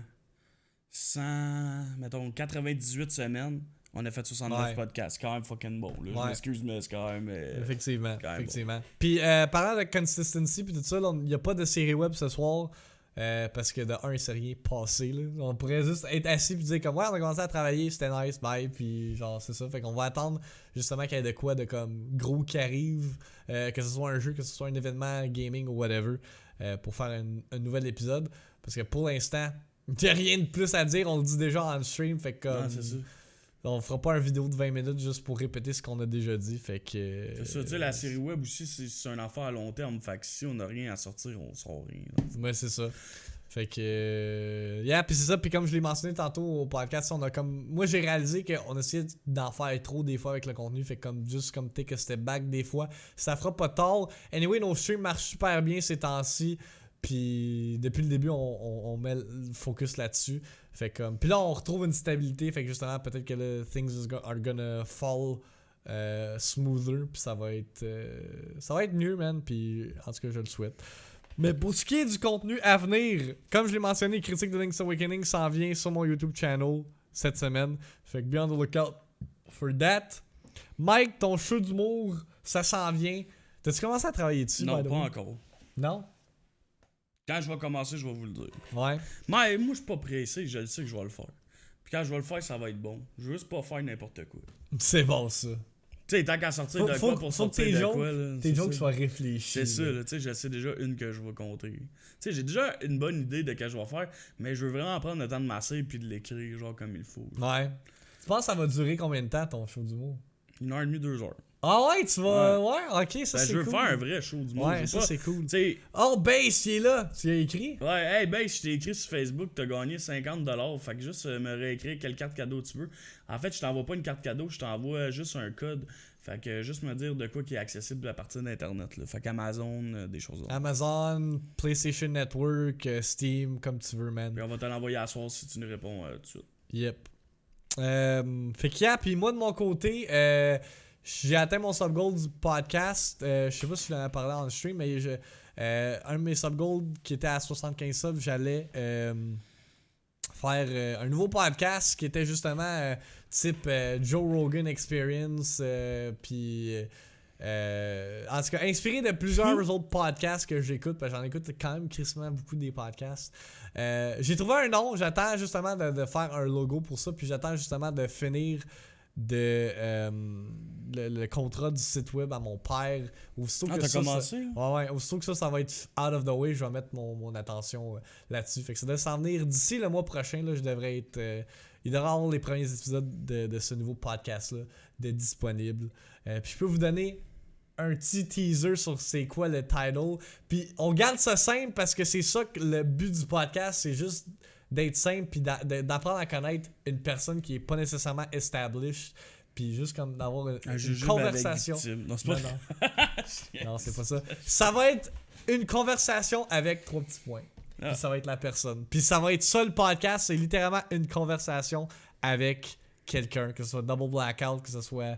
98 semaines, on a fait 69 podcasts. C'est quand même fucking bon. Là. Je m'excuse, mais c'est quand même. Effectivement. Quand même effectivement. Bon. Puis, parlant de consistency puis tout ça, il n'y a pas de série web ce soir. Parce que de un, il s'est rien passé. Là. On pourrait juste être assis et dire comme ouais, on a commencé à travailler, c'était nice, bye. Puis genre, c'est ça. Fait qu'on va attendre justement qu'il y ait de quoi de comme gros qui arrive. Que ce soit un jeu, que ce soit un événement gaming ou whatever. Pour faire un nouvel épisode. Parce que pour l'instant, il n'y a rien de plus à dire. On le dit déjà en stream. Fait que non, c'est ça. on fera pas une vidéo de 20 minutes juste pour répéter ce qu'on a déjà dit. Fait que. C'est ça, tu sais, la série web aussi, c'est un affaire à long terme. Fait que si on n'a rien à sortir, on sort rien. Ouais, c'est ça. Fait que. Yeah, puis c'est ça. Puis comme je l'ai mentionné tantôt au podcast, on a comme. Moi, j'ai réalisé qu'on essayait d'en faire trop des fois avec le contenu. Fait que comme juste comme take a step back des fois. Ça fera pas tard. Anyway, nos streams marchent super bien ces temps-ci. Puis depuis le début, on met le focus là-dessus. Fait comme. Puis là, on retrouve une stabilité. Fait que justement, peut-être que le things are gonna fall smoother. Puis ça va être mieux, man. Puis en tout cas, je le souhaite. Mais pour ce qui est du contenu à venir, comme je l'ai mentionné, Critique de Link's Awakening s'en vient sur mon YouTube channel cette semaine. Fait que be on the lookout for that. Mike, ton show d'humour, ça s'en vient. T'as-tu commencé à travailler dessus? Non, pas encore. Non? Quand je vais commencer, je vais vous le dire. Ouais. Mais moi, je suis pas pressé, je le sais que je vais le faire. Puis quand je vais le faire, ça va être bon. Je veux juste pas faire n'importe quoi. C'est bon, ça. Tu sais, tant qu'à sortir de quoi pour sortir de quoi, là. Tes jokes soient réfléchis. C'est ça, là. Tu sais, je sais déjà une que je vais compter. Tu sais, j'ai déjà une bonne idée de ce que je vais faire, mais je veux vraiment prendre le temps de masser puis de l'écrire, genre, comme il faut. Ouais. Tu penses que ça va durer combien de temps, ton show d'humour? 1h30, 2 heures. Ah ouais, tu vas... Ouais, ok, ça c'est cool. Je veux faire un vrai show d'humour. Ouais, ça c'est cool. T'sais... Oh, Bass, il est là. Tu l'as écrit? Ouais, hey, Bass, je t'ai écrit sur Facebook, t'as gagné 50$. Fait que juste me réécrire quelle carte cadeau tu veux. En fait, je t'envoie pas une carte cadeau, je t'envoie juste un code. Fait que juste me dire de quoi qui est accessible à partir d'Internet. Là. Fait qu'Amazon, des choses là. Amazon, PlayStation Network, Steam, comme tu veux, man. Puis on va te l'envoyer à soir si tu nous réponds tout de suite. Yep. Fait que yeah, puis moi de mon côté, j'ai atteint mon sub-goal du podcast. Je sais pas si je l'en ai parlé en stream, mais un de mes sub-goals qui était à 75 subs, j'allais faire un nouveau podcast qui était justement type Joe Rogan Experience. Puis en tout cas, inspiré de plusieurs autres podcasts que j'écoute, parce que j'en écoute quand même crissement beaucoup des podcasts. J'ai trouvé un nom, j'attends justement de faire un logo pour ça, puis j'attends justement de finir le contrat du site web à mon père. T'as commencé? Ouais, aussitôt que ça va être out of the way, je vais mettre mon attention là-dessus. Fait que ça doit s'en venir d'ici le mois prochain. Là, je devrais être. Il devrait avoir les premiers épisodes de ce nouveau podcast-là de disponible. Puis je peux vous donner un petit teaser sur c'est quoi le title. Puis on garde ça simple parce que c'est ça que le but du podcast, c'est juste d'être simple puis d'apprendre à connaître une personne qui est pas nécessairement established, puis juste comme d'avoir une conversation. Non, c'est pas non, c'est pas ça. Ça va être une conversation avec 3 petits points. Puis ça va être la personne. Puis ça va être ça le podcast, c'est littéralement une conversation avec quelqu'un, que ce soit Double Blackout, que ce soit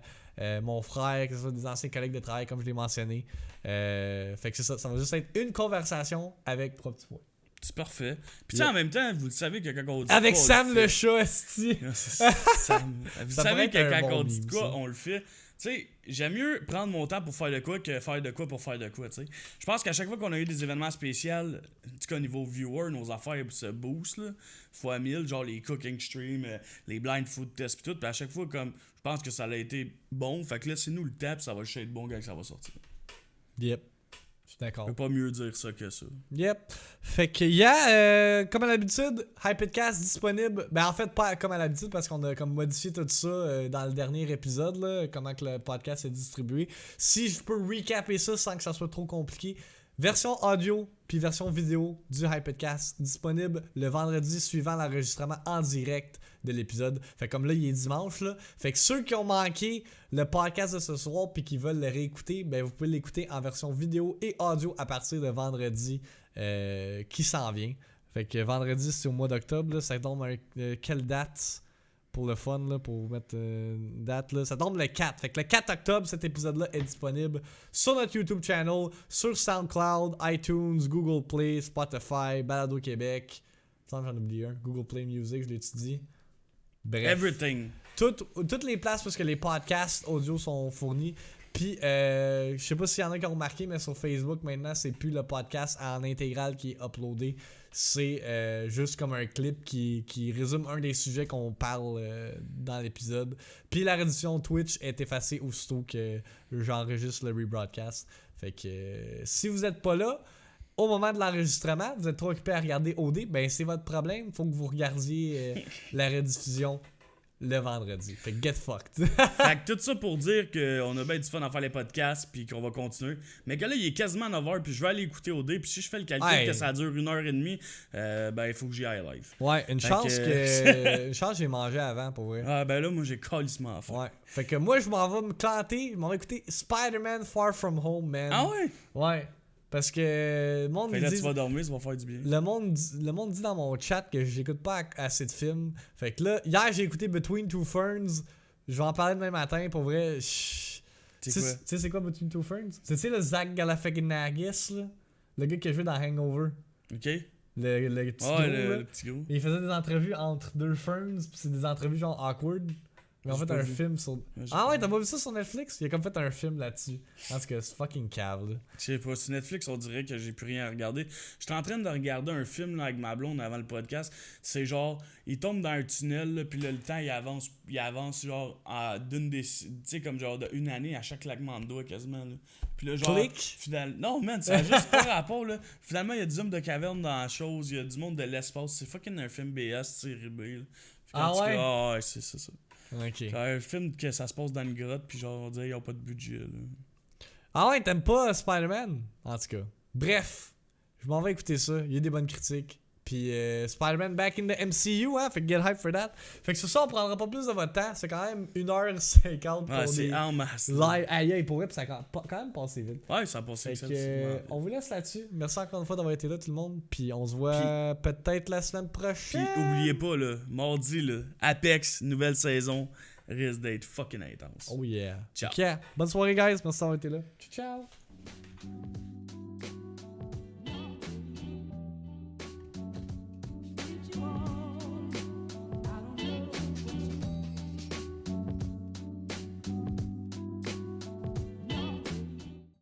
mon frère, que ce soit des anciens collègues de travail comme je l'ai mentionné. Fait que c'est ça, ça va juste être une conversation avec 3 petits points. C'est parfait. Puis en même temps, vous le savez que quand on dit avec quoi, Sam le chat, esti. Sam. Vous savez que quand on dit de quoi, on le fait. Tu sais, j'aime mieux prendre mon temps pour faire de quoi que faire de quoi pour faire de quoi, tu sais. Je pense qu'à chaque fois qu'on a eu des événements spéciaux, en tout cas au niveau viewer, nos affaires se boostent, là, fois 1000, genre les cooking streams, les blind food tests pis tout, pis à chaque fois, comme, je pense que ça a été bon, fait que là, c'est nous le temps, pis ça va juste être bon quand ça va sortir. Yep. Je suis d'accord. Je peux pas mieux dire ça que ça. Yep. Fait que, comme à l'habitude, Hypedcast disponible. Ben, en fait, pas comme à l'habitude, parce qu'on a comme modifié tout ça dans le dernier épisode, là, comment que le podcast est distribué. Si je peux recaper ça sans que ça soit trop compliqué, version audio puis version vidéo du Hypedcast disponible le vendredi suivant l'enregistrement en direct de l'épisode. Fait comme là, il est dimanche, là. Fait que ceux qui ont manqué le podcast de ce soir puis qui veulent le réécouter, ben vous pouvez l'écouter en version vidéo et audio à partir de vendredi qui s'en vient. Fait que vendredi, c'est au mois d'octobre, là. Ça tombe quelle date pour le fun, là, pour mettre une date, là. Ça tombe le 4. Fait que le 4 octobre, cet épisode-là est disponible sur notre YouTube channel, sur SoundCloud, iTunes, Google Play, Spotify, Balado Québec. J'en oublie un. Google Play Music, je l'étudie. Bref. Everything. Toutes les places parce que les podcasts audio sont fournis. Puis, je sais pas s'il y en a qui ont remarqué, mais sur Facebook, maintenant, c'est plus le podcast en intégral qui est uploadé. C'est juste comme un clip qui résume un des sujets qu'on parle dans l'épisode. Puis, la rediffusion Twitch est effacée aussitôt que j'enregistre le rebroadcast. Fait que si vous êtes pas là, au moment de l'enregistrement, vous êtes trop occupé à regarder OD, ben c'est votre problème. Faut que vous regardiez la rediffusion le vendredi. Fait que get fucked. Fait que tout ça pour dire qu'on a bien du fun à faire les podcasts puis qu'on va continuer. Mais que là, il est quasiment 9h puis je vais aller écouter OD. Puis si je fais le calcul que ça dure 1h30, ben il faut que j'y aille live. Ouais, une chance que j'ai mangé avant pour vrai. Ah ben là, moi j'ai calissement faim. Ouais. Fait que moi, je m'en vais me planter. Je m'en vais écouter Spider-Man Far From Home, man. Ah ouais? Ouais. Parce que le monde fait là, dit, tu vas dormir, ça va faire du bien. le monde dit dans mon chat que j'écoute pas assez de films. Fait que là, hier j'ai écouté Between Two Ferns. Je vais en parler demain matin pour vrai. Tu sais c'est quoi Between Two Ferns? C'est le Zach Galifianakis, là? Le gars qui a joué dans Hangover. Ok. Le petit gros, le petit gros. Il faisait des entrevues entre deux ferns, pis c'est des entrevues genre awkward. Mais en fait, un film sur. Ah ouais, t'as pas vu ça sur Netflix? Il a comme fait un film là-dessus. En tout cas, c'est fucking cave, là. Je sais pas, sur Netflix, on dirait que j'ai plus rien à regarder. J'étais en train de regarder un film là, avec ma blonde avant le podcast. C'est genre, il tombe dans un tunnel, là, puis là, le temps, il avance genre d'une des. Tu sais, comme genre de une année à chaque claquement de doigts quasiment, là. Puis là, genre. Non, man, ça a juste pas rapport, là. Finalement, il y a des hommes de caverne dans la chose, il y a du monde de l'espace. C'est fucking un film BS, série B, là. Ah ouais? Ah ouais, c'est ça. Ok. C'est un film que ça se passe dans une grotte, puis genre, on dirait qu'ils ont pas de budget, là. Ah ouais, t'aimes pas Spider-Man? En tout cas. Bref, je m'en vais écouter ça. Il y a des bonnes critiques. Puis Spider-Man back in the MCU, hein? Fait que get hype for that. Fait que sur ça, on prendra pas plus de votre temps. C'est quand même 1h50 pour c'est des en masse. live. Aïe, pour vrai, puis ça a quand même passé vite. Ouais, ça a passé exceptionnellement. On vous laisse là-dessus. Merci encore une fois d'avoir été là, tout le monde. Puis on se voit peut-être la semaine prochaine. Puis oubliez pas, là, mardi, là, Apex, nouvelle saison, risque d'être fucking intense. Oh yeah. Ciao. Okay. Bonne soirée, guys. Merci d'avoir été là. Ciao.